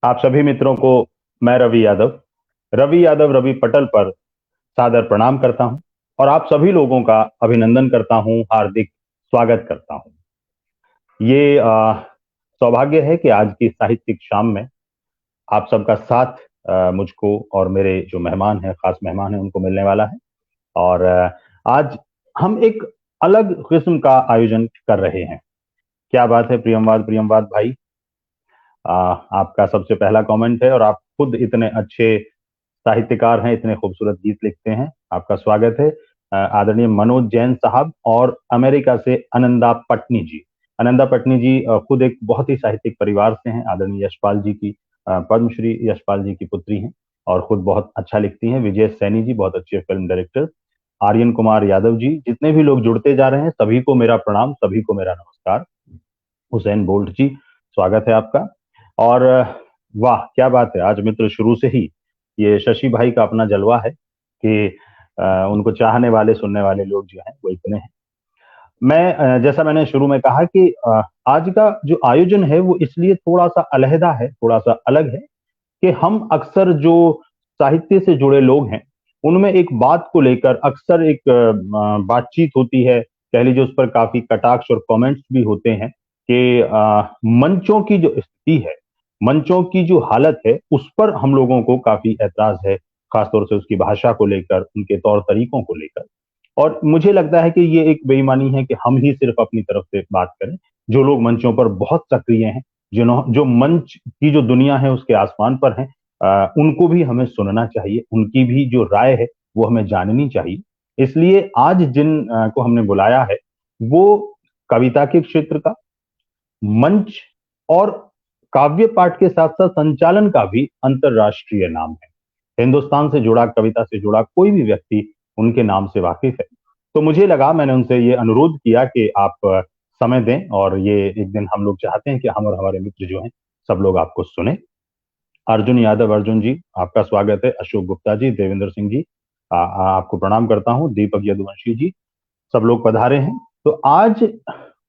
आप सभी मित्रों को मैं रवि यादव रवि पटल पर सादर प्रणाम करता हूं और आप सभी लोगों का अभिनंदन करता हूं, हार्दिक स्वागत करता हूं। ये सौभाग्य है कि आज की साहित्यिक शाम में आप सबका साथ मुझको और मेरे जो मेहमान हैं, खास मेहमान हैं, उनको मिलने वाला है। और आज हम एक अलग किस्म का आयोजन कर रहे हैं। क्या बात है प्रियमवाद भाई। आपका सबसे पहला कमेंट है और आप खुद इतने अच्छे साहित्यकार हैं, इतने खूबसूरत गीत लिखते हैं। आपका स्वागत है। आदरणीय मनोज जैन साहब और अमेरिका से अनंदा पटनी जी। अनंदा पटनी जी खुद एक बहुत ही साहित्यिक परिवार से हैं। आदरणीय यशपाल जी की पद्मश्री यशपाल जी की पुत्री हैं और खुद बहुत अच्छा लिखती हैं। विजय सैनी जी बहुत अच्छे फिल्म डायरेक्टर। आर्यन कुमार यादव जी, जितने भी लोग जुड़ते जा रहे हैं सभी को मेरा प्रणाम, सभी को मेरा नमस्कार। हुसैन बोल्ट जी, स्वागत है आपका। और वाह क्या बात है, आज मित्र शुरू से ही ये शशि भाई का अपना जलवा है कि उनको चाहने वाले सुनने वाले लोग जो हैं वो इतने हैं। मैं जैसा मैंने शुरू में कहा कि आज का जो आयोजन है वो इसलिए थोड़ा सा अलहदा है, थोड़ा सा अलग है कि हम अक्सर जो साहित्य से जुड़े लोग हैं उनमें एक बात को लेकर अक्सर एक बातचीत होती है। कह लीजिए उस पर काफी कटाक्ष और कमेंट्स भी होते हैं कि मंचों की जो स्थिति है, मंचों की जो हालत है, उस पर हम लोगों को काफी ऐतराज है, खासतौर से उसकी भाषा को लेकर, उनके तौर तरीकों को लेकर। और मुझे लगता है कि ये एक बेईमानी है कि हम ही सिर्फ अपनी तरफ से बात करें। जो लोग मंचों पर बहुत सक्रिय हैं, जो मंच की जो दुनिया है उसके आसमान पर हैं, उनको भी हमें सुनना चाहिए, उनकी भी जो राय है वो हमें जाननी चाहिए। इसलिए आज जिन को हमने बुलाया है वो कविता के क्षेत्र का, मंच और काव्य पाठ के साथ साथ संचालन का भी अंतरराष्ट्रीय नाम है। हिंदुस्तान से जुड़ा, कविता से जुड़ा कोई भी व्यक्ति उनके नाम से वाकिफ है। तो मुझे लगा, मैंने उनसे ये अनुरोध किया कि आप समय दें और ये एक दिन हम लोग चाहते हैं कि हम और हमारे मित्र जो हैं सब लोग आपको सुने। अर्जुन यादव, अर्जुन जी आपका स्वागत है। अशोक गुप्ता जी, देवेंद्र सिंह जी, आपको प्रणाम करता हूँ। दीपक यदुवंशी जी, सब लोग पधारे हैं। तो आज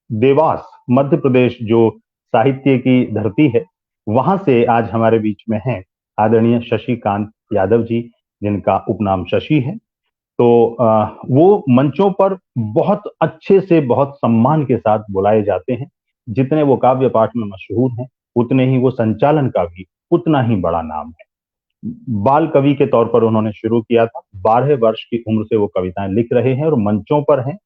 देवास, मध्य प्रदेश जो साहित्य की धरती है, वहां से आज हमारे बीच में हैं आदरणीय शशिकांत यादव जी, जिनका उपनाम शशि है। तो वो मंचों पर बहुत अच्छे से, बहुत सम्मान के साथ बुलाए जाते हैं। जितने वो काव्य पाठ में मशहूर हैं, उतने ही वो संचालन का भी उतना ही बड़ा नाम है। बाल कवि के तौर पर उन्होंने शुरू किया था, 12 वर्ष की उम्र से वो कविताएं लिख रहे हैं और मंचों पर हैं।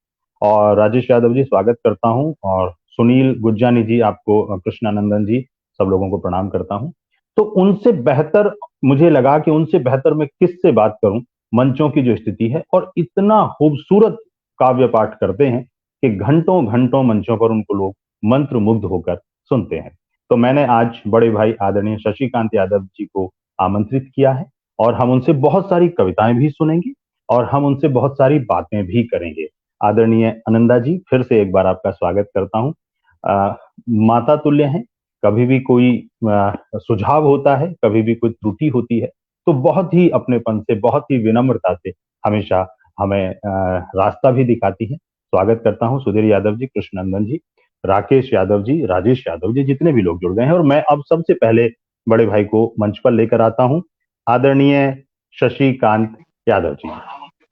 और राजेश यादव जी, स्वागत करता हूं। और सुनील गुज्जानी जी, आपको, कृष्णानंदन जी, सब लोगों को प्रणाम करता हूं। तो उनसे बेहतर मुझे लगा कि उनसे बेहतर मैं किससे बात करूं। मंचों की जो स्थिति है, और इतना खूबसूरत काव्य पाठ करते हैं कि घंटों घंटों मंचों पर उनको लोग मंत्र मुग्ध होकर सुनते हैं। तो मैंने आज बड़े भाई आदरणीय शशिकांत यादव जी को आमंत्रित किया है और हम उनसे बहुत सारी कविताएं भी सुनेंगे और हम उनसे बहुत सारी बातें भी करेंगे। आदरणीय आनंदा जी, फिर से एक बार आपका स्वागत करता हूं। माता तुल्य हैं। कभी भी कोई सुझाव होता है, कभी भी कोई त्रुटि होती है, तो बहुत ही अपनेपन से, बहुत ही विनम्रता से हमेशा हमें रास्ता भी दिखाती है। स्वागत करता हूं सुधीर यादव जी, कृष्णनंदन जी, राकेश यादव जी, राजेश यादव जी, जितने भी लोग जुड़ गए हैं। और मैं अब सबसे पहले बड़े भाई को मंच पर लेकर आता हूं, आदरणीय शशिकांत यादव जी।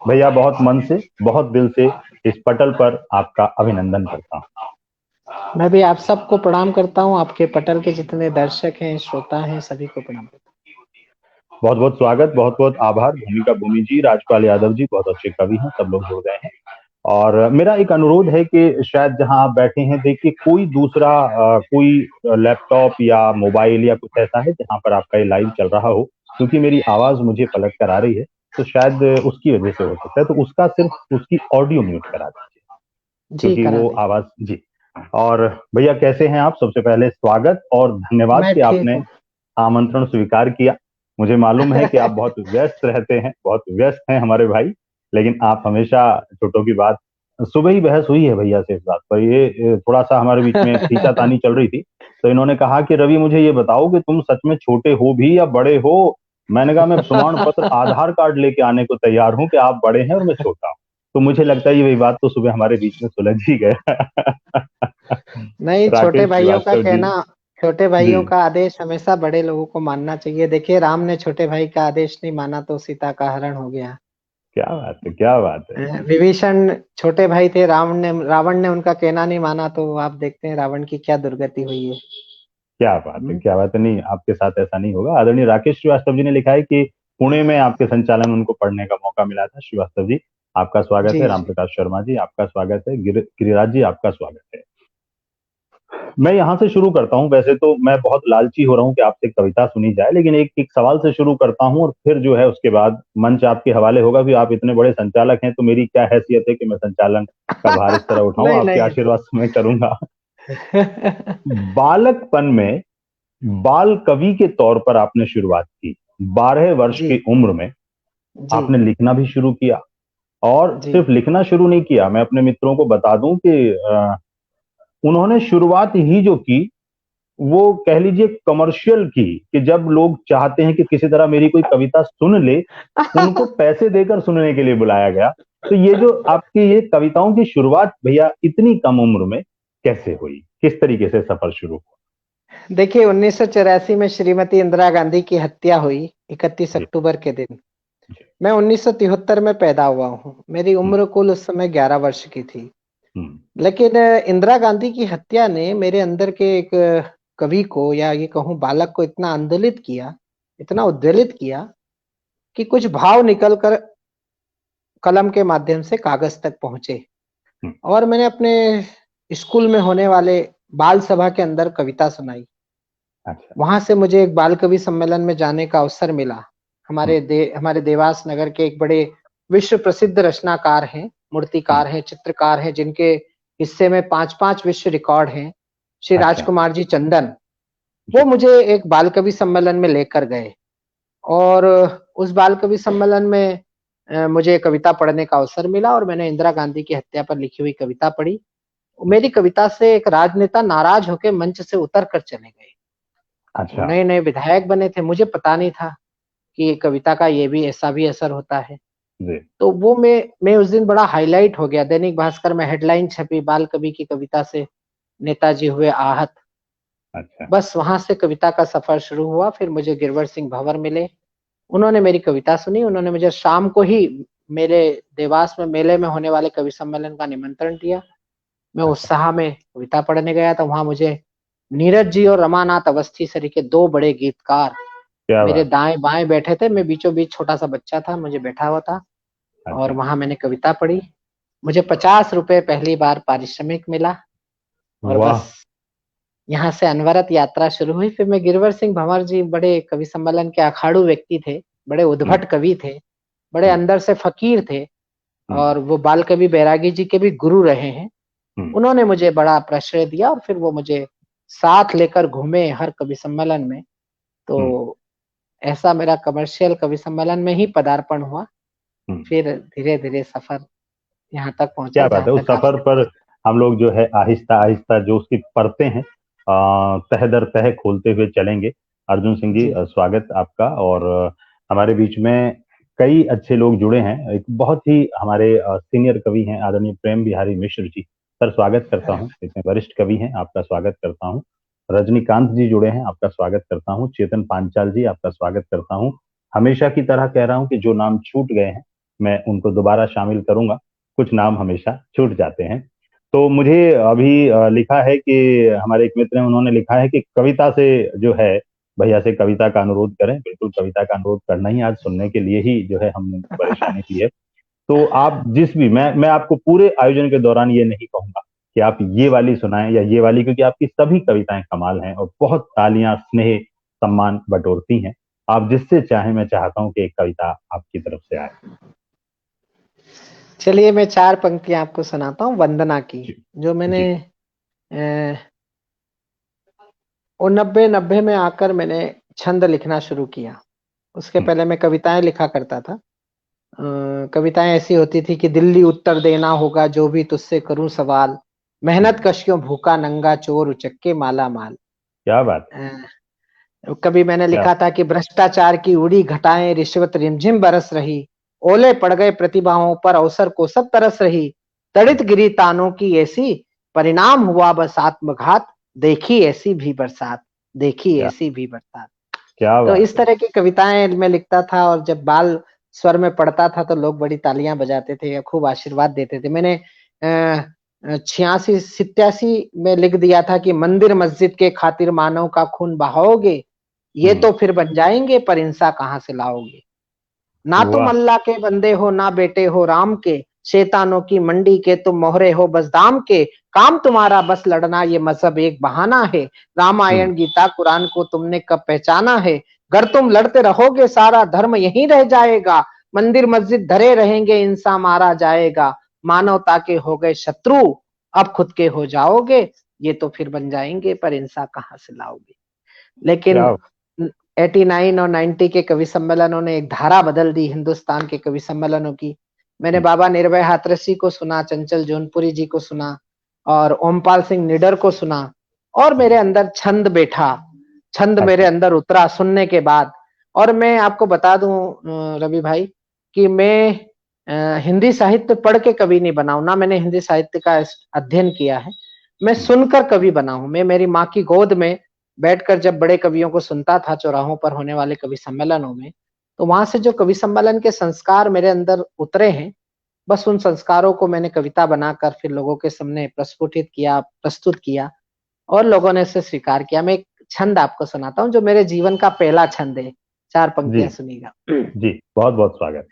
भैया बहुत मन से, बहुत दिल से इस पटल पर आपका अभिनंदन करता हूं। मैं भी आप सबको प्रणाम करता हूँ। आपके पटल के जितने दर्शक हैं, श्रोता हैं, सभी को प्रणाम करता बहुत बहुत स्वागत, बहुत बहुत आभार। भूमिका भूमि जी, राजपाल यादव जी, बहुत अच्छे कवि हैं, सब लोग जुड़ गए हैं। और मेरा एक अनुरोध है कि शायद जहां आप बैठे हैं, देखिए कोई दूसरा कोई लैपटॉप या मोबाइल या कुछ ऐसा है जहां पर आपका ये लाइव चल रहा हो, क्योंकि मेरी आवाज मुझे पलट कर आ रही है, तो शायद उसकी वजह से हो सकता है। तो उसका सिर्फ उसकी ऑडियो म्यूट करा दीजिए, हूँ। जी, क्योंकि करा वो देंगे। आवाज जी। और भैया कैसे हैं आप? सबसे पहले स्वागत और धन्यवाद मैं कि ठीक आपने हूँ। आमंत्रण स्वीकार किया। मुझे मालूम है कि आप बहुत व्यस्त रहते हैं, बहुत व्यस्त हैं हमारे भाई, लेकिन आप हमेशा छोटों की बात। सुबह ही बहस हुई है भैया से इस बात पर, ये थोड़ा सा हमारे बीच में खींचातानी चल रही थी। तो इन्होंने कहा कि रवि मुझे ये बताओ कि तुम सच में छोटे हो भी या बड़े हो। मैंने कहा मैं प्रमाण पत्र, आधार कार्ड लेके आने को तैयार हूं कि आप बड़े हैं और मैं छोटा हूं। तो मुझे लगता है ये विवाद तो सुबह हमारे बीच में सुलझ ही गया। नहीं, छोटे राकेश भाइयों का श्रीवास्तव जी। कहना छोटे जी। भाइयों का आदेश हमेशा बड़े लोगों को मानना चाहिए। देखिए राम ने छोटे भाई का आदेश नहीं माना तो सीता का हरण हो गया। क्या बात है, क्या बात है। विभीषण छोटे भाई थे, रावण ने उनका कहना नहीं माना तो आप देखते हैं रावण की क्या दुर्गति हुई है। क्या बात है, हम्म, क्या बात है। नहीं, आपके साथ ऐसा नहीं होगा। आदरणीय राकेश श्रीवास्तव जी ने लिखा है कि पुणे में आपके संचालन उनको पढ़ने का मौका मिला था। श्रीवास्तव जी, आपका स्वागत है। जी जी रामप्रकाश शर्मा जी, आपका स्वागत है। गिरिराज जी, आपका स्वागत है। मैं यहाँ से शुरू करता हूँ। वैसे तो मैं बहुत लालची हो रहा हूँ कि आपसे कविता सुनी जाए, लेकिन एक एक सवाल से शुरू करता हूँ और फिर जो है उसके बाद मंच आपके हवाले होगा। भी आप इतने बड़े संचालक हैं तो मेरी क्या हैसियत है कि मैं संचालन का भार इस तरह उठाऊं। नहीं आपके नहीं आशीर्वाद से मैं करूंगा। बालकपन में बाल कवि के तौर पर आपने शुरुआत की। 12 वर्ष जी की उम्र में जी आपने लिखना भी शुरू किया। और जी सिर्फ लिखना शुरू नहीं किया, मैं अपने मित्रों को बता दूं कि उन्होंने शुरुआत ही जो की वो कह लीजिए कमर्शियल की, कि जब लोग चाहते हैं कि किसी तरह मेरी कोई कविता सुन ले, उनको पैसे देकर सुनने के लिए बुलाया गया। तो ये जो आपकी ये कविताओं की शुरुआत भैया इतनी कम उम्र में कैसे हुई, किस तरीके से सफर शुरू हुआ? देखिए 1984 में श्रीमती इंदिरा गांधी की हत्या हुई 31 जी। अक्टूबर के दिन। जी। मैं 1973 में पैदा हुआ हूँ। मेरी हम्म। उम्र कुल उस समय 11 वर्ष की थी। हम्म। लेकिन इंदिरा गांधी की हत्या ने मेरे अंदर के एक कवि को या ये कहूँ बालक को इतना आंदोलित किया, इतना उद्वेलित किया कि कुछ भाव निकल कर कलम के माध्यम से कागज तक पहुंचे। हम्म। और मैंने अपने स्कूल में होने वाले बाल सभा के अंदर कविता सुनाई। अच्छा। वहां से मुझे एक बाल कवि सम्मेलन में जाने का अवसर मिला। हम्म। हमारे देवास नगर के एक बड़े विश्व प्रसिद्ध रचनाकार हैं, हम्म। मूर्तिकार हैं, चित्रकार हैं, जिनके हिस्से में 5-5 विश्व रिकॉर्ड हैं, श्री अच्छा। राजकुमार जी चंदन। वो जी। मुझे एक बाल कवि सम्मेलन में लेकर गए और उस बाल कवि सम्मेलन में मुझे कविता पढ़ने का अवसर मिला और मैंने इंदिरा गांधी की हत्या पर लिखी हुई कविता पढ़ी। हम्म। मेरी कविता से एक राजनेता नाराज होकर मंच से उतर कर चले गए। वो अच्छा। नए-नए विधायक बने थे, मुझे पता नहीं था कि कविता का ये भी ऐसा भी असर होता है। जी। तो वो मैं उस दिन बड़ा हाइलाइट हो गया। दैनिक भास्कर में हेडलाइन छपी, बाल कवि की कविता से नेताजी हुए आहत। अच्छा। बस वहाँ से कविता का सफर शुरू हुआ। फिर मुझे गिरवर सिंह भंवर मिले। उन्होंने मेरी कविता सुनी। उन्होंने मुझे शाम को ही मेरे देवास में मेले में होने वाले कवि सम्मेलन का निमंत्रण दिया। मैं अच्छा। उत्साह में कविता पढ़ने गया तो वहाँ मुझे नीरज जी और रमानाथ अवस्थी सरी के 2 बड़े गीतकार क्या मेरे बात। दाएँ-बाएँ बैठे थे। मैं बीचों-बीच छोटा-सा बच्चा था, मुझे बैठा हुआ था और अच्छा। वहाँ मैंने कविता पढ़ी। मुझे ₹50 पहली बार पारिश्रमिक मिला और बस वाह। यहाँ से अनवरत यात्रा शुरू हुई। फिर मैं गिरवर सिंह भंवर जी बड़े कवि सम्मेलन के अखाड़ू व्यक्ति थे, बड़े हम्म। उद्भट कवि थे, बड़े हम्म। अंदर से फ़कीर थे हम्म। और वो बाल कवि बैरागी जी के भी गुरु रहे हैं। हम्म। उन्होंने मुझे बड़ा प्रश्रय दिया और फिर वो मुझे साथ लेकर घूमे हर कवि सम्मेलन में। हम्म। तो ऐसा मेरा कमर्शियल कवि सम्मेलन में ही पदार्पण हुआ। हम्म। फिर धीरे-धीरे सफर यहाँ तक पहुँचा क्या बात जहाँ है। उस तक सफर आपसे पर बात। हम लोग जो है आहिस्ता आहिस्ता जो उसकी परतें हैं तह दर तह खोलते हुए चलेंगे। अर्जुन सिंह जी, जी, स्वागत आपका। और हमारे बीच में कई अच्छे लोग जुड़े हैं। एक बहुत ही हमारे सीनियर कवि हैं आदरणीय प्रेम बिहारी मिश्र जी। सर, स्वागत करता अरे हूँ। इतने वरिष्ठ कवि हैं, आपका स्वागत करता हूँ। रजनीकांत जी जुड़े हैं, आपका स्वागत करता हूँ। चेतन पांचाल जी, आपका स्वागत करता हूँ। हमेशा की तरह कह रहा हूँ कि जो नाम छूट गए हैं मैं उनको दोबारा शामिल करूंगा। कुछ नाम हमेशा छूट जाते हैं। तो मुझे अभी लिखा है कि हमारे एक मित्र हैं, उन्होंने लिखा है कि कविता से जो है भैया से कविता का अनुरोध करें। बिल्कुल, कविता का अनुरोध करना ही आज सुनने के लिए ही जो है हमने परेशानी की है। तो आप जिस भी मैं आपको पूरे आयोजन के दौरान ये नहीं कहूंगा कि आप ये वाली सुनाएं या ये वाली, क्योंकि आपकी सभी कविताएं कमाल हैं और बहुत तालियां स्नेह सम्मान बटोरती हैं। आप जिससे चाहें, मैं चाहता हूं कि एक कविता आपकी तरफ से आए। चलिए मैं 4 पंक्तियाँ आपको सुनाता हूँ वंदना की, जी। जो मैंने जी। अ, वो 90-90 में आकर मैंने छंद लिखना शुरू किया। उसके हम्म। पहले मैं कविताएँ लिखा करता था। कविताएँ ऐसी होती थी कि दिल्ली उत्तर देना होगा जो भी तुझसे करूँ सवाल, मेहनत हम्म। कशियों भूखा नंगा चोर उचक्के माला माल। क्या बात है। अ, कभी मैंने क्या। लिखा था कि भ्रष्टाचार की उड़ी घटाएं रिश्वत रिमझिम बरस रही, ओले पड़ गए प्रतिभाओं पर अवसर को सब तरस रही, तड़ित गिरी तानों की ऐसी परिणाम हुआ बस आत्मघात, देखी ऐसी भी बरसात। देखी क्या ऐसी भी बरसात। क्या तो बात इस है। तरह की कविताएं मैं लिखता था, और जब बाल स्वर में पढ़ता था तो लोग बड़ी तालियां बजाते थे या खूब आशीर्वाद देते थे। मैंने 86 87 में लिख दिया था कि मंदिर मस्जिद के खातिर मानव का खून बहाओगे, ये तो फिर बन जाएंगे पर इंसा कहाँ से लाओगे। ना तुम वाह। अल्लाह के बंदे हो ना बेटे हो राम के, शैतानों की मंडी के तुम मोहरे हो बस दाम के, काम तुम्हारा बस लड़ना ये मजहब एक बहाना है, हम्म। रामायण गीता कुरान को तुमने कब पहचाना है, अगर तुम लड़ते रहोगे सारा धर्म यहीं रह जाएगा, मंदिर मस्जिद धरे रहेंगे इंसान मारा जाएगा, मानवता के हो गए शत्रु अब खुद के हो जाओगे, ये तो फिर बन जाएंगे पर इंसान कहाँ से लाओगे। लेकिन क्या। 89 और 90 के कवि सम्मेलनों ने एक धारा बदल दी हिंदुस्तान के कवि सम्मेलनों की। मैंने बाबा निर्भय हाथरसी को सुना, चंचल जौनपुरी जी को सुना, और ओमपाल सिंह निडर को सुना, और मेरे अंदर छंद बैठा, छंद मेरे अच्छा। अंदर उतरा सुनने के बाद। और मैं आपको बता दूं रवि भाई कि मैं हिंदी साहित्य पढ़ के कवि नहीं बना हूं, ना मैंने हिंदी साहित्य का अध्ययन किया है, मैं सुनकर कवि बना हूं। मैं मेरी माँ की गोद में बैठकर जब बड़े कवियों को सुनता था चौराहों पर होने वाले कवि सम्मेलनों में, तो वहां से जो कवि सम्मेलन के संस्कार मेरे अंदर उतरे हैं, बस उन संस्कारों को मैंने कविता बनाकर फिर लोगों के सामने प्रस्फुटित किया, प्रस्तुत किया, और लोगों ने इसे स्वीकार किया। मैं एक छंद आपको सुनाता हूँ जो मेरे जीवन का पहला छंद है, 4 पंक्तियां जी सुनिएगा। जी, बहुत बहुत स्वागत।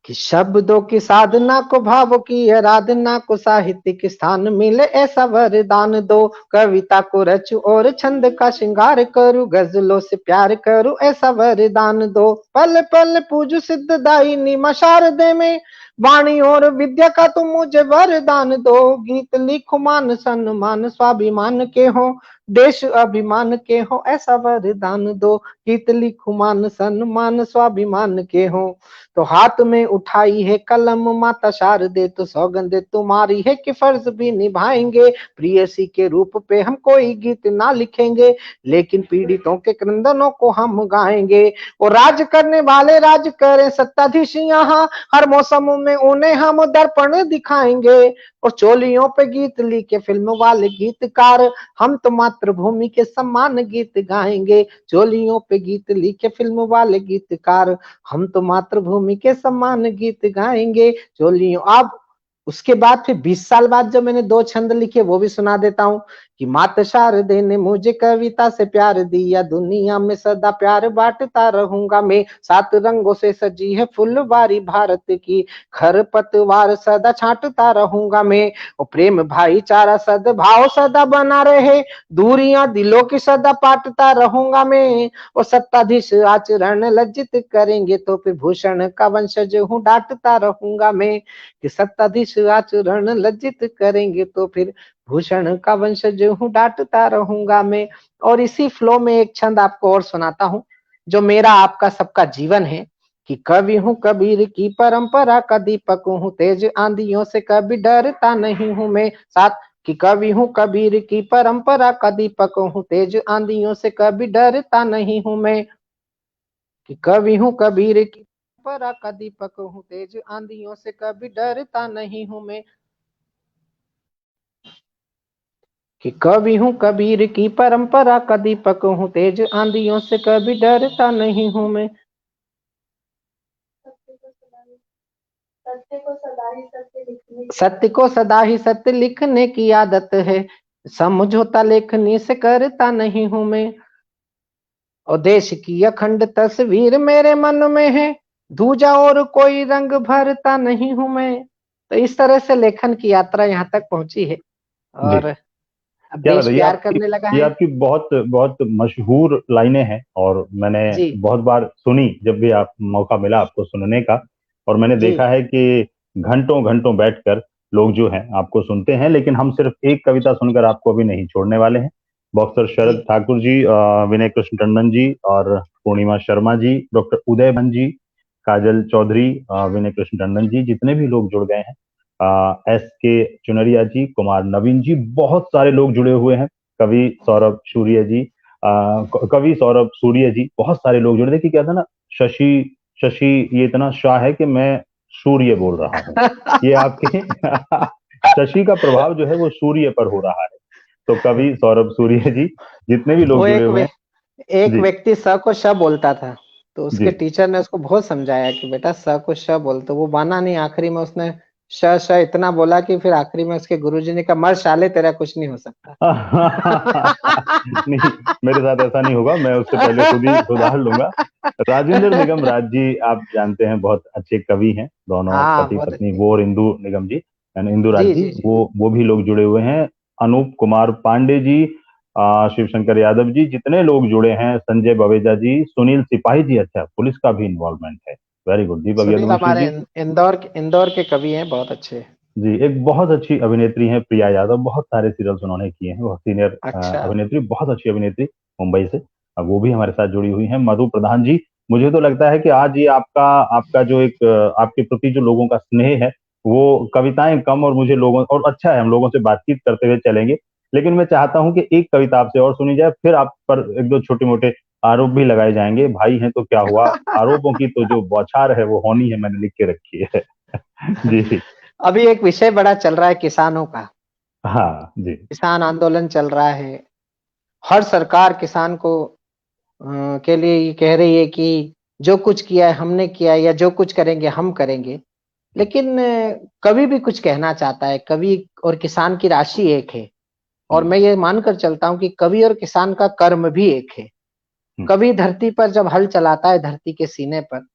कि शब्दों की साधना को भावों की आराधना को साहित्यिक स्थान मिले ऐसा वरदान दो, कविता को रचूं और छंद का श्रृंगार करूं, गजलों से प्यार करूं ऐसा वरदान दो, पल पल पूजू सिद्धदायिनी मां शारदे में, वाणी और विद्या का तुम मुझे वरदान दो, गीत लिखो मान सम्मान स्वाभिमान के हो, देश अभिमान के हो ऐसा वरदान दो, गीत लिखो मान सम्मान स्वाभिमान के हो। तो हाथ में उठाई है कलम माता शारदे, तो सौगंध तुम्हारी है कि फर्ज भी निभाएंगे, प्रियसी के रूप पे हम कोई गीत ना लिखेंगे, लेकिन पीड़ितों के क्रंदनों को हम गाएंगे, और राज करने वाले राज करें सत्ताधीश यहाँ, हर मौसम में उन्हें हम दर्पण दिखाएंगे, और चोलियों पे गीत लिखे फिल्म वाले गीतकार, हम तो मातृभूमि के सम्मान गीत गाएंगे, चोलियों पे गीत लिखे फिल्म वाले गीतकार, हम तो मातृभूमि के सम्मान गीत गाएंगे चोलियों। अब उसके बाद फिर 20 साल बाद जो मैंने 2 छंद लिखे वो भी सुना देता हूँ कि माता शारदे ने मुझे कविता से प्यार दिया, दुनिया में सदा प्यार बांटता रहूंगा मैं, 7 रंगों से सजी है फुलवारी भारत की, खरपतवार सदा छांटता रहूंगा मैं, और प्रेम भाईचारा सद्भाव सदा बना रहे, दूरियां दिलों की सदा पाटता रहूंगा मैं, और सत्ताधीश आचरण लज्जित करेंगे तो फिर भूषण का वंशज हूँ डांटता रहूंगा मैं, कि सत्ताधीश आचरण लज्जित करेंगे तो फिर भूषण का वंशज हूँ डांटता रहूंगा मैं। और इसी फ्लो में एक छंद आपको और सुनाता हूँ जो मेरा आपका सबका जीवन है, कि कवि हूँ कबीर की परंपरा का दीपक हूँ, तेज आंधियों से कभी डरता नहीं हूँ मैं, साथ कि कवि हूँ कबीर की परंपरा का दीपक हूँ, तेज आंधियों से कभी डरता नहीं हूँ मैं, कि कवि हूँ कबीर की परंपरा का दीपक हूँ, तेज आंधियों से कभी डरता नहीं हूँ मैं, कि कवि हूँ कबीर की परंपरा का दीपक हूँ, तेज आंधियों से कभी डरता नहीं हूँ मैं। सत्य को सदा ही सत्य लिखने की आदत है, समझौता लेखनी से करता नहीं हूं मैं, और देश की अखंड तस्वीर मेरे मन में है, दूजा और कोई रंग भरता नहीं हूं मैं। तो इस तरह से लेखन की यात्रा यहाँ तक पहुंची है, जी, और अब क्या बात देश है। प्यार करने लगा ये है। आपकी बहुत बहुत मशहूर लाइनें हैं, और मैंने जी बहुत बार सुनी जब भी आप मौका मिला आपको सुनने का। और मैंने जी देखा है कि घंटों घंटों बैठकर लोग जो हैं आपको सुनते हैं, लेकिन हम सिर्फ एक कविता सुनकर आपको अभी नहीं छोड़ने वाले हैं। बॉक्सर जी शरद ठाकुर जी, विनय कृष्ण टंडन जी, और पूर्णिमा शर्मा जी, डॉक्टर उदय बन जी, काजल चौधरी, विनय कृष्ण टंडन जी, जितने भी लोग जुड़ गए हैं, एस के चुनरिया जी, कुमार नवीन जी, बहुत सारे लोग जुड़े हुए हैं, कवि सौरभ सूर्य जी, कवि सौरभ सूर्य जी, बहुत सारे लोग जुड़े थे कि क्या था ना, शशि शशि ये इतना शाह है कि मैं सूर्य बोल रहा हूँ। ये आपके शशि का प्रभाव जो है वो सूर्य पर हो रहा है। तो कवि सौरभ सूर्य जी, जितने भी लोग वो जुड़े हुए हैं। एक जी व्यक्ति स को श बोलता था, तो जी। उसके टीचर ने उसको बहुत समझाया कि बेटा स को श बोल, तो वो माना नहीं। आखिरी में उसने श श इतना बोला कि फिर आखिरी में उसके गुरुजी ने कहा, मर साले, तेरा कुछ नहीं हो सकता। नहीं, मेरे साथ ऐसा नहीं होगा, मैं उससे पहले खुद ही सुधार लूंगा। राजेंद्र निगम राज जी, आप जानते हैं, बहुत अच्छे कवि हैं, दोनों हाँ, पति बहुत पत्नी, अच्छे। वो और इंदु निगम जी, यानी इंदु राज जी जी, जी जी। वो भी लोग जुड़े हुए हैं। अनूप कुमार पांडे जी, शिवशंकर यादव जी, जितने लोग जुड़े हैं, संजय बवेजा जी, सुनील सिपाही जी, अच्छा पुलिस का भी इन्वॉल्वमेंट है, वेरी गुड। दीपक सुनील यदुवंशी हमारे जी, इंदौर के कवि हैं, बहुत अच्छे। जी एक बहुत अच्छी अभिनेत्री हैं प्रिया यादव, बहुत सारे सीरियल्स उन्होंने किए हैं, वो सीनियर अच्छा। अभिनेत्री, बहुत अच्छी अभिनेत्री, मुंबई से। अब वो भी हमारे साथ जुड़ी हुई हैं। मधु प्रधान जी, मुझे तो लगता है कि आज ये आपका आपका जो एक आपके प्रति जो लोगों का स्नेह है, वो कविताएं कम और मुझे लोगों, और अच्छा है, हम लोगों से बातचीत करते हुए चलेंगे, लेकिन मैं चाहता हूं कि एक कविता आपसे और सुनी जाए, फिर आप पर एक दो छोटे मोटे आरोप भी लगाए जाएंगे। भाई हैं तो क्या हुआ, आरोपों की तो जो बौछार है वो होनी है, मैंने लिख के रखी है। जी। अभी एक विषय बड़ा चल रहा है किसानों का। हाँ जी। किसान आंदोलन चल रहा है। हर सरकार किसान को के लिए ये कह रही है कि जो कुछ किया है हमने किया है, या जो कुछ करेंगे हम करेंगे। लेकिन कवि भी कुछ कहना चाहता है। कवि और किसान की राशि एक है, और हम्म, मैं ये मानकर चलता हूँ कि कवि और किसान का कर्म भी एक है। हम्म, कवि धरती पर जब हल चलाता है, धरती के सीने पर,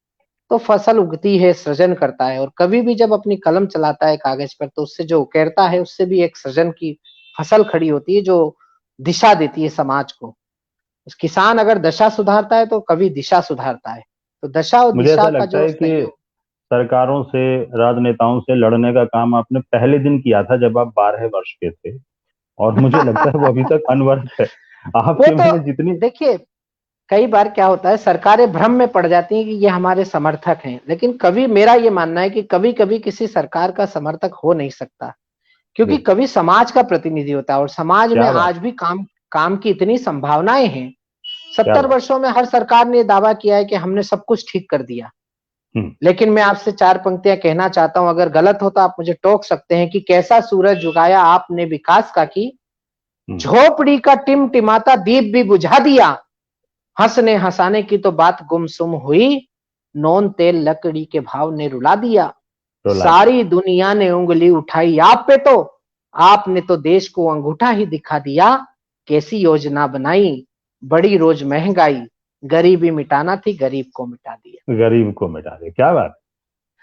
तो फसल उगती है, सृजन करता है। और कवि भी जब अपनी कलम चलाता है कागज पर, तो उससे जो उकेरता है, उससे भी एक सृजन की फसल खड़ी होती है, जो दिशा देती है समाज को। किसान अगर दशा सुधारता है, तो कवि दिशा सुधारता है। तो दशा और मुझे दिशा ऐसा का लगता जो है कि सहयोग। सरकारों से, राजनेताओं से लड़ने का काम आपने पहले दिन किया था जब आप 12 वर्ष के थे, और मुझे लगता है वो अभी तक अनवर्थ है। वो आपके तो मैंने जितनी। देखिए, कई बार क्या होता है, सरकारें भ्रम में पड़ जाती हैं कि ये हमारे समर्थक हैं। लेकिन कवि, मेरा ये मानना है कि कभी कभी किसी सरकार का समर्थक हो नहीं सकता, क्योंकि जी, कवि समाज का प्रतिनिधि होता है। और समाज में क्या बात, आज भी काम काम की इतनी संभावनाएं हैं। क्या 70 बात। वर्षों में हर सरकार ने दावा किया है कि हमने सब कुछ ठीक कर दिया। हम्म, लेकिन मैं आपसे 4 पंक्तियां कहना चाहता हूं, अगर गलत हो तो आप मुझे टोक सकते हैं। कि कैसा सूरज उगाया आपने विकास का, की हम्म। झोपड़ी का टिमटिमाता दीप भी बुझा दिया। हंसने हंसाने की तो बात गुमसुम हुई, नोन तेल लकड़ी के भाव ने रुला दिया। रुला दिया। सारी दुनिया ने उंगली उठाई आप पे, तो आपने तो देश को अंगूठा ही दिखा दिया। कैसी योजना बनाई, बड़ी रोज महंगाई, गरीबी मिटाना थी, गरीब को मिटा दिया। गरीब को मिटा दे, क्या बात,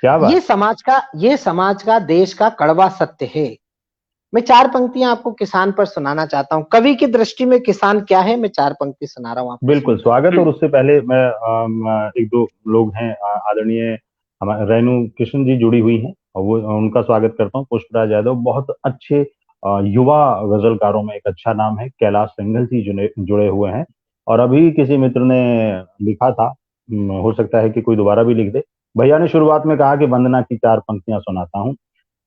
क्या ये बात। समाज का ये समाज का, देश का कड़वा सत्य है। मैं 4 पंक्तियां आपको किसान पर सुनाना चाहता हूं। कवि की दृष्टि में किसान क्या है, मैं 4 पंक्ति सुना रहा हूं, आपको बिल्कुल सुनिएगा। स्वागत। और उससे पहले मैं एक दो लोग हैं, आदरणीय हमारे रेणु किशन जी जुड़ी हुई हैं, और वो उनका स्वागत करता हूँ। पुष्पराज यादव, बहुत अच्छे युवा गजलकारों में एक अच्छा नाम है। कैलाश सिंघल जी जुड़े जुड़े हुए हैं। और अभी किसी मित्र ने लिखा था, हो सकता है कि कोई दोबारा भी लिख दे। भैया ने शुरुआत में कहा कि वंदना की 4 पंक्तियां सुनाता हूँ,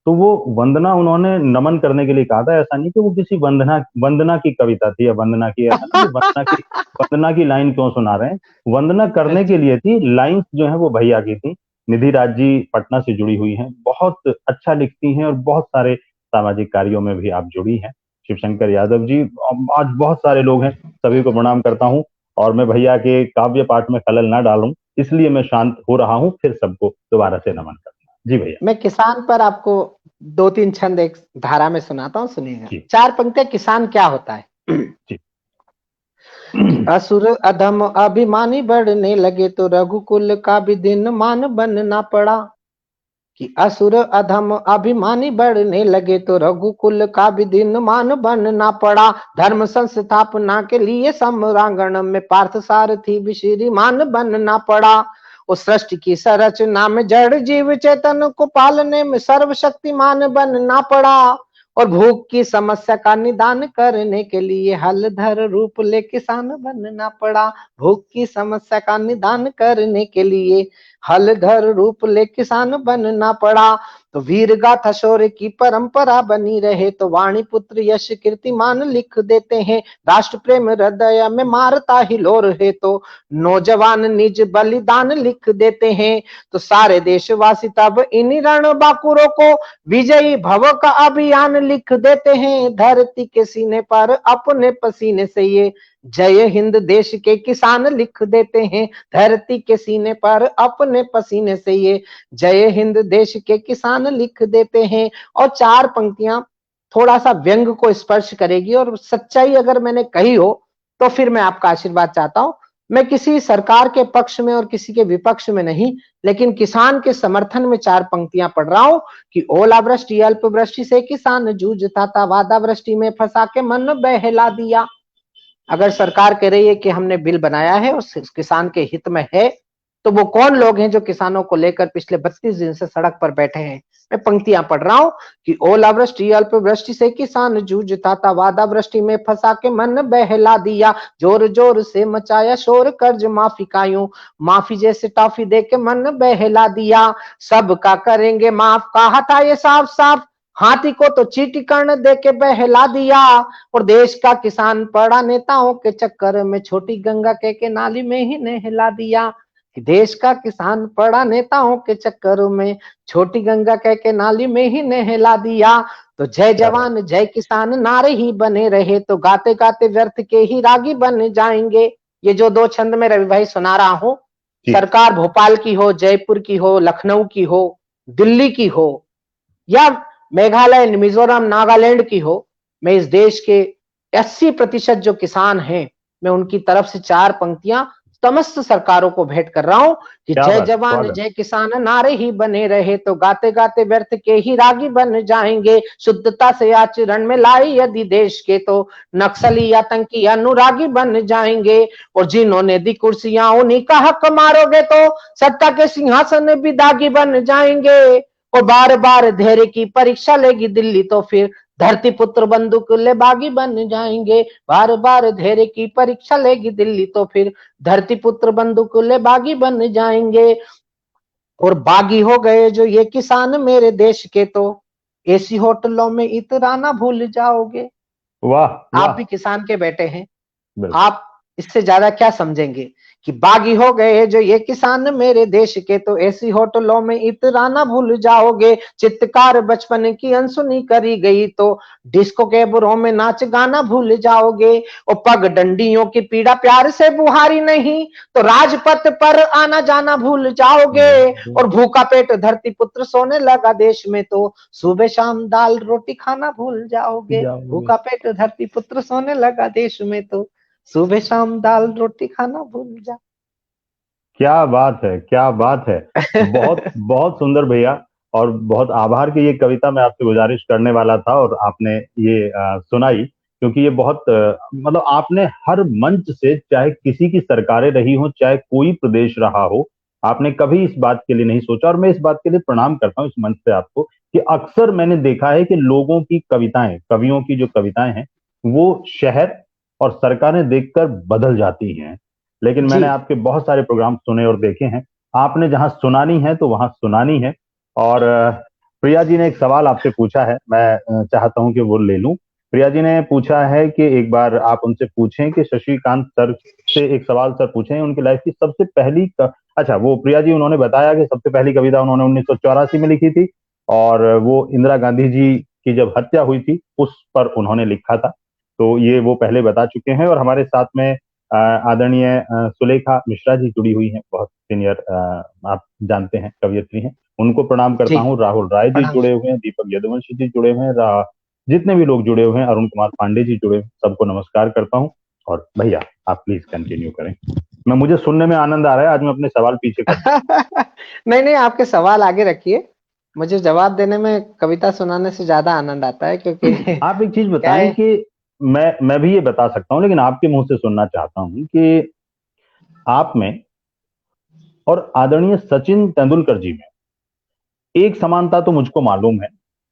तो वो वंदना उन्होंने नमन करने के लिए कहा था, ऐसा नहीं कि वो किसी वंदना वंदना की कविता थी, या वंदना की, ऐसा नहीं कि वंदना की लाइन क्यों सुना रहे हैं, वंदना करने के अच्छा। लिए थी। लाइंस जो है वो भैया की थी। निधि राज जी पटना से जुड़ी हुई हैं, बहुत अच्छा लिखती हैं, और बहुत सारे सामाजिक कार्यों में भी आप जुड़ी हैं। शिवशंकर यादव जी, आज बहुत सारे लोग हैं, सभी को प्रणाम करता हूँ। और मैं भैया के काव्य पाठ में खलल ना डालूं, इसलिए मैं शांत हो रहा हूँ, फिर सबको दोबारा से नमन करता हूँ। जी भैया। मैं किसान पर आपको 2-3 छंद एक धारा में सुनाता हूं, सुनिएगा। जी 4 पंक्तियां, किसान क्या होता है। जी। कि असुर अधम अभिमानी बढ़ने लगे, तो रघुकुल का भी दिन मान बनना पड़ा। कि असुर अधम अभिमानी बढ़ने लगे, तो रघुकुल का भी दिन मान बनना पड़ा। धर्म संस्थापना के लिए सम्रांगण में पार्थ सारथी भी श्रीमान बनना पड़ा। उस सृष्टि की संरचना में जड़ जीव चेतन को पालने में सर्वशक्तिमान बनना पड़ा। और भूख की समस्या का निदान करने के लिए हलधर रूप ले किसान बनना पड़ा। भूख की समस्या का निदान करने के लिए हलधर रूप ले किसान बनना पड़ा। तो वीर गाथा शौर्य की परंपरा बनी रहे, तो वाणी पुत्र यश कीर्तिमान लिख देते हैं। राष्ट्र प्रेम हृदय में मारता हिलोर है, तो नौजवान निज बलिदान लिख देते हैं। तो सारे देशवासी तब इन रण बाकुरों को विजयी भव का अभियान लिख देते हैं। धरती के सीने पर अपने पसीने से ये जय हिंद देश के किसान लिख देते हैं। धरती के सीने पर अपने पसीने से ये जय हिंद देश के किसान लिख देते हैं। और 4 पंक्तियां थोड़ा सा व्यंग को स्पर्श करेगी, और सच्चाई अगर मैंने कही हो तो फिर मैं आपका आशीर्वाद चाहता हूं। मैं किसी सरकार के पक्ष में और किसी के विपक्ष में नहीं, लेकिन किसान के समर्थन में 4 पंक्तियां पढ़ रहा हूं कि ओलावृष्टि अल्पवृष्टि से किसान जूझता था, वादावृष्टि में फंसा के मन बहला दिया। अगर सरकार कह रही है कि हमने बिल बनाया है और किसान के हित में है, तो वो कौन लोग हैं जो किसानों को लेकर पिछले 32 दिन से सड़क पर बैठे हैं? मैं पंक्तियां पढ़ रहा हूं कि ओलावृष्टि अल्पवृष्टि से किसान जूझता था, वादावृष्टि में फंसा के मन बहला दिया, जोर जोर से मचाया शोर कर्ज माफी का, यूं माफी जैसे टॉफी दे के मन बहला दिया, सबका करेंगे माफ कहा था ये साफ साफ, हाथी को तो चीटी कर्ण दे के बहला दिया। और देश का किसान पड़ा नेताओं के चक्कर में, छोटी गंगा के नाली में ही नहला दिया। कि देश का किसान पड़ा नेताओं के चक्कर में, छोटी गंगा के नाली में ही नहला दिया। तो जय जवान जय किसान नारे ही बने रहे, तो गाते गाते व्यर्थ के ही रागी बन जाएंगे। ये जो 2 छंद में रवि भाई सुना रहा हूं, सरकार भोपाल की हो, जयपुर की हो, लखनऊ की हो, दिल्ली की हो, या मेघालय, मिजोरम, नागालैंड की हो, मैं इस देश के 80% जो किसान हैं, मैं उनकी तरफ से 4 पंक्तियां समस्त सरकारों को भेंट कर रहा हूं कि जय जवान जय किसान नारे ही बने रहे, तो गाते गाते व्यर्थ के ही रागी बन जाएंगे। शुद्धता से आचरण में लाई यदि देश के, तो नक्सली आतंकी अनुरागी बन जाएंगे। और जिन्होंने दी कुर्सियां उन्हीं का हक मारोगे, तो सत्ता के सिंहासन भी दागी बन जाएंगे। और बार बार धैर्य की परीक्षा लेगी दिल्ली, तो फिर धरती पुत्र बंदूक ले बागी बन जाएंगे। बार बार धैर्य की परीक्षा लेगी दिल्ली, तो फिर धरती पुत्र बंदूक ले बागी बन जाएंगे। और बागी हो गए जो ये किसान मेरे देश के, तो एसी होटलों में इतराना भूल जाओगे। वाह, आप भी किसान के बेटे हैं, आप इससे ज्यादा क्या समझेंगे कि बागी हो गए जो ये किसान मेरे देश के, तो ऐसी होटलों में इतराना भूल जाओगे। चित्तकार बचपन की अनसुनी करी गई, तो डिस्को के बुरों में नाच गाना भूल जाओगे। और पग डंडियों की पीड़ा प्यार से बुहारी नहीं, तो राजपथ पर आना जाना भूल जाओगे। और भूखा पेट धरती पुत्र सोने लगा देश में, तो सुबह शाम दाल रोटी खाना भूल जाओगे। भूखा पेट धरती पुत्र सोने लगा देश में, तो सुबह शाम दाल रोटी खाना भूल जा। क्या बात है, क्या बात है। बहुत बहुत सुंदर भैया, और बहुत आभार की ये कविता मैं आपसे गुजारिश करने वाला था और आपने ये सुनाई, क्योंकि ये बहुत मतलब आपने हर मंच से, चाहे किसी की सरकारें रही हो, चाहे कोई प्रदेश रहा हो, आपने कभी इस बात के लिए नहीं सोचा। और मैं इस बात के लिए प्रणाम करता हूँ इस मंच से आपको, कि अक्सर मैंने देखा है कि लोगों की कविताएं, कवियों की जो कविताएं हैं, वो शहर और सरकारें देखकर बदल जाती हैं। लेकिन मैंने आपके बहुत सारे प्रोग्राम सुने और देखे हैं, आपने जहां सुनानी है तो वहां सुनानी है। और प्रिया जी ने एक सवाल आपसे पूछा है, मैं चाहता हूं कि वो ले लूं। प्रिया जी ने पूछा है कि एक बार आप उनसे पूछें कि शशिकांत सर से एक सवाल सर पूछें, उनकी लाइफ की सबसे पहली अच्छा, वो प्रिया जी उन्होंने बताया कि सबसे पहली कविता उन्होंने 1984 में लिखी थी, और वो इंदिरा गांधी जी की जब हत्या हुई थी उस पर उन्होंने लिखा था। तो ये वो पहले बता चुके हैं। और हमारे साथ में आदरणीय सुलेखा मिश्रा जी जुड़ी हुई हैं, बहुत सीनियर आप जानते हैं कवियत्री हैं, उनको प्रणाम करता हूँ। राहुल राय जी जुड़े हुए हैं, दीपक यदुवंशी जी जुड़े हुए हैं, जितने भी लोग जुड़े हुए हैं, अरुण कुमार पांडे जी जुड़े हुए, सबको नमस्कार करता हूँ। और भैया आप प्लीज कंटिन्यू करें, मुझे सुनने में आनंद आ रहा है, आज मैं अपने सवाल पीछे कर नहीं, आपके सवाल आगे रखिए, मुझे जवाब देने में कविता सुनाने से ज्यादा आनंद आता है। क्योंकि आप एक चीज बताएं कि मैं भी ये बता सकता हूं, लेकिन आपके मुंह से सुनना चाहता हूं कि आप में और आदरणीय सचिन तेंदुलकर जी में एक समानता तो मुझको मालूम है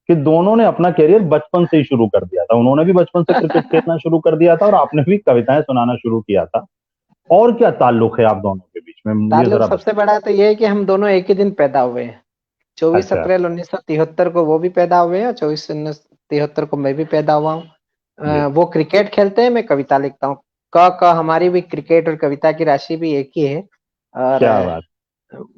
कि दोनों ने अपना करियर बचपन से ही शुरू कर दिया था। उन्होंने भी बचपन से क्रिकेट खेलना शुरू कर दिया था और आपने भी कविताएं सुनाना शुरू किया था। और क्या ताल्लुक है आप दोनों के बीच में, मुझे जरा सबसे बड़ा तो ये है कि हम दोनों एक ही दिन पैदा हुए हैं। 24 अच्छा, अप्रैल 1973 को वो भी पैदा हुए हैं और 24 1973 को मैं भी पैदा हुआ हूँ। जी, वो क्रिकेट खेलते हैं, मैं कविता लिखता हूँ। क हमारी भी क्रिकेट और कविता की राशि भी एक ही है। और क्या बात।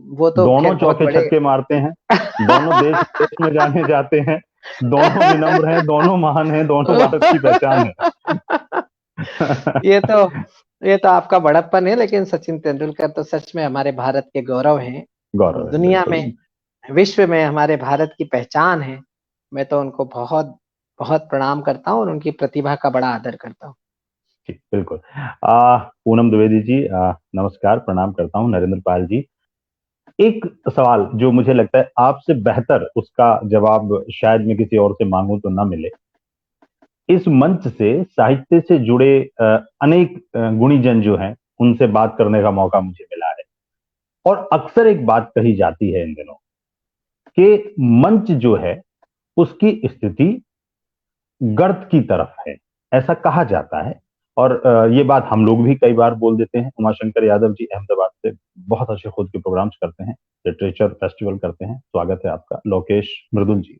वो तो दोनों खैर बहुत चौके बड़े। छक्के मारते हैं, दोनों देश विदेश में जाने जाते हैं, दोनों विनम्र हैं, दोनों महान हैं, दोनों भारत की पहचान है। ये तो ये तो आपका बड़प्पन है, लेकिन सचिन तेंदुलकर तो सच में हमारे भारत के गौरव हैं। गौरव है, दुनिया बिल्कुल। में, विश्व में हमारे भारत की पहचान है। मैं तो उनको बहुत बहुत प्रणाम करता हूँ और उनकी प्रतिभा का बड़ा आदर करता हूँ। जी, बिल्कुल। पूनम द्विवेदी जी, नमस्कार, प्रणाम करता हूँ। नरेंद्र पाल जी, एक सवाल जो मुझे लगता है आपसे बेहतर उसका जवाब शायद मैं किसी और से मांगूं तो ना मिले। इस मंच से साहित्य से जुड़े अनेक गुणीजन जो हैं उनसे बात करने का मौका मुझे मिला है, और अक्सर एक बात कही जाती है इन दिनों कि मंच जो है उसकी स्थिति गर्त की तरफ है, ऐसा कहा जाता है। और ये बात हम लोग भी कई बार बोल देते हैं। उमाशंकर यादव जी अहमदाबाद से बहुत अच्छे खुद के प्रोग्राम्स करते हैं, लिटरेचर फेस्टिवल करते हैं। स्वागत है आपका। लोकेश मृदुल जी,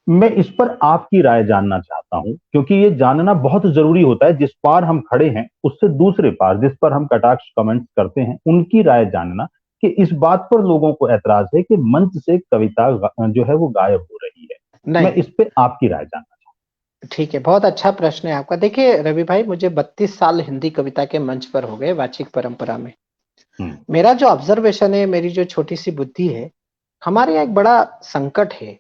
मैं इस पर आपकी राय जानना चाहता हूं, क्योंकि ये जानना बहुत जरूरी होता है। जिस पार हम खड़े हैं उससे दूसरे पार, जिस पर हम कटाक्ष कमेंट्स करते हैं, उनकी राय जानना कि इस बात पर लोगों को ऐतराज है कि मंच से कविता जो है वो गायब हो रही है। मैं नहीं, इस पे आपकी राय जानना ठीक है, बहुत अच्छा प्रश्न है आपका। देखिए रवि भाई, मुझे 32 साल हिंदी कविता के मंच पर हो गए, वाचिक परंपरा में। चाहता हूं। मेरा जो ऑब्जर्वेशन है, मेरी जो छोटी सी बुद्धि है, हमारे यहाँ एक बड़ा संकट है।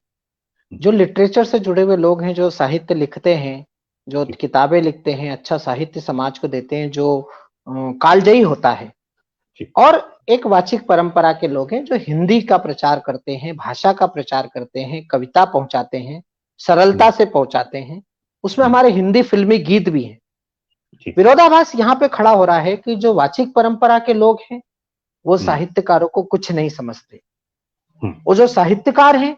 जो लिटरेचर से जुड़े हुए लोग हैं, जो साहित्य लिखते हैं, जो जी, किताबें लिखते हैं, अच्छा साहित्य समाज को देते हैं, जो कालजयी होता है। जी, और एक वाचिक परंपरा के लोग हैं जो हिंदी का प्रचार करते हैं, भाषा का प्रचार करते हैं, कविता पहुंचाते हैं, सरलता जी, से पहुंचाते हैं। उसमें हमारे हिंदी फिल्मी गीत भी हैं। जी, विरोधाभास यहाँ पे खड़ा हो रहा है कि जो वाचिक परंपरा के लोग हैं वो हम्म, साहित्यकारों को कुछ नहीं समझते। हम्म, वो जो साहित्यकार हैं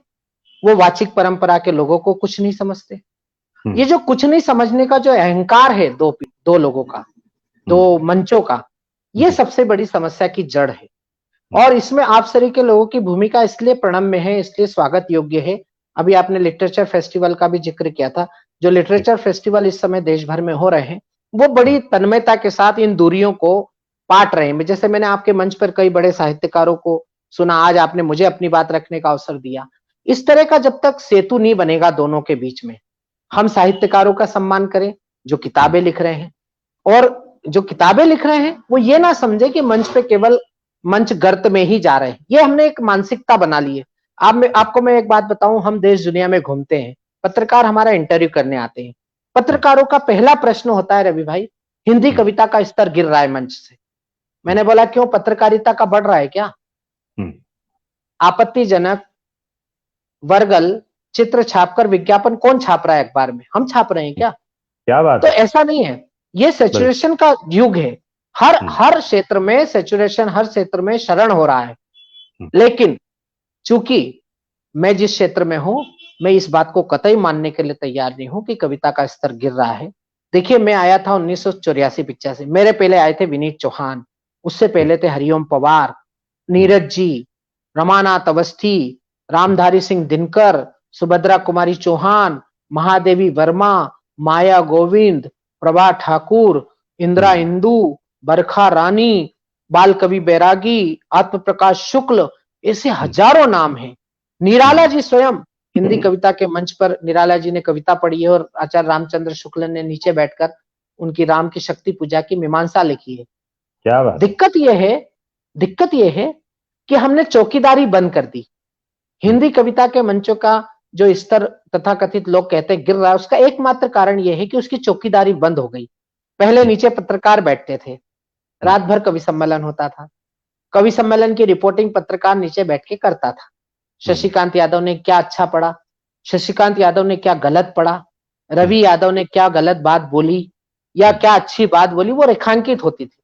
वो वाचिक परंपरा के लोगों को कुछ नहीं समझते। हम्म, ये जो कुछ नहीं समझने का जो अहंकार है दो लोगों का, हम्म, दो मंचों का, ये जी, सबसे बड़ी समस्या की जड़ है। हम्म, और इसमें आप सभी के लोगों की भूमिका इसलिए प्रणम्य है, इसलिए स्वागत योग्य है। अभी आपने लिटरेचर फेस्टिवल का भी जिक्र किया था। जो जी, लिटरेचर फेस्टिवल इस समय देश भर में हो रहे हैं, वो हम्म, बड़ी तन्मयता के साथ इन दूरियों को पाट रहे हैं। जैसे मैंने आपके मंच पर कई बड़े साहित्यकारों को सुना, आज आपने मुझे अपनी बात रखने का अवसर दिया। इस तरह का जब तक सेतु नहीं बनेगा दोनों के बीच में, हम साहित्यकारों का सम्मान करें जो हम्म, किताबें लिख रहे हैं, और जो किताबें लिख रहे हैं वो ये ना समझे कि मंच पे केवल मंच गर्त में ही जा रहे हैं। ये हमने एक मानसिकता बना ली है। जी, आपको मैं एक बात बताऊं, हम देश दुनिया में घूमते हैं, पत्रकार हमारा इंटरव्यू करने आते हैं। हम्म, पत्रकारों का पहला प्रश्न होता है, रवि भाई, हिंदी हम्म, कविता का स्तर गिर रहा है मंच से। हम्म, मैंने बोला क्यों, पत्रकारिता का बढ़ रहा है क्या? हम्म, आपत्तिजनक, वर्गल चित्र छापकर विज्ञापन कौन छाप रहा है अखबार में? हम छाप रहे हैं क्या? क्या बात तो है। ऐसा नहीं है। ये बिल्कुल। सैचुरेशन का युग है। हर हम्म, हर क्षेत्र में सैचुरेशन, हर क्षेत्र में शरण हो रहा है। हम्म, लेकिन चूंकि मैं जिस क्षेत्र में हूं, मैं इस बात को कतई मानने के लिए तैयार नहीं हूं कि कविता का स्तर गिर रहा है। देखिए, मैं आया था 1984-85। मेरे पहले आए थे विनीत चौहान, उससे जी, पहले थे हरिओम पवार, हम्म, नीरज जी, रमानाथ अवस्थी, हम्म, रामधारी सिंह दिनकर, सुभद्रा कुमारी चौहान, महादेवी वर्मा, माया गोविंद, प्रभा ठाकुर, इंदिरा हम्म, इंदु, बरखा रानी, बाल कवि बैरागी, आत्म प्रकाश शुक्ल, ऐसे हम्म, हजारों नाम हैं। निराला हम्म, जी स्वयं हिंदी कविता के मंच पर, निराला जी ने कविता पढ़ी है और आचार्य रामचंद्र शुक्ल ने नीचे बैठकर उनकी राम की शक्ति पूजा की मीमांसा लिखी है। क्या बात है। दिक्कत यह है दिक्कत यह है कि हमने चौकीदारी बंद कर दी। हम्म, हिंदी कविता के मंचों का जो स्तर तथाकथित लोग कहते हैं गिर रहा है, उसका एकमात्र कारण यह है कि उसकी चौकीदारी बंद हो गई। पहले हम्म, नीचे पत्रकार बैठते थे, हम्म, रात भर कवि सम्मेलन होता था। कवि सम्मेलन की रिपोर्टिंग पत्रकार नीचे बैठ के करता था। हम्म, शशिकांत यादव ने क्या अच्छा पढ़ा, शशिकांत यादव ने क्या गलत पढ़ा, हम्म, रवि यादव ने क्या गलत बात बोली या हम्म, क्या अच्छी बात बोली, वो रेखांकित होती थी।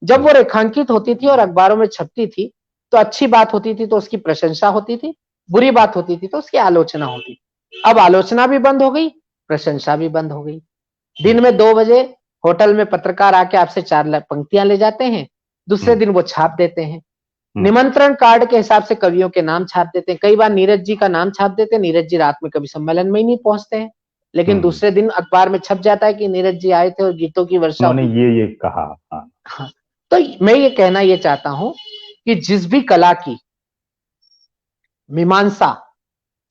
जब हम्म, वो रेखांकित होती थी और अखबारों में छपती थी, तो अच्छी बात होती थी तो उसकी प्रशंसा होती थी, बुरी बात होती थी तो उसकी आलोचना होती थी। अब आलोचना भी बंद हो गई, प्रशंसा भी बंद हो गई। हम्म, दिन में 2 बजे होटल में पत्रकार आके आपसे 4 पंक्तियां ले जाते हैं, दूसरे हम्म, दिन वो छाप देते हैं। निमंत्रण कार्ड के हिसाब से कवियों के नाम छाप देते हैं। कई बार नीरज जी का नाम छाप देते हैं, नीरज जी रात में कवि सम्मेलन में ही नहीं पहुंचते हैं, लेकिन दूसरे दिन अखबार में छप जाता है कि नीरज जी आए थे और गीतों की वर्षा उन्होंने हुई। ये कहा। हाँ। हाँ, तो मैं ये कहना ये चाहता हूं कि जिस भी कला की मीमांसा,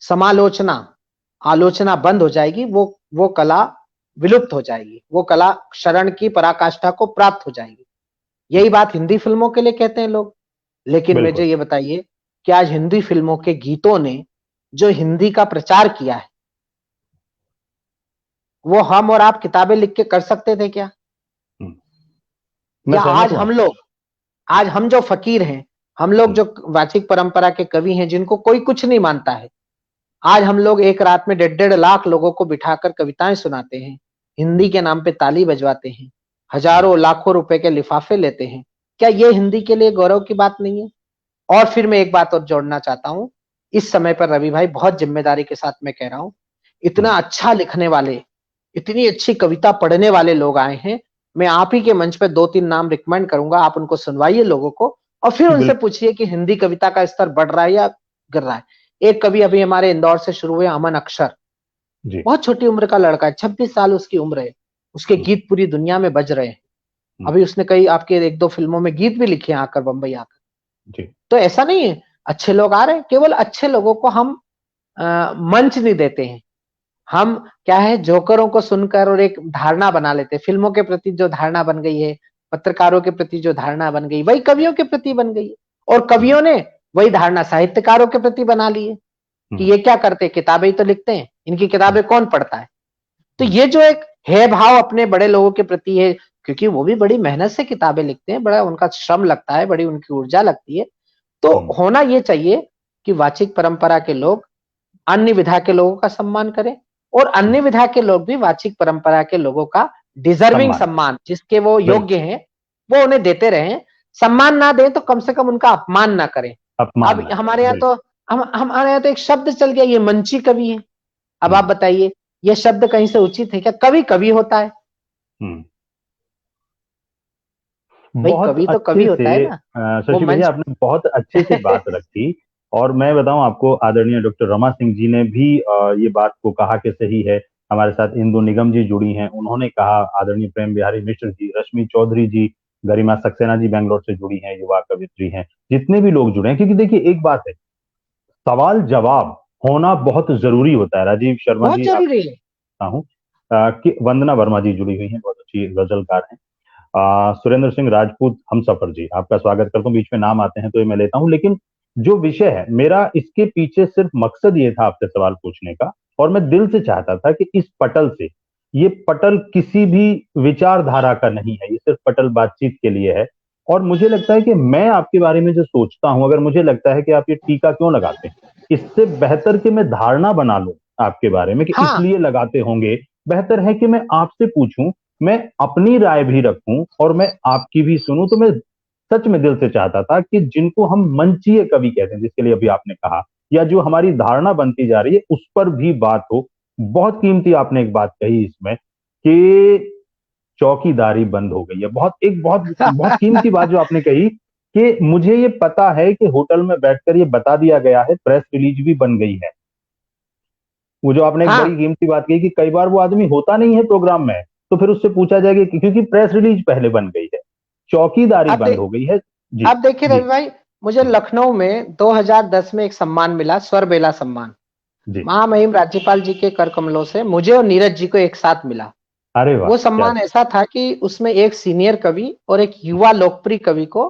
समालोचना, आलोचना बंद हो जाएगी, वो कला विलुप्त हो जाएगी, वो कला शरण की पराकाष्ठा को प्राप्त हो जाएगी। यही बात हिंदी फिल्मों के लिए कहते हैं लोग। लेकिन मुझे ये बताइए कि आज हिंदी फिल्मों के गीतों ने जो हिंदी का प्रचार किया है, वो हम और आप किताबें लिख के कर सकते थे क्या? या आज हम जो फकीर हैं, हम लोग जो वाचिक परंपरा के कवि हैं, जिनको कोई कुछ नहीं मानता है, आज हम लोग एक रात में 1.5 लाख लोगों को बिठाकर कविताएं सुनाते हैं, हिंदी के नाम पे ताली बजवाते हैं, हजारों लाखों रुपए के लिफाफे लेते हैं। क्या ये हिंदी के लिए गौरव की बात नहीं है? और फिर मैं एक बात और जोड़ना चाहता हूं, इस समय पर रवि भाई बहुत जिम्मेदारी के साथ मैं कह रहा हूं, इतना अच्छा लिखने वाले, इतनी अच्छी कविता पढ़ने वाले लोग आए हैं। मैं आप ही के मंच पे 2-3 नाम रिकमेंड करूंगा, आप उनको सुनवाइए लोगों को, और फिर उनसे पूछिए कि हिंदी कविता का स्तर बढ़ रहा है या गिर रहा है। एक कवि अभी हमारे इंदौर से शुरू हुए, अमन अक्षर, बहुत छोटी उम्र का लड़का है, 26 साल उसकी उम्र है, उसके गीत पूरी दुनिया में बज रहे हैं। अभी उसने कई आपके 1-2 फिल्मों में गीत भी लिखे हैं आकर, बंबई आकर। तो ऐसा नहीं है, अच्छे लोग आ रहे हैं, केवल अच्छे लोगों को हम मंच नहीं देते हैं। हम क्या है, जोकरों को सुनकर और एक धारणा बना लेते हैं। फिल्मों के प्रति जो धारणा बन गई है, पत्रकारों के प्रति जो धारणा बन गई, वही कवियों के प्रति बन गई है, और कवियों ने वही धारणा साहित्यकारों के प्रति बना ली है कि ये क्या करते हैं, किताबें ही तो लिखते हैं, इनकी किताबें कौन पढ़ता है। तो ये जो एक है भाव अपने बड़े लोगों के प्रति है, क्योंकि वो भी बड़ी मेहनत से किताबें लिखते हैं, बड़ा उनका श्रम लगता है, बड़ी उनकी ऊर्जा लगती है। तो होना ये चाहिए कि वाचिक परंपरा के लोग अन्य विधा के लोगों का सम्मान करें, और अन्य विधा के लोग भी वाचिक परंपरा के लोगों का डिजर्विंग सम्मान, जिसके वो योग्य हैं, वो उन्हें देते रहें। सम्मान ना दें तो कम से कम उनका अपमान ना करें। अब हमारे यहाँ तो हमारे यहाँ तो एक शब्द चल गया, ये मंची कवि है। अब आप बताइए, ये शब्द कहीं से उचित है क्या? कवि कवि होता है भाई, कवि तो कवि होता है ना। शशि भैया, आपने बहुत अच्छे से बात रखी, और मैं बताऊं आपको, आदरणीय डॉक्टर रमा सिंह जी ने भी ये बात को कहा कि सही है। हमारे साथ इंदु निगम जी जुड़ी हैं, उन्होंने कहा, आदरणीय प्रेम बिहारी मिश्र जी, रश्मि चौधरी जी, गरिमा सक्सेना जी बैंगलोर से जुड़ी हैं, युवा कवित्री हैं, जितने भी लोग जुड़े हैं। क्योंकि देखिए एक बात है, सवाल जवाब होना बहुत जरूरी होता है। राजीव शर्मा जी, हूँ कि वंदना वर्मा जी जुड़ी हुई हैं, बहुत अच्छी गजलकार हैं। सुरेंद्र सिंह राजपूत हम सफर जी, आपका स्वागत करता हूँ। बीच में नाम आते हैं तो ये मैं लेता हूँ, लेकिन जो विषय है मेरा, इसके पीछे सिर्फ मकसद ये था आपसे सवाल पूछने का, और मैं दिल से चाहता था कि इस पटल से, ये पटल किसी भी विचारधारा का नहीं है, ये सिर्फ पटल बातचीत के लिए है। और मुझे लगता है कि मैं आपके बारे में जो सोचता हूं, अगर मुझे लगता है कि आप ये टीका क्यों लगाते हैं, इससे बेहतर कि मैं धारणा बना लूं आपके बारे में कि इसलिए लगाते होंगे, बेहतर है कि मैं आपसे पूछूं, मैं अपनी राय भी रखूं और मैं आपकी भी सुनूं। तो मैं सच में दिल से चाहता था कि जिनको हम मंचीय कवि कहते हैं, जिसके लिए अभी आपने कहा, या जो हमारी धारणा बनती जा रही है, उस पर भी बात हो। बहुत कीमती आपने एक बात कही इसमें कि चौकीदारी बंद हो गई है। बहुत बहुत कीमती बात जो आपने कही, कि मुझे ये पता है कि होटल में बैठकर ये बता दिया गया है, प्रेस रिलीज भी बन गई है। वो जो आपने एक बड़ी कीमती बात कही कि कई बार वो आदमी होता नहीं है प्रोग्राम में, तो फिर उससे पूछा जाएगा क्योंकि प्रेस रिलीज पहले बन गई है, चौकीदारी बंद हो गई है। जी, अब देखिए रवि भाई, मुझे लखनऊ में 2010 में एक सम्मान मिला, स्वर बेला सम्मान, महामहिम राज्यपाल जी के कर कमलों से मुझे और नीरज जी को एक साथ मिला। अरे वाह! वो सम्मान ऐसा था कि उसमें एक सीनियर कवि और एक युवा लोकप्रिय कवि को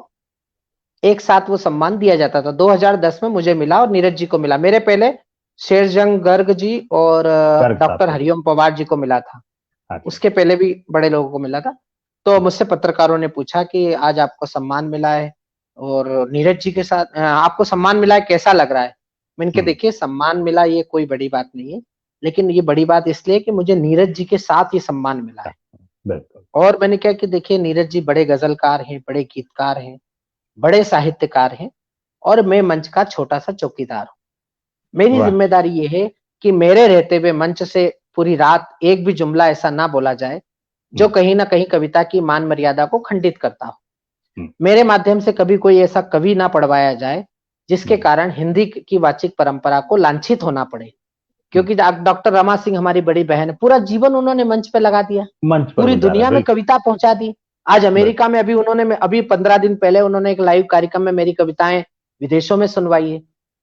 एक साथ वो सम्मान दिया जाता था। 2010 में मुझे मिला और नीरज जी को मिला। मेरे पहले शेरजंग गर्ग जी और डॉक्टर हरिओम पवार जी को मिला था। उसके पहले भी बड़े लोगों को मिला था। तो मुझसे पत्रकारों ने पूछा कि आज आपको सम्मान मिला है और नीरज जी के साथ आपको सम्मान मिला है, कैसा लग रहा है? मैंने कहा देखिए, सम्मान मिला ये कोई बड़ी बात नहीं है, लेकिन ये बड़ी बात इसलिए कि मुझे नीरज जी के साथ ये सम्मान मिला है। और मैंने कहा कि देखिए, नीरज जी बड़े गजलकार हैं, बड़े गीतकार हैं, बड़े साहित्यकार हैं, और मैं मंच का छोटा सा चौकीदार हूं। मेरी जिम्मेदारी ये है कि मेरे रहते हुए मंच से पूरी रात एक भी जुमला ऐसा ना बोला जाए जो कहीं ना कहीं कविता की मान मर्यादा को खंडित करता हो। मेरे माध्यम से कभी कोई ऐसा कवि ना पढ़वाया जाए जिसके कारण हिंदी की वाचिक परंपरा को लांछित होना पड़े। क्योंकि डॉक्टर रमा सिंह हमारी बड़ी बहन है, पूरा जीवन उन्होंने मंच पे लगा दिया, मंच पर पूरी गुजारा, दुनिया में बिल्कुल कविता पहुंचा दी। आज अमेरिका में अभी 15 दिन पहले उन्होंने एक लाइव कार्यक्रम में मेरी कविताएं विदेशों में सुनवाई है।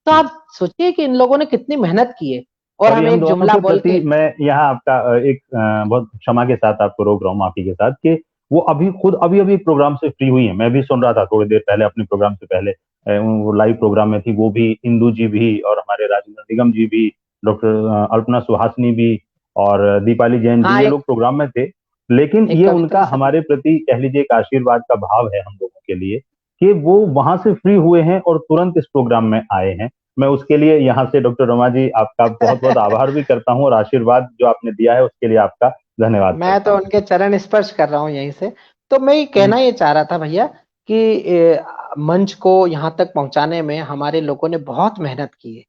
तो आप सोचिए कि इन लोगों ने कितनी मेहनत की है। और ये हम हम एक दोनों जुमला के बोल प्रति के, मैं यहाँ आपका एक बहुत क्षमा के साथ आपको रोक रहा हूँ, माफी के साथ, कि वो अभी अभी प्रोग्राम से फ्री हुई है। मैं भी सुन रहा था थोड़ी देर पहले, अपने प्रोग्राम से पहले वो लाइव प्रोग्राम में थी, वो भी इंदु जी भी, और हमारे राजेंद्र निगम जी भी, डॉक्टर अल्पना सुहासनी भी, और दीपाली जैन जी, हाँ ये एक लोग प्रोग्राम में थे। लेकिन एक ये कविता उनका से, हमारे प्रति कह लीजिए एक आशीर्वाद का भाव है हम लोगों के लिए, कि वो वहां से फ्री हुए हैं और तुरंत इस प्रोग्राम में आए हैं। मैं उसके लिए यहाँ से डॉक्टर रमा जी आपका बहुत बहुत आभार भी करता हूँ, और आशीर्वाद जो आपने दिया है उसके लिए आपका धन्यवाद मैं करता तो हूँ। उनके चरण स्पर्श कर रहा हूँ यहीं से। तो मैं ये कहना ये चाह रहा था भैया कि मंच को यहाँ तक पहुंचाने में हमारे लोगों ने बहुत मेहनत की है।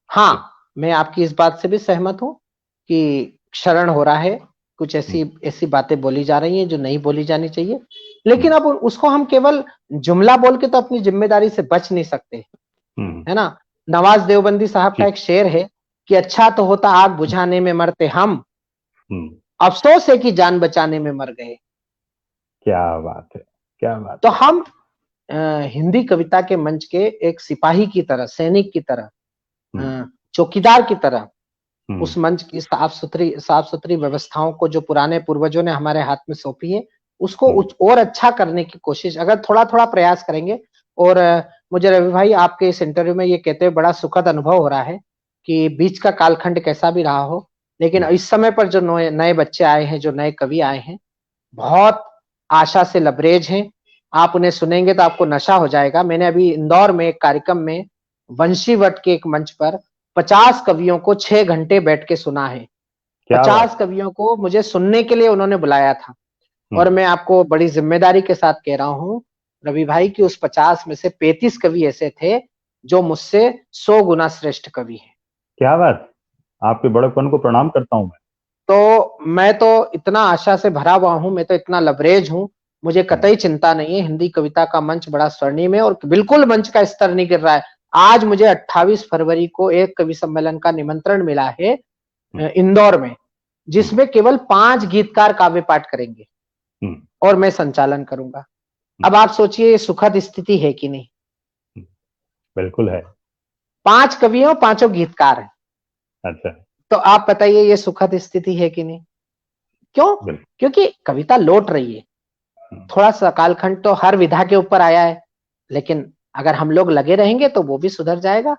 हाँ, मैं आपकी इस बात से भी सहमत हूँ कि क्षरण हो रहा है, कुछ ऐसी ऐसी बातें बोली जा रही हैं जो नहीं बोली जानी चाहिए। लेकिन अब उसको हम केवल जुमला बोल के तो अपनी जिम्मेदारी से बच नहीं सकते, है ना। नवाज देवबंदी साहब का जी। एक शेर है कि अच्छा तो होता आग बुझाने में मरते हम, हम्म। अफसोस है कि जान बचाने में मर गए। क्या बात है, क्या बात तो है। हम हिंदी कविता के मंच के एक सिपाही की तरह, सैनिक की तरह, हम्म। चौकीदार की तरह हम्म। उस मंच की साफ सुथरी व्यवस्थाओं को जो पुराने पूर्वजों ने हमारे हाथ में सौंपी है, उसको हम्म। और अच्छा करने की कोशिश अगर थोड़ा थोड़ा प्रयास करेंगे। और मुझे रवि भाई आपके इस इंटरव्यू में ये कहते हुए बड़ा सुखद अनुभव हो रहा है कि बीच का कालखंड कैसा भी रहा हो, लेकिन इस समय पर जो नए नए बच्चे आए हैं, जो नए कवि आए हैं, बहुत आशा से लबरेज हैं। आप उन्हें सुनेंगे तो आपको नशा हो जाएगा। मैंने अभी इंदौर में एक कार्यक्रम में वंशीवट के एक मंच पर 50 कवियों को 6 घंटे बैठ के सुना है। क्या बात 50 कवियों को मुझे सुनने के लिए उन्होंने बुलाया था। है। और मैं आपको बड़ी जिम्मेदारी के साथ कह रहा हूं रवि भाई कि उस 50 में से 35 कवि ऐसे थे जो मुझसे 100 गुना श्रेष्ठ कवि हैं। क्या बात, आपके बड़कपन को प्रणाम करता हूँ मैं। तो मैं तो इतना आशा से भरा हुआ हूं, मैं तो इतना लबरेज हूं, मुझे कतई चिंता नहीं है। हिंदी कविता का मंच बड़ा स्वर्णिम है और बिल्कुल मंच का स्तर नहीं गिर रहा है। आज मुझे 28 फरवरी को एक कवि सम्मेलन का निमंत्रण मिला है इंदौर में, जिसमें केवल 5 गीतकार काव्य पाठ करेंगे और मैं संचालन करूंगा। अब आप सोचिए ये सुखद स्थिति है कि नहीं। बिल्कुल है। 5 कवि और पांचों गीतकार हैं। अच्छा। तो आप बताइए ये सुखद स्थिति है कि नहीं। क्यों? बिल्कुल। क्योंकि कविता लौट रही है। थोड़ा सा कालखंड तो हर विधा के ऊपर आया है, लेकिन अगर हम लोग लगे रहेंगे तो वो भी सुधर जाएगा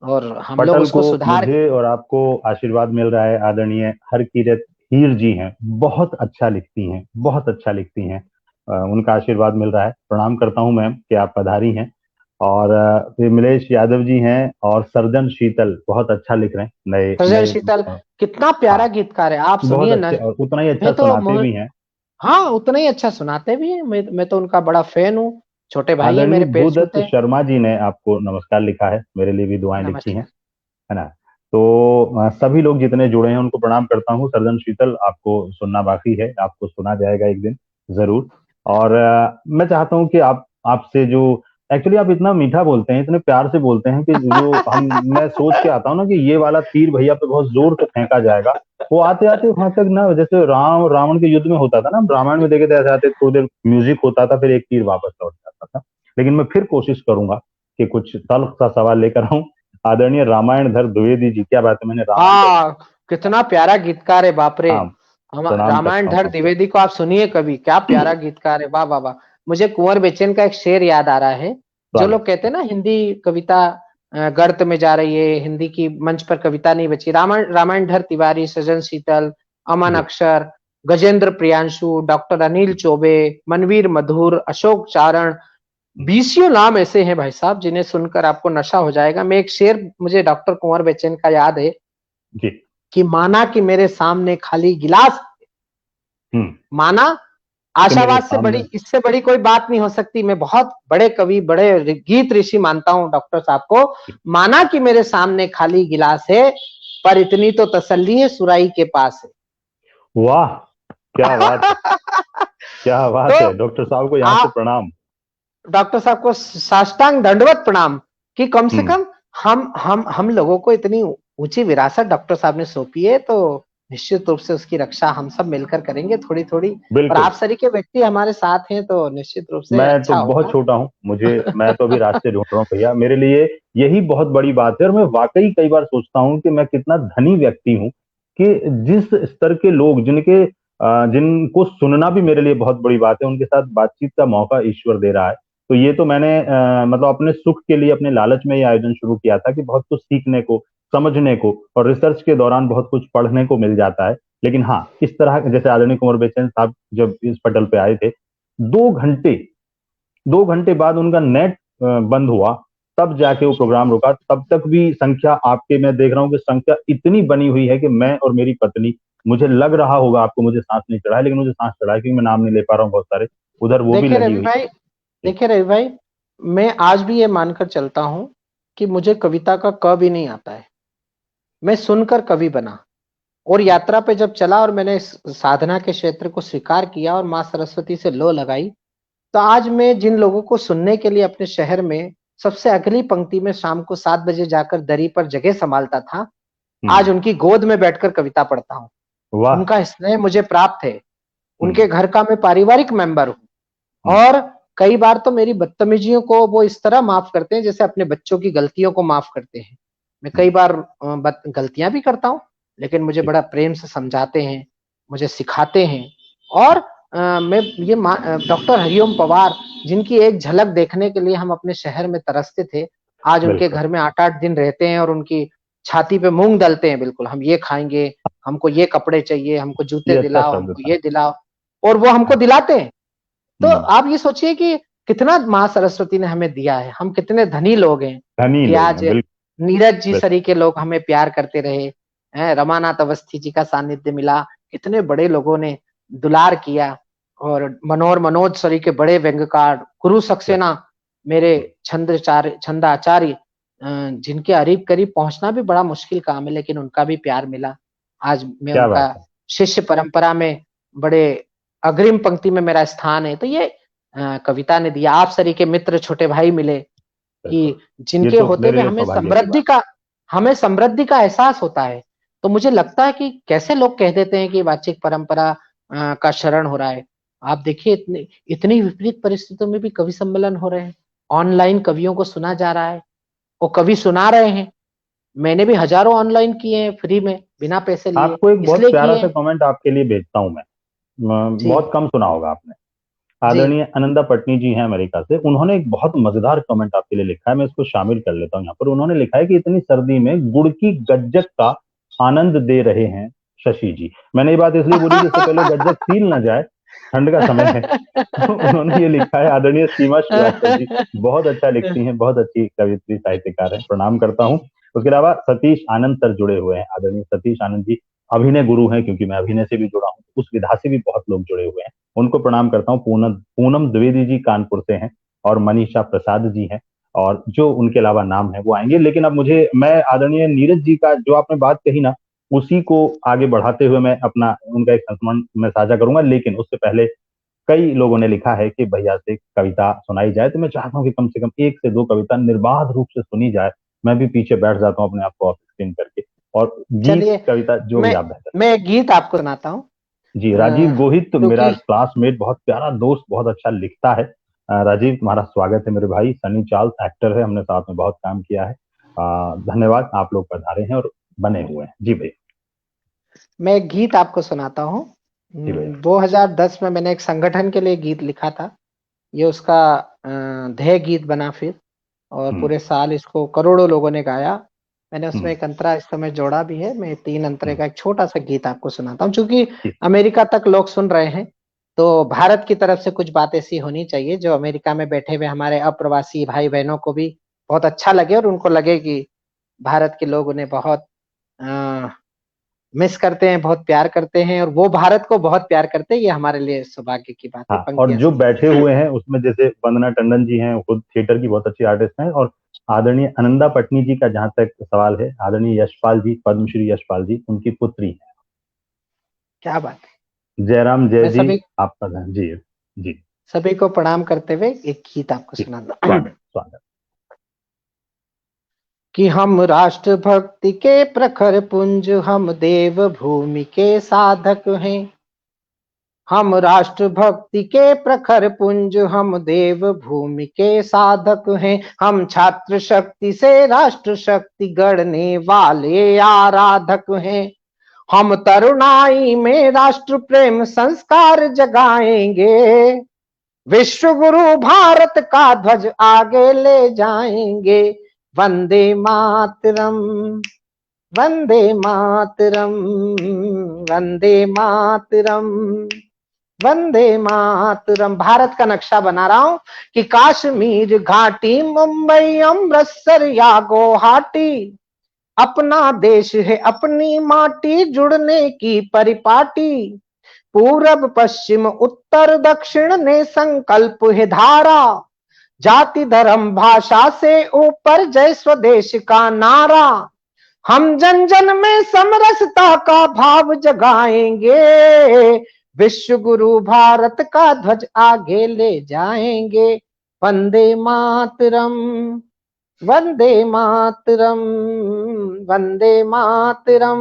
और हम लोग पटल उसको को सुधार के। मुझे और आपको आशीर्वाद मिल रहा है। आदरणीय हरकिरत हीर जी हैं, बहुत अच्छा लिखती हैं, बहुत अच्छा लिखती हैं। उनका आशीर्वाद मिल रहा है। प्रणाम करता हूं मैम कि आप पधारी हैं। और फिर मिलेश यादव जी हैं, और सर्जन शीतल बहुत अच्छा लिख रहे हैं, नए सृजन नए। शीतल कितना हाँ, प्यारा गीतकार है, आप बहुत सुनिए अच्छे, न। और उतना ही अच्छा मैं तो सुनाते भी हैं। हाँ, उतना ही अच्छा सुनाते भी हैं। मैं तो उनका बड़ा फैन हूँ। छोटे भाई है, आदरणीय मेरे पैर भूदत्त छूते हैं। शर्मा जी ने आपको नमस्कार लिखा है, मेरे लिए भी दुआएं लिखी हैं, नमस्कार। है ना। तो सभी लोग जितने जुड़े हैं उनको प्रणाम करता हूँ। सर्जन शीतल आपको सुनना बाकी है, आपको सुना जाएगा एक दिन जरूर। और मैं चाहता हूँ कि आप आपसे जो, एक्चुअली आप इतना मीठा बोलते हैं, इतने प्यार से बोलते हैं, कि जो हम, मैं सोच के आता हूँ ना कि ये वाला तीर भैया पे बहुत जोर से फेंका जाएगा, वो आते आते वहां तक ना, जैसे राम रावण के युद्ध में होता था ना, रामायण में देखे थे, ऐसे आते थोड़ी देर म्यूजिक होता था, फिर एक तीर वापस लौट जाता था। लेकिन मैं फिर कोशिश करूंगा कि कुछ तल्ख सा सवाल लेकर आऊं। आदरणीय रामायणधर द्विवेदी जी, क्या बात है, मैंने रामायणधर, हाँ, कितना प्यारा गीतकार है, बाप रे। हाँ, हम प्रणाम रामायण करता हूँ धर आपको। द्विवेदी को आप सुनिए कभी, क्या प्यारा गीतकार है, वाह वाह वाह। मुझे कुंवर बेचन का एक शेर याद आ रहा है। जो स्वागत। लोग कहते हैं ना हिंदी कविता गर्त में जा रही है, हिंदी की मंच पर कविता नहीं बची। रामायण धर तिवारी, सृजन शीतल, अमन जी। अक्षर, गजेंद्र प्रियांशु, डॉक्टर अनिल चौबे, मनवीर मधुर, अशोक चारण, बीसियों नाम ऐसे हैं भाई साहब जिन्हें सुनकर आपको नशा हो जाएगा। मैं एक शेर मुझे डॉक्टर कुंवर बेचन का याद है जी। कि माना कि मेरे सामने खाली गिलास, हम्म। माना कि मेरे आशावाद से बड़ी, सामने, इससे बड़ी कोई बात नहीं हो सकती। मैं बहुत बड़े कवि, बड़े गीत ऋषि मानता हूं डॉक्टर साहब को। माना कि मेरे सामने खाली गिलास है, पर इतनी तो तसल्ली है सुराई के पास वाह, क्या बात है, है। क्या बात तो है, डॉक्टर साहब को यहाँ से आप प्रणाम। डॉक्टर साहब को साष्टांग दंडवत प्रणाम कि कम से कम हम लोगों को इतनी ऊंची विरासत डॉक्टर साहब ने सौंपी है, तो निश्चित रूप से उसकी रक्षा हम सब मिलकर करेंगे थोड़ी थोड़ी। और बिल्कुल। आप सरी के व्यक्ति हमारे साथ हैं तो निश्चित रूप से मैं तो अच्छा बहुत होगा। छोटा हूँ, मैं तो अभी रास्ते ढूंढ रहा हूँ भैया। मेरे लिए यही बहुत बड़ी बात है, और मैं वाकई कई बार सोचता हूँ कि मैं कितना धनी व्यक्ति हूँ कि जिस स्तर के लोग जिनको सुनना भी मेरे लिए बहुत बड़ी बात है, उनके साथ बातचीत का मौका ईश्वर दे रहा है। तो ये तो मैंने मतलब अपने सुख के लिए, अपने लालच में ये आयोजन शुरू किया था कि बहुत कुछ सीखने को, समझने को, और रिसर्च के दौरान बहुत कुछ पढ़ने को मिल जाता है। लेकिन हाँ, इस तरह जैसे आदरणीय कुंवर बेचैन साहब जब इस पटल पे आए थे, 2 घंटे 2 घंटे बाद उनका नेट बंद हुआ, तब जाके वो प्रोग्राम रुका। तब तक भी संख्या आपके, मैं देख रहा हूँ कि संख्या इतनी बनी हुई है कि मैं और मेरी पत्नी, मुझे लग रहा होगा आपको मुझे सांस नहीं चढ़ा है, लेकिन मुझे सांस चढ़ा है क्योंकि मैं नाम नहीं ले पा रहा हूँ बहुत सारे, उधर वो भी देखिए लगी रवि हुई। भाई, जी। देखिए रवि भाई, मैं आज भी ये मानकर चलता हूं कि मुझे कविता का क भी नहीं आता है। मैं सुनकर कवि बना, और यात्रा पे जब चला और मैंने इस साधना के क्षेत्र को स्वीकार किया और माँ सरस्वती से लो लगाई, तो आज मैं जिन लोगों को सुनने के लिए अपने शहर में सबसे अगली पंक्ति में शाम को 7 बजे जाकर दरी पर जगह संभालता था, आज हम्म। उनकी गोद में बैठकर कविता पढ़ता हूँ। वाह। उनका स्नेह मुझे प्राप्त है, हम्म। उनके घर का मैं पारिवारिक मेंबर हूँ। हम्म। और कई बार तो मेरी बदतमीजियों को वो इस तरह माफ करते हैं जैसे अपने बच्चों की गलतियों को माफ करते हैं। मैं कई हम्म। बार गलतियां भी करता हूँ, लेकिन मुझे जी। बड़ा प्रेम से समझाते हैं, मुझे सिखाते हैं। और मैं ये डॉक्टर हरिओम पवार, जिनकी एक झलक देखने के लिए हम अपने शहर में तरसते थे, आज उनके बिल्कुल। घर में 8-8 दिन रहते हैं और उनकी छाती पे मूंग दलते हैं। बिल्कुल, हम ये खाएंगे, हमको ये कपड़े चाहिए, हमको जूते ये अच्छा दिलाओ, शब्द हमको था। ये दिलाओ, और वो हमको दिलाते हैं। तो हम्म। आप ये सोचिए कि कितना माँ सरस्वती ने हमें दिया है, हम कितने धनी लोग हैं धनी कि लोग आज हैं, बिल्कुल। नीरज जी सरी के लोग हमें प्यार करते रहे हैं, रमानाथ अवस्थी जी का सानिध्य मिला, कितने बड़े लोगों ने दुलार किया। और मनोज सरी के बड़े व्यंग्यकार गुरु बिल्कुल। सक्सेना, मेरे छंदाचार्य, जिनके करीब करीब पहुंचना भी बड़ा मुश्किल काम है, लेकिन उनका भी प्यार मिला। आज मैं क्या उनका बात है। शिष्य परंपरा में बड़े अग्रिम पंक्ति में मेरा स्थान है। तो ये कविता ने दिया। आप सरी के मित्र छोटे भाई मिले बिल्कुल। कि ये जिनके तो होते मेरे हुए लिए सौभाग्य की बात। हमें समृद्धि का एहसास होता है। तो मुझे लगता है कि कैसे लोग कह देते हैं कि वाचिक परंपरा का शरण हो रहा है। आप देखिए, इतनी इतनी विपरीत परिस्थितियों में भी कवि सम्मेलन हो रहे हैं, ऑनलाइन कवियों को सुना जा रहा है, वो कवि सुना रहे हैं। मैंने भी हजारों ऑनलाइन किए हैं, फ्री में, बिना पैसे लिए, आपको एक बहुत इसलिए प्यारा किए सा हैं। कमेंट आपके लिए भेजता हूं मैं। जी बहुत कम सुना होगा आपने। जी आदरणीय आनंदा पटनी जी हैं अमेरिका से, उन्होंने एक बहुत मजेदार कमेंट आपके लिए लिखा है, मैं इसको शामिल कर लेता हूँ यहाँ पर। उन्होंने लिखा है कि इतनी सर्दी में गुड़ की गज्जक का आनंद दे रहे हैं शशि जी। मैंने ये बात इसलिए बोली कि इससे पहले गज्जक सील ना जाए, ठंड का समय है। तो उन्होंने ये लिखा है। आदरणीय सीमा श्रीवास्तव जी बहुत अच्छा लिखती हैं, बहुत अच्छी कवित्री साहित्यकार हैं, प्रणाम करता हूँ। उसके अलावा सतीश आनंद सर जुड़े हुए हैं, आदरणीय सतीश आनंद जी अभिनय गुरु हैं, क्योंकि मैं अभिनय से भी जुड़ा हूँ, उस विधा से भी बहुत लोग जुड़े हुए हैं, उनको प्रणाम करता हूँ। पूनम पूनम द्विवेदी जी कानपुर से हैं, और मनीषा प्रसाद जी हैं, और जो उनके अलावा नाम है वो आएंगे। लेकिन अब मैं आदरणीय नीरज जी का जो आपने बात कही ना, उसी को आगे बढ़ाते हुए मैं अपना उनका एक संस्मरण मैं साझा करूंगा। लेकिन उससे पहले कई लोगों ने लिखा है कि भैया से कविता सुनाई जाए, तो मैं चाहता हूँ कि कम से कम 1 से 2 कविता निर्बाध रूप से सुनी जाए। मैं भी पीछे बैठ जाता हूँ अपने आप को ऑफ स्क्रीन करके, और गीत चलिए, कविता जो भी मैं आप बेहतर। मैं एक गीत आपको सुनाता हूँ। जी, राजीव गोहित मेरा क्योंकि क्लासमेट, बहुत प्यारा दोस्त, बहुत अच्छा लिखता है। राजीव, तुम्हारा स्वागत है मेरे भाई। सनी चार्ल्स एक्टर है, हमने साथ में बहुत काम किया है। धन्यवाद, आप लोग पधारे हैं और बने हुए हैं। जी भैया। मैं एक गीत आपको सुनाता हूँ। जी भैया। 2010 में मैंने एक संगठन के लिए गीत लिखा था। ये उसका ध्येय गीत बना फिर, और हम्म। पूरे साल इसको करोड़ों लोगों ने गाया। मैंने उसमें हम्म। एक अंतरा इस समय जोड़ा भी है। मैं 3 अंतरे हम्म। का एक छोटा सा गीत आपको सुनाता हूँ, क्योंकि जी। अमेरिका तक लोग सुन रहे हैं, तो भारत की तरफ से कुछ बात ऐसी होनी चाहिए जो अमेरिका में बैठे हुए हमारे अप्रवासी भाई बहनों को भी बहुत अच्छा लगे, और उनको लगे कि भारत के लोग उन्हें बहुत मिस करते हैं, बहुत प्यार करते हैं, और वो भारत को बहुत प्यार करते हैं। ये हमारे लिए सौभाग्य की बात है। हाँ, और पंक्तियां जो सुनिए। बैठे हुए हैं उसमें जैसे वंदना टंडन जी हैं, खुद थिएटर की बहुत अच्छी आर्टिस्ट हैं, और आदरणीय आनंदा पटनी जी का जहां तक सवाल है, आदरणीय यशपाल जी, पद्मश्री यशपाल जी उनकी पुत्री है। क्या बात है। जयराम जय मैं जी, सभी आपका जी। जी। सभी को प्रणाम करते हुए एक गीत आपको सुनाना। स्वागत स्वागत। कि हम राष्ट्र भक्ति के प्रखर पुंज, हम देव भूमि के साधक हैं। हम राष्ट्र भक्ति के प्रखर पुंज, हम देव भूमि के साधक हैं। हम छात्र शक्ति से राष्ट्र शक्ति गढ़ने वाले आराधक हैं। हम तरुणाई में राष्ट्र प्रेम संस्कार जगाएंगे, विश्व गुरु भारत का ध्वज आगे ले जाएंगे। वंदे मातरम, वंदे मातरम, वंदे मातरम, वंदे मातरम। भारत का नक्शा बना रहा हूं कि कश्मीर घाटी, मुंबई, अमृतसर या गुवाहाटी, अपना देश है अपनी माटी, जुड़ने की परिपाटी। पूरब पश्चिम उत्तर दक्षिण ने संकल्प है धारा, जाति धर्म भाषा से ऊपर जय स्वदेश का नारा। हम जन जन में समरसता का भाव जगाएंगे, विश्व गुरु भारत का ध्वज आगे ले जाएंगे। वंदे मातरम, वंदे मातरम, वंदे मातरम,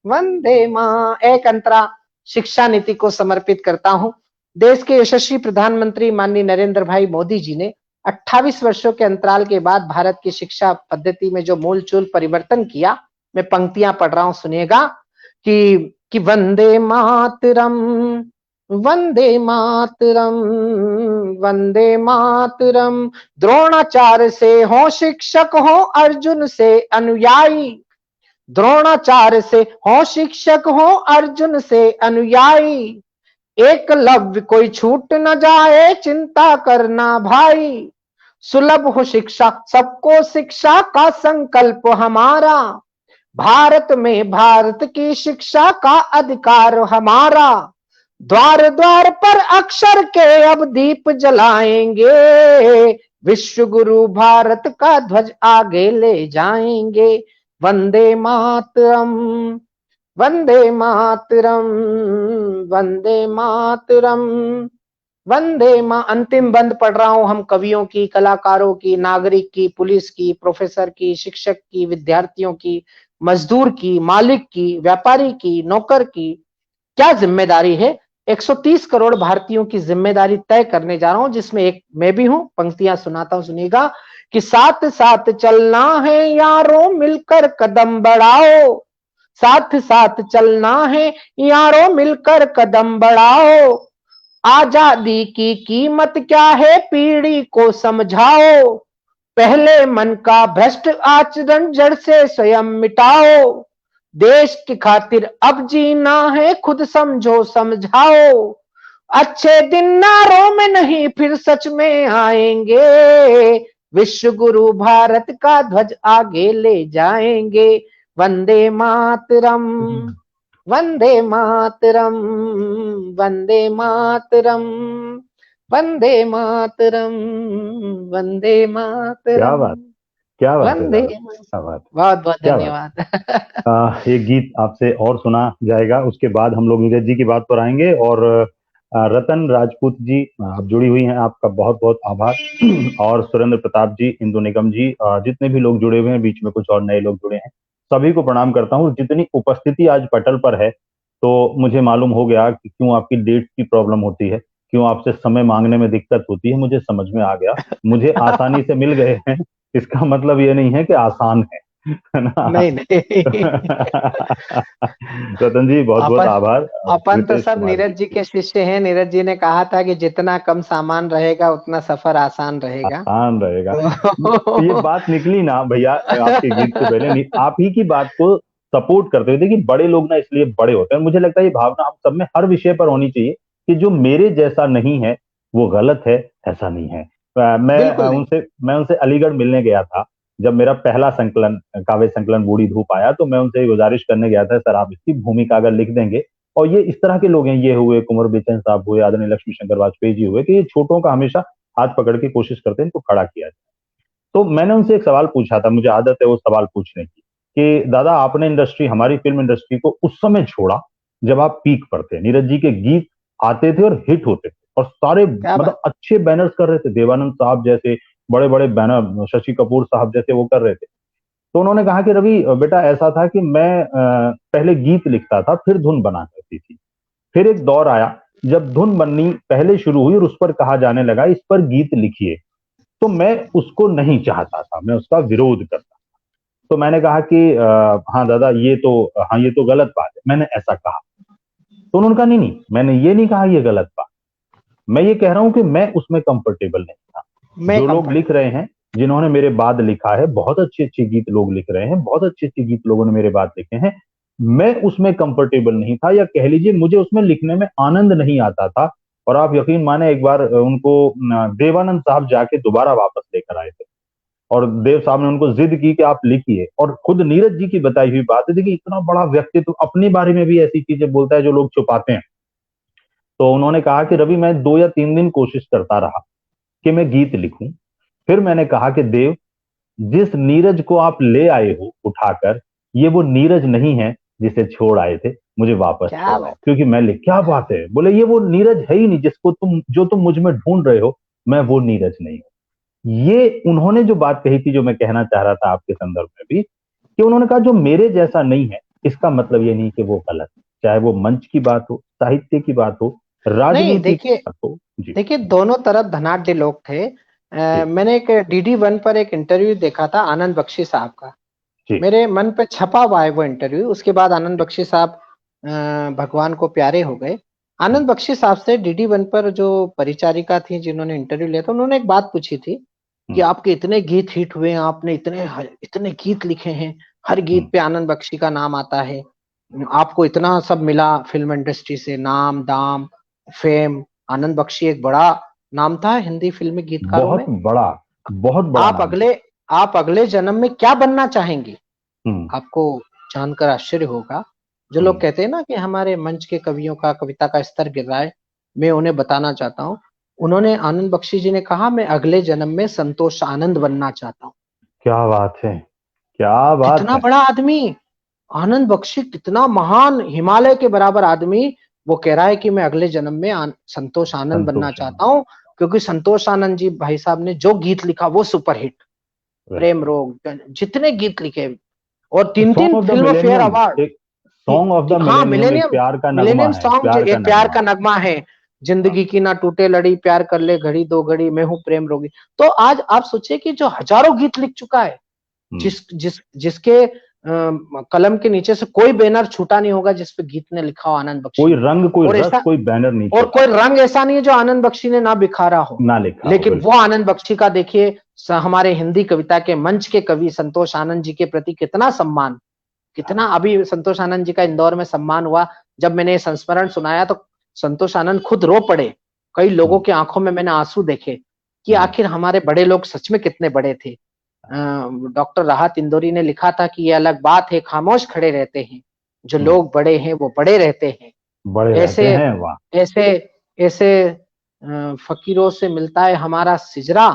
वंदे मां। एक अंतरा शिक्षा नीति को समर्पित करता हूं। देश के यशस्वी प्रधानमंत्री माननीय नरेंद्र भाई मोदी जी ने 28 वर्षों के अंतराल के बाद भारत की शिक्षा पद्धति में जो मूलचूल परिवर्तन किया, मैं पंक्तियां पढ़ रहा हूं, सुनिएगा। कि वंदे मातरम, वंदे मातरम, वंदे मातरम। द्रोणाचार्य से हो शिक्षक, हो अर्जुन से अनुयायी, द्रोणाचार्य से हो शिक्षक, हो अर्जुन से अनुयायी। एकलव्य कोई छूट न जाए, चिंता करना भाई। सुलभ हो शिक्षा, सबको शिक्षा का संकल्प हमारा। भारत में भारत की शिक्षा का अधिकार हमारा। द्वार द्वार पर अक्षर के अब दीप जलाएंगे, विश्व गुरु भारत का ध्वज आगे ले जाएंगे। वंदे मातरम, वंदे मातरम, वंदे मातरम, वंदे मां। अंतिम बंद पढ़ रहा हूं, हम कवियों की, कलाकारों की, नागरिक की, पुलिस की, प्रोफेसर की, शिक्षक की, विद्यार्थियों की, मजदूर की, मालिक की, व्यापारी की, नौकर की क्या जिम्मेदारी है। 130 करोड़ भारतीयों की जिम्मेदारी तय करने जा रहा हूं, जिसमें एक मैं भी हूं। पंक्तियां सुनाता हूं, सुनिएगा। कि साथ साथ चलना है यारों, मिलकर कदम बढ़ाओ। साथ साथ चलना है यारों, मिलकर कदम बढ़ाओ। आजादी की कीमत क्या है, पीढ़ी को समझाओ। पहले मन का भ्रष्ट आचरण जड़ से स्वयं मिटाओ। देश की खातिर अब जीना है, खुद समझो समझाओ। अच्छे दिन नारों में नहीं, फिर सच में आएंगे, विश्व गुरु भारत का ध्वज आगे ले जाएंगे। वंदे मातरम, वंदे मातरम, वंदे मातरम, वंदे मातरम, वंदे मातरम। क्या बात, क्या बात है, वंदे क्या बात, बहुत बहुत क्या बात। धन्यवाद। एक गीत आपसे और सुना जाएगा, उसके बाद हम लोग नीरज जी की बात पर आएंगे। और रतन राजपूत जी आप जुड़ी हुई हैं, आपका बहुत बहुत आभार। और सुरेंद्र प्रताप जी, इंदु निगम जी, जितने भी लोग जुड़े हुए हैं, बीच में कुछ और नए लोग जुड़े हैं, सभी को प्रणाम करता हूँ। जितनी उपस्थिति आज पटल पर है, तो मुझे मालूम हो गया कि क्यों आपकी डेट की प्रॉब्लम होती है, क्यों आपसे समय मांगने में दिक्कत होती है। मुझे समझ में आ गया, मुझे आसानी से मिल गए हैं, इसका मतलब ये नहीं है कि आसान है ना। नहीं नहीं, रतन जी बहुत बहुत अपन आभार। अपन तो रितेश सब कुमार नीरज जी, जी के शिष्य हैं। नीरज जी ने कहा था कि जितना कम सामान रहेगा उतना सफर आसान रहेगा। आसान रहेगा। तो ये तो बात निकली ना भैया, आपके गीत से पहले आप ही की बात को सपोर्ट करते हुए कि बड़े लोग ना इसलिए बड़े होते हैं। मुझे लगता है ये भावना हम सब में हर विषय पर होनी चाहिए कि जो मेरे जैसा नहीं है वो गलत है, ऐसा नहीं है। बिल्कुल नहीं। मैं उनसे अलीगढ़ मिलने गया था। जब मेरा पहला संकलन, काव्य संकलन बूढ़ी धूप आया, तो मैं उनसे गुजारिश करने गया था, सर आप इसकी भूमिका अगर लिख देंगे। और ये इस तरह के लोग हैं, ये हुए कुंवर बेचन साहब हुए, आदरणीय लक्ष्मी शंकर वाजपेयी जी हुए, कि ये छोटों का हमेशा हाथ पकड़ के कोशिश करते हैं इनको खड़ा किया जाए। तो मैंने उनसे एक सवाल पूछा था, मुझे आदत है वो सवाल पूछने की, कि दादा आपने इंडस्ट्री, हमारी फिल्म इंडस्ट्री को उस समय छोड़ा जब आप पीक पर थे, नीरज जी के गीत आते थे और हिट होते थे, और सारे क्या बात। मतलब अच्छे बैनर्स कर रहे थे, देवानंद साहब जैसे बड़े बड़े बैनर, शशि कपूर साहब जैसे वो कर रहे थे। तो उन्होंने कहा कि रवि बेटा ऐसा था कि मैं पहले गीत लिखता था, फिर धुन बना करती थी। फिर एक दौर आया जब धुन बननी पहले शुरू हुई और उस पर कहा जाने लगा इस पर गीत लिखिए, तो मैं उसको नहीं चाहता था, मैं उसका विरोध करता। तो मैंने कहा कि हाँ दादा हाँ ये तो गलत बात है, मैंने ऐसा कहा। तो उन्होंने कहा नहीं नहीं, मैंने ये नहीं कहा ये गलत बात, मैं ये कह रहा हूं कि मैं उसमें कंफर्टेबल नहीं था। मैं जो लोग लिख कंफर्टेबल। रहे हैं, जिन्होंने मेरे बाद लिखा है, बहुत अच्छे अच्छे गीत लोग लिख रहे हैं, बहुत अच्छे अच्छे गीत लोगों ने मेरे बाद लिखे हैं, मैं उसमें कंफर्टेबल नहीं था, या कह लीजिए मुझे उसमें लिखने में आनंद नहीं आता था। और आप यकीन माने एक बार उनको देवानंद साहब जाके दोबारा वापस लेकर आए थे, और देव साहब ने उनको जिद की कि आप लिखिए। और खुद नीरज जी की बताई हुई बात है, देखिए इतना बड़ा व्यक्तित्व अपने बारे में भी ऐसी चीजें बोलता है जो लोग छुपाते हैं। तो उन्होंने कहा कि रवि मैं 2 या 3 दिन कोशिश करता रहा कि मैं गीत लिखूं। फिर मैंने कहा कि देव, जिस नीरज को आप ले आए हो उठाकर, ये वो नीरज नहीं है जिसे छोड़ आए थे, मुझे वापस क्या छोड़ आओ, बात। क्योंकि मैं लिख, क्या क्या बात है, बोले ये वो नीरज है ही नहीं जिसको तुम मुझ में ढूंढ रहे हो, मैं वो नीरज नहीं हूं। ये उन्होंने जो बात कही थी, जो मैं कहना चाह रहा था आपके संदर्भ में भी, कि उन्होंने कहा जो मेरे जैसा नहीं है, इसका मतलब ये नहीं कि वो गलत है। चाहे वो मंच की बात हो, साहित्य की बात हो, नहीं, राजनीति की देखिए, बात हो। जी देखिए दोनों तरफ धनाढ्य लोग थे। जी मैंने एक DD1 पर एक इंटरव्यू देखा था आनंद बख्शी साहब का। जी मेरे मन पे छपा हुआ है वो इंटरव्यू। उसके बाद आनंद जी। बख्शी साहब भगवान को प्यारे हो गए। हम्म, आनंद बख्शी साहब से DD1 पर जो परिचारिका थी जिन्होंने इंटरव्यू लिया था, उन्होंने एक बात पूछी थी कि हम्म, आपके इतने गीत हिट हुए हैं, आपने इतने इतने गीत लिखे हैं, हर हम्म। गीत पे आनंद बख्शी का नाम आता है, आपको इतना सब मिला फिल्म इंडस्ट्री से, नाम दाम फेम। आनंद बख्शी एक बड़ा नाम था हिंदी फिल्मी गीतकारों बहुत में। बड़ा, बहुत बड़ा आप नाम था। अगले आप अगले जन्म में क्या बनना चाहेंगे? हम्म, आपको जानकर आश्चर्य होगा। जो लोग हम्म। कहते हैं ना कि हमारे मंच के कवियों का कविता का स्तर गिर रहा है, मैं उन्हें बताना चाहता हूँ। उन्होंने, आनंद बख्शी जी ने कहा, मैं अगले जन्म में संतोष आनंद बनना चाहता हूँ। क्या बात है, क्या बात कितना है। बड़ा आदमी आनंद बख्शी, कितना महान हिमालय के बराबर आदमी। वो कह रहा है कि मैं अगले जन्म में संतोष आनंद बनना संतोष चाहता आनंद। हूँ। क्योंकि संतोष आनंद जी भाई साहब ने जो गीत लिखा वो सुपरहिट। प्रेम बिल्कुल। रोग, जितने गीत लिखे, और तीन सॉन्ग तीन of the film fair millennium, award. एक सॉन्ग ऑफ द हाँ, मिलेनियम, एक मिलेनियम, प्यार का नगमा मिलेनियम है, सॉन्ग जो प्यार का एक प्यार नगमा का है। नगमा है। हाँ। जिंदगी की ना टूटे लड़ी, प्यार कर ले घड़ी दो घड़ी, मैं हूँ प्रेम रोगी। तो आज आप सोचिए कि जो हजारों गीत लिख चुका है, हम्म। जिसके कलम के नीचे से कोई बैनर छूटा नहीं होगा जिसपे गीत ने लिखा हो आनंद बख्शी कोई ने। रंग, कोई और रस, ऐसा, कोई बैनर नहीं और छोटा, कोई रंग ऐसा नहीं है जो आनंद बख्शी ने ना बिखारा हो। ना लिखा हो। लेकिन वो बिल्कुल। आनंद बख्शी का देखिए, हमारे हिंदी कविता के मंच के कवि संतोष आनंद जी के प्रति कितना सम्मान, कितना। हाँ। अभी संतोष आनंद जी का इंदौर में सम्मान हुआ। जब मैंने ये संस्मरण सुनाया तो संतोष आनंद खुद रो पड़े। कई लोगों हम्म, की आंखों में मैंने आंसू देखे कि हम्म। आखिर हमारे बड़े लोग सच में कितने बड़े थे। डॉक्टर राहत इंदौरी ने लिखा था कि ये अलग बात है खामोश खड़े रहते हैं, जो हम्म। लोग बड़े हैं वो बड़े रहते हैं। बड़े रहते ऐसे हैं, वाह। ऐसे ऐसे फकीरों से मिलता है हमारा सिजरा,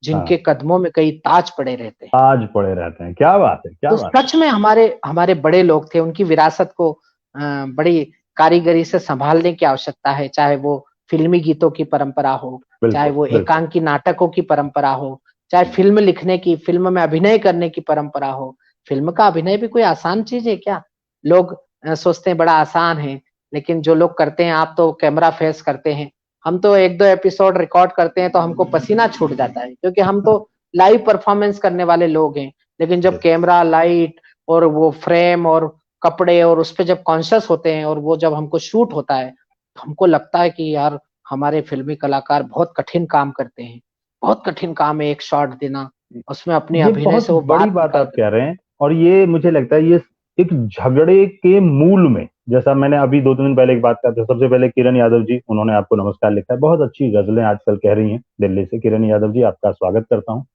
जिनके हाँ, कदमों में कई ताज पड़े रहते हैं। आज पड़े रहते हैं, क्या बात है, क्या तो बात है। सच में हमारे हमारे बड़े लोग थे, उनकी विरासत को बड़ी कारीगरी से संभालने की आवश्यकता है। चाहे वो फिल्मी गीतों की परंपरा हो, चाहे बिल्कुल वो बिल्कुल। एकांकी नाटकों की परंपरा हो, चाहे हम्म, फिल्म लिखने की, फिल्म में अभिनय करने की परंपरा हो। फिल्म का अभिनय भी कोई आसान चीज है क्या? लोग सोचते हैं बड़ा आसान है, लेकिन जो लोग करते हैं, आप तो कैमरा फेस करते हैं, हम तो एक दो एपिसोड रिकॉर्ड करते हैं तो हमको पसीना छूट जाता है, क्योंकि हम तो लाइव परफॉर्मेंस करने वाले लोग हैं। लेकिन जब बिल्कुल। कैमरा, लाइट और वो फ्रेम और कपड़े और उस पे जब कॉन्शियस होते हैं और वो जब हमको शूट होता है, तो हमको लगता है कि यार हमारे फिल्मी कलाकार बहुत कठिन काम करते हैं। बहुत कठिन काम है एक शॉट देना, उसमें अपने ये अभिनय बहुत से वो बड़ी बात बात निकाल आप कर। कह रहे हैं, और ये मुझे लगता है ये एक झगड़े के मूल में, जैसा मैंने अभी 2 दिन पहले एक बात कहा था, सबसे पहले किरण यादव जी, उन्होंने आपको नमस्कार लिखा है, बहुत अच्छी गजलें आजकल कह रही हैं दिल्ली से। किरण यादव जी, आपका स्वागत करता हूँ।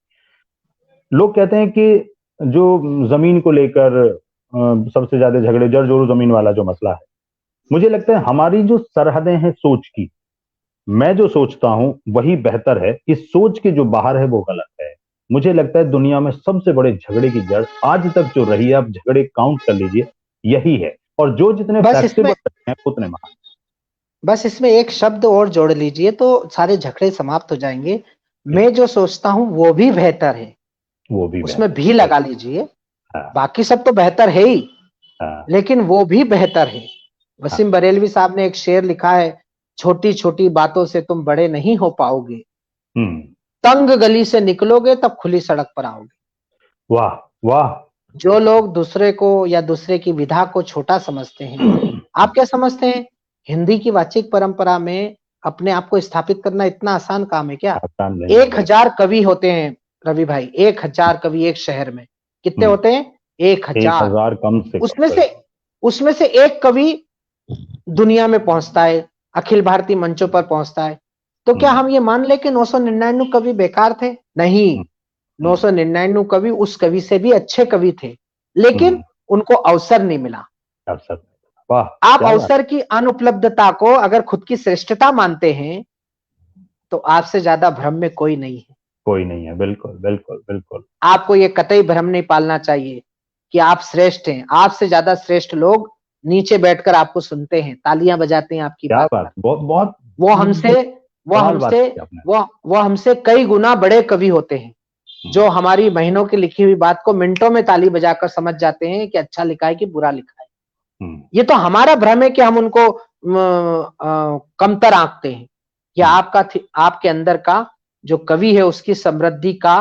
लोग कहते हैं कि जो जमीन को लेकर सबसे ज्यादा झगड़े, जड़ जोड़ो जमीन वाला जो मसला है, मुझे लगता है हमारी जो सरहदें हैं सोच की, मैं जो सोचता हूं वही बेहतर है, इस सोच के जो बाहर है वो गलत है। मुझे लगता है दुनिया में सबसे बड़े झगड़े की जड़ आज तक जो रही है, आप झगड़े काउंट कर लीजिए, यही है। और जो जितने बस फैक्टेबल इसमें हैं उतने महान। बस इसमें एक शब्द और जोड़ लीजिए तो सारे झगड़े समाप्त हो जाएंगे। मैं जो सोचता हूँ वो भी बेहतर है, वो भी उसमें बेहतर भी है। लगा लीजिए। हाँ बाकी सब तो बेहतर है ही, हाँ लेकिन वो भी बेहतर है। हाँ। वसीम बरेलवी साहब ने एक शेर लिखा है, छोटी छोटी बातों से तुम बड़े नहीं हो पाओगे, हम्म। तंग गली से निकलोगे तब खुली सड़क पर आओगे। वाह वाह। जो लोग दूसरे को या दूसरे की विधा को छोटा समझते हैं, आप क्या समझते हैं? हिंदी की वाचिक परंपरा में अपने आप को स्थापित करना इतना आसान काम है क्या? आसान नहीं है, एक बिल्कुल। हजार कवि होते हैं रवि भाई, 1,000 कवि एक शहर में। कितने हम्म। होते हैं? 1,000। 1000 कम से कम, उसमें से बिल्कुल। उसमें से एक कवि दुनिया में पहुंचता है, अखिल भारतीय मंचों पर पहुंचता है। तो क्या हम्म हम ये मान ले कि 999 कवि बेकार थे? नहीं, हम्म नौ हम्म सौ निन्यानवे कवि उस कवि से भी अच्छे कवि थे, लेकिन हम्म। उनको अवसर नहीं मिला। अवसर। वाह। आप क्या बात। अवसर की अनुपलब्धता को अगर खुद की श्रेष्ठता मानते हैं तो आपसे ज्यादा भ्रम में कोई नहीं है। कोई नहीं है, बिल्कुल बिल्कुल बिल्कुल। आपको ये कतई भ्रम नहीं पालना चाहिए कि आप श्रेष्ठ हैं। आपसे ज्यादा श्रेष्ठ लोग नीचे बैठकर आपको सुनते हैं, तालियां बजाते हैं आपकी क्या बात बात, पर। बहुत बहुत। वो ये हमसे बहुत वो कमाल बात हमसे की आपने। वो हमसे कई गुना बड़े कवि होते हैं, हम्म जो हमारी महीनों की लिखी हुई बात को मिनटों में ताली बजाकर समझ जाते हैं कि अच्छा लिखा है कि बुरा लिखा है। हम्म ये तो हमारा भ्रम है कि हम उनको कमतर आंकते हैं। या हम्म आपके अंदर का जो कवि है उसकी समृद्धि का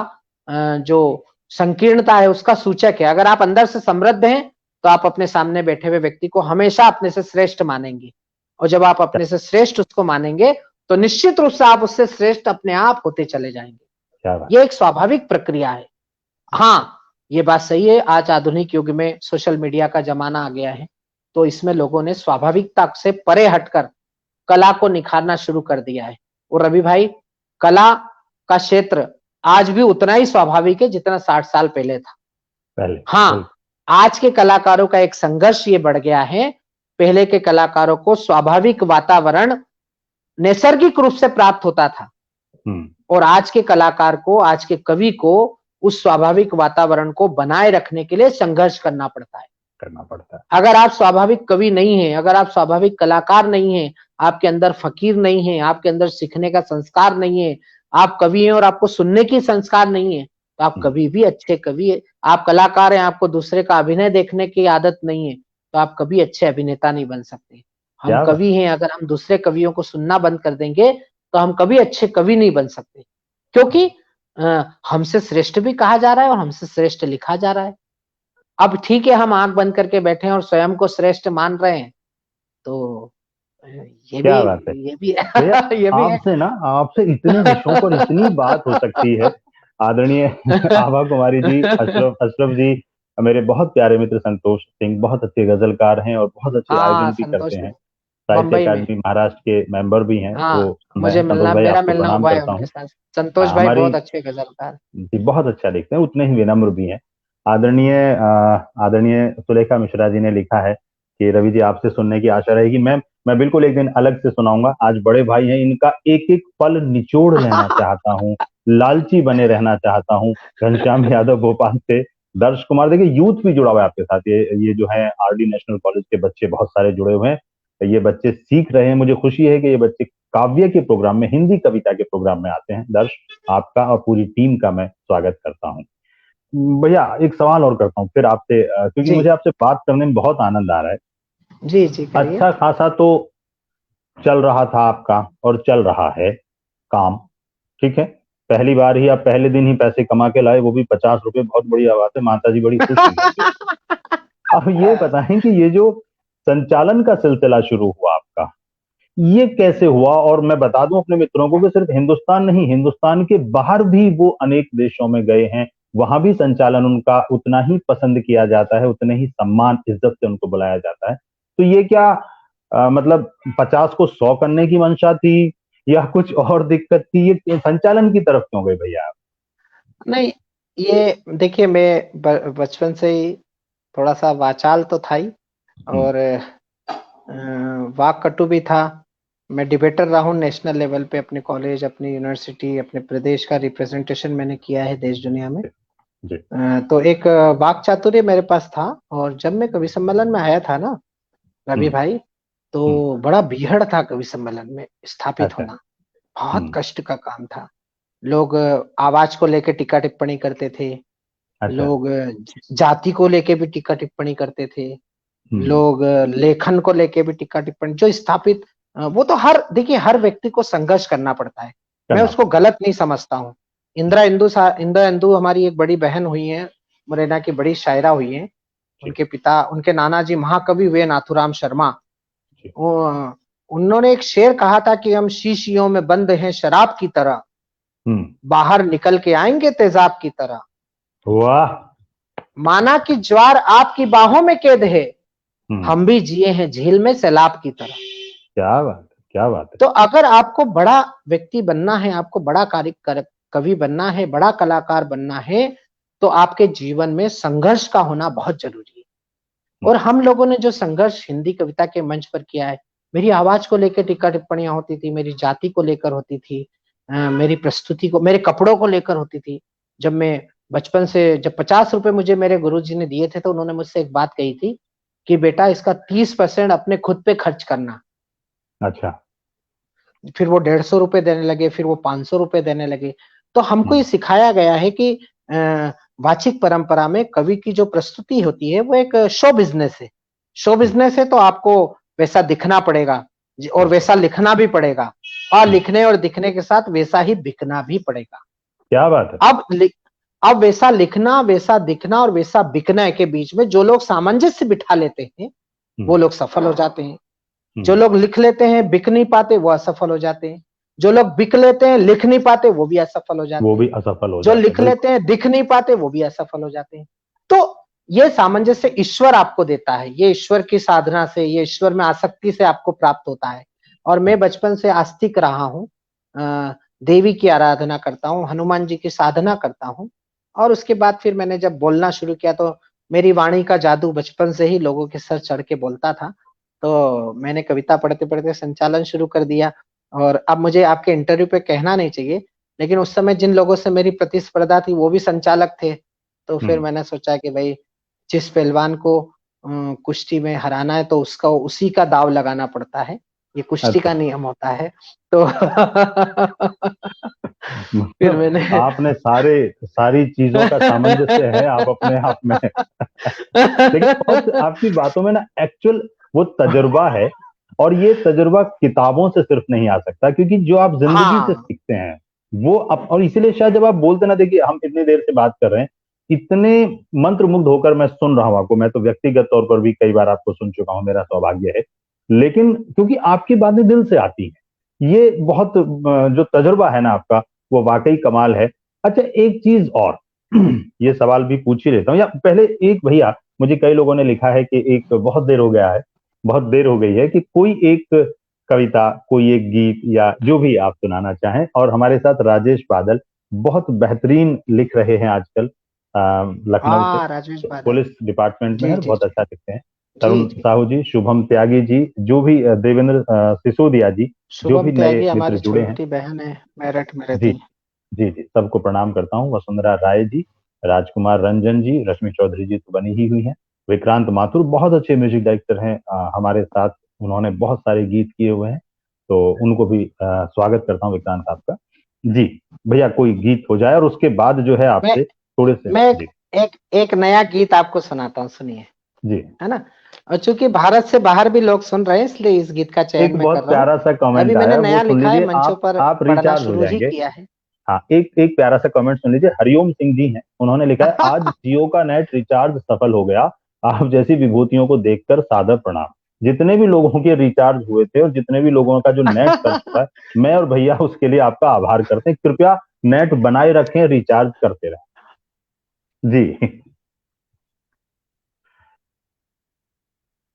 जो संकीर्णता है उसका सूचक है। अगर आप अंदर से समृद्ध हैं तो आप अपने सामने बैठे हुए व्यक्ति को हमेशा अपने से श्रेष्ठ मानेंगे, और जब आप अपने से श्रेष्ठ उसको मानेंगे तो निश्चित रूप से आप उससे श्रेष्ठ अपने आप होते चले जाएंगे। क्या बात। ये एक स्वाभाविक प्रक्रिया है। हाँ, ये बात सही है, आज आधुनिक युग में सोशल मीडिया का जमाना आ गया है, तो इसमें लोगों ने स्वाभाविकता से परे हटकर कला को निखारना शुरू कर दिया है। और रवि भाई, कला का क्षेत्र आज भी उतना ही स्वाभाविक है जितना 60 साल पहले था। पहले, हाँ, बिल्कुल। आज के कलाकारों का एक संघर्ष ये बढ़ गया है। पहले के कलाकारों को स्वाभाविक वातावरण नैसर्गिक रूप से प्राप्त होता था, हम्म। और आज के कलाकार को, आज के कवि को उस स्वाभाविक वातावरण को बनाए रखने के लिए संघर्ष करना पड़ता है। करना पड़ता है। अगर आप स्वाभाविक कवि नहीं हैं, अगर आप स्वाभाविक कलाकार नहीं हैं, आपके अंदर फकीर नहीं है, आपके अंदर सीखने का संस्कार नहीं है, आप कवि हैं और आपको सुनने की संस्कार नहीं है, तो आप हम्म। कभी भी अच्छे कवि है। आप कलाकार हैं, आपको दूसरे का अभिनय देखने की आदत नहीं है, तो आप कभी अच्छे अभिनेता नहीं बन सकते। हम क्या बात। कवि हैं, अगर हम दूसरे कवियों को सुनना बंद कर देंगे तो हम कभी अच्छे कवि नहीं बन सकते, क्योंकि हमसे श्रेष्ठ भी कहा जा रहा है और हमसे श्रेष्ठ लिखा जा रहा है। अब ठीक है, हम आंख बंद करके बैठे हैं और स्वयं को श्रेष्ठ मान रहे हैं, तो ये भी क्या बात है ये भी भैया। ये भी है। आपसे ना, आपसे इतने विषयों पर इतनी बात हो सकती है। आदरणीय आभा कुमारी जी, अशरफ अशरफ जी, मेरे बहुत प्यारे मित्र संतोष सिंह बहुत अच्छे गजलकार हैं और बहुत अच्छे हाँ, आयोजन भी करते संतोष हैं। में, साहित्य बम्बई में। अकादमी महाराष्ट्र के मेंबर भी हैं, हाँ, तो मैं मुझे संतोष मिलना, भाई मेरा आपको मिलना प्रणाम हुआ है करता उनके हूँ। साथ। संतोष भाई हमारी बहुत अच्छे गजलकार। जी बहुत अच्छा लिखते हैं, उतने ही विनम्र भी हैं। आदरणीय आदरणीय सुलेखा मिश्रा जी ने लिखा है कि रवि जी आपसे सुनने की आशा रहेगी। मैं बिल्कुल एक दिन अलग से सुनाऊंगा। आज बड़े भाई हैं, इनका एक एक पल निचोड़ लेना चाहता हूँ, लालची बने रहना चाहता हूँ। घनश्याम यादव भोपाल से। दर्श कुमार, देखिए यूथ भी जुड़ा हुआ है आपके साथ। ये जो है आरडी नेशनल कॉलेज के बच्चे बहुत सारे जुड़े हुए हैं। ये बच्चे सीख रहे हैं, मुझे खुशी है कि ये बच्चे काव्य के प्रोग्राम में, हिंदी कविता के प्रोग्राम में आते हैं। दर्श, आपका और पूरी टीम का मैं स्वागत करता हूँ। भैया एक सवाल और करता हूँ फिर आपसे, क्योंकि जी मुझे आपसे बात करने में बहुत आनंद आ रहा है। जी जी, करिए। अच्छा खासा तो चल रहा था आपका और चल रहा है काम, ठीक है। पहली बार ही आप पहले दिन ही पैसे कमा के लाए, वो भी 50 रुपए, बहुत बढ़िया बात है। माता जी बड़ी खुश हुई होंगी। अब ये बताएं कि ये जो संचालन का सिलसिला शुरू हुआ आपका, ये कैसे हुआ? और मैं बता दूं अपने मित्रों को कि सिर्फ हिंदुस्तान नहीं, हिंदुस्तान के बाहर भी वो अनेक देशों में गए हैं। वहां भी संचालन उनका उतना ही पसंद किया जाता है, उतने ही सम्मान इज्जत से उनको बुलाया जाता है। तो ये क्या मतलब 50 को 100 करने की मंशा थी या कुछ और दिक्कत थी? ये संचालन की तरफ क्यों गए भैया आप? नहीं, ये देखिए, मैं बचपन से ही थोड़ा सा वाचाल तो था ही, हम्म और वाक्पटु भी था। मैं डिबेटर रहा हूँ नेशनल लेवल पे, अपने कॉलेज, अपनी यूनिवर्सिटी, अपने प्रदेश का रिप्रेजेंटेशन मैंने किया है देश दुनिया में। जी। तो एक वाक चातुर्य मेरे पास था, और जब मैं कवि सम्मेलन में आया था ना रवि हम्म भाई, तो बड़ा बीहड़ था कवि सम्मेलन में स्थापित अच्छा। होना, बहुत कष्ट का काम था। लोग आवाज को लेके टीका टिप्पणी करते थे, अच्छा। लोग जाति को लेके भी टीका टिप्पणी करते थे, हम्म। लोग लेखन को लेके भी टीका टिप्पणी जो स्थापित, वो तो हर देखिए हर व्यक्ति को संघर्ष करना पड़ता है, मैं करना उसको पड़ता गलत नहीं समझता हूँ। इंदिरा इंदु हमारी एक बड़ी बहन हुई है, मुरैना की बड़ी शायरा हुई है। है। उनके पिता, उनके नाना जी महाकवि हुए नाथुराम शर्मा। जी। वो उन्होंने एक शेर कहा था कि हम शीशियों में बंद हैं शराब की तरह, हम्म। बाहर निकल के आएंगे तेजाब की तरह। वाह। माना कि ज्वार आपकी बाहों में कैद है, हम्म। हम भी जिए हैं झील में सैलाब की तरह। क्या बात है, क्या बात है। तो अगर आपको बड़ा व्यक्ति बनना है, आपको बड़ा कवि बनना है, बड़ा कलाकार बनना है, तो आपके जीवन में संघर्ष का होना बहुत जरूरी है। हम्म। और हम लोगों ने जो संघर्ष हिंदी कविता के मंच पर किया है, मेरी आवाज को लेकर टीका टिप्पणियां होती थी, मेरी जाति को लेकर होती थी, मेरी प्रस्तुति को, मेरे कपड़ों को लेकर होती थी। जब मैं बचपन से, जब 50 रुपए मुझे मेरे गुरुजी ने दिए थे, तो उन्होंने मुझसे एक बात कही थी कि बेटा इसका 30% अपने खुद पे खर्च करना। अच्छा। फिर वो 150 रुपए देने लगे, फिर वो 500 रुपए देने लगे। तो हमको ये हम्म। सिखाया गया है कि वाचिक परंपरा में कवि की जो प्रस्तुति होती है वो एक शो बिजनेस है। शो जी। बिजनेस है तो आपको वैसा दिखना पड़ेगा और बिल्कुल। वैसा लिखना भी पड़ेगा, और हम्म। लिखने और दिखने के साथ वैसा ही बिकना भी पड़ेगा। क्या बात है। अब अब वैसा लिखना, वैसा दिखना और वैसा बिकना के बीच में जो लोग सामंजस्य बिठा लेते हैं, वो हम्म। लोग सफल हो जाते हैं। जो हम्म। लोग लिख लेते हैं, बिक नहीं पाते, वो असफल हो जाते हैं। जो लोग बिक लेते हैं, लिख नहीं पाते, वो भी असफल हो वो जाते हैं। भी असफल हो जो जाते हैं, लिख बिल्कुल। लेते हैं, दिख नहीं पाते, वो भी असफल हो जाते हैं। तो ये सामंजस्य ईश्वर आपको देता है, ये ईश्वर की साधना से, ये ईश्वर में आसक्ति से आपको प्राप्त होता है। और मैं बचपन से आस्तिक रहा हूँ, देवी की आराधना करता हूँ, हनुमान जी की साधना करता हूँ। और उसके बाद फिर मैंने जब बोलना शुरू किया, तो मेरी वाणी का जादू बचपन से ही लोगों के सर चढ़ के बोलता था। तो मैंने कविता पढ़ते पढ़ते संचालन शुरू कर दिया। और अब मुझे आपके इंटरव्यू पे कहना नहीं चाहिए, लेकिन उस समय जिन लोगों से मेरी प्रतिस्पर्धा थी वो भी संचालक थे। तो फिर हम्म। मैंने सोचा कि भाई जिस पहलवान को कुश्ती में हराना है तो उसका उसी का दाव लगाना पड़ता है, ये कुश्ती का अच्छा। नियम होता है। तो फिर मतलब मैंने आपने सारी चीजों का सामंजस्य है आप अपने आप में। लेकिन बहुत आपकी बातों में ना एक्चुअल वो तजुर्बा है। और ये तजुर्बा किताबों से सिर्फ नहीं आ सकता, क्योंकि जो आप जिंदगी से हाँ सीखते हैं वो और इसीलिए शायद जब आप बोलते ना, देखिए हम इतनी देर से बात कर रहे हैं, इतने मंत्रमुग्ध होकर मैं सुन रहा हूं आपको। मैं तो व्यक्तिगत तौर पर भी कई बार आपको सुन चुका हूं, मेरा सौभाग्य है। लेकिन क्योंकि आपकी बातें दिल से आती हैं, ये बहुत जो तजुर्बा है ना आपका, वो वाकई कमाल है। अच्छा, एक चीज और ये सवाल भी पूछ ही लेता हूँ, या पहले एक भैया, मुझे कई लोगों ने लिखा है कि एक बहुत देर हो गया है, बहुत देर हो गई है, कि कोई एक कविता, कोई एक गीत या जो भी आप सुनाना चाहें। और हमारे साथ राजेश बादल बहुत बेहतरीन लिख रहे हैं आजकल, लखनऊ से, हाँ, राजेश तो बादल। पुलिस डिपार्टमेंट में है जी और जी बहुत जी अच्छा लिखते हैं। जी तरुण जी। साहू जी, शुभम त्यागी जी, जो भी देवेंद्र सिसोदिया जी, जो शुभम भी नए त्यागी मित्र हमारी जुड़े हैं। छोटी बहन है, मेरठ में जी। रहती है। जी जी, सबको प्रणाम करता हूँ। वसुंधरा राय जी, राजकुमार रंजन जी, रश्मि चौधरी जी तो बनी ही हुई हैं। विक्रांत माथुर बहुत अच्छे म्यूजिक डायरेक्टर हैं, हमारे साथ उन्होंने बहुत सारे गीत किए हुए हैं, तो उनको भी स्वागत करता हूँ विक्रांत साहब का। जी भैया, कोई गीत हो जाए और उसके बाद जो है मैं आपसे थोड़े से। मैं जी। एक नया गीत आपको सुनाता हूँ, सुनिए, जी। है ना। और चूंकि भारत से बाहर भी लोग सुन रहे हैं, इसलिए इस गीत का चयन एक मैं कर बहुत रहा हूँ। प्यारा सा अभी कमेंट आया मैंने है, वो नया सुन लिखा है, लीजिए। मंचों पर आप पढ़ना रिचार्ज हो शुरू ही जाएंगे। किया है। हाँ, एक प्यारा सा कमेंट सुन लीजिए। हरिओम सिंह जी हैं, उन्होंने लिखा है, आज जियो का नेट रिचार्ज सफल हो गया, आप जैसी विभूतियों को देखकर सादर प्रणाम। जितने भी लोगों के रिचार्ज हुए थे और जितने भी लोगों का जो नेट कर चुका है, मैं और भैया उसके लिए आपका आभार करते हैं। कृपया नेट बनाए रखें, रिचार्ज करते रहें। जी।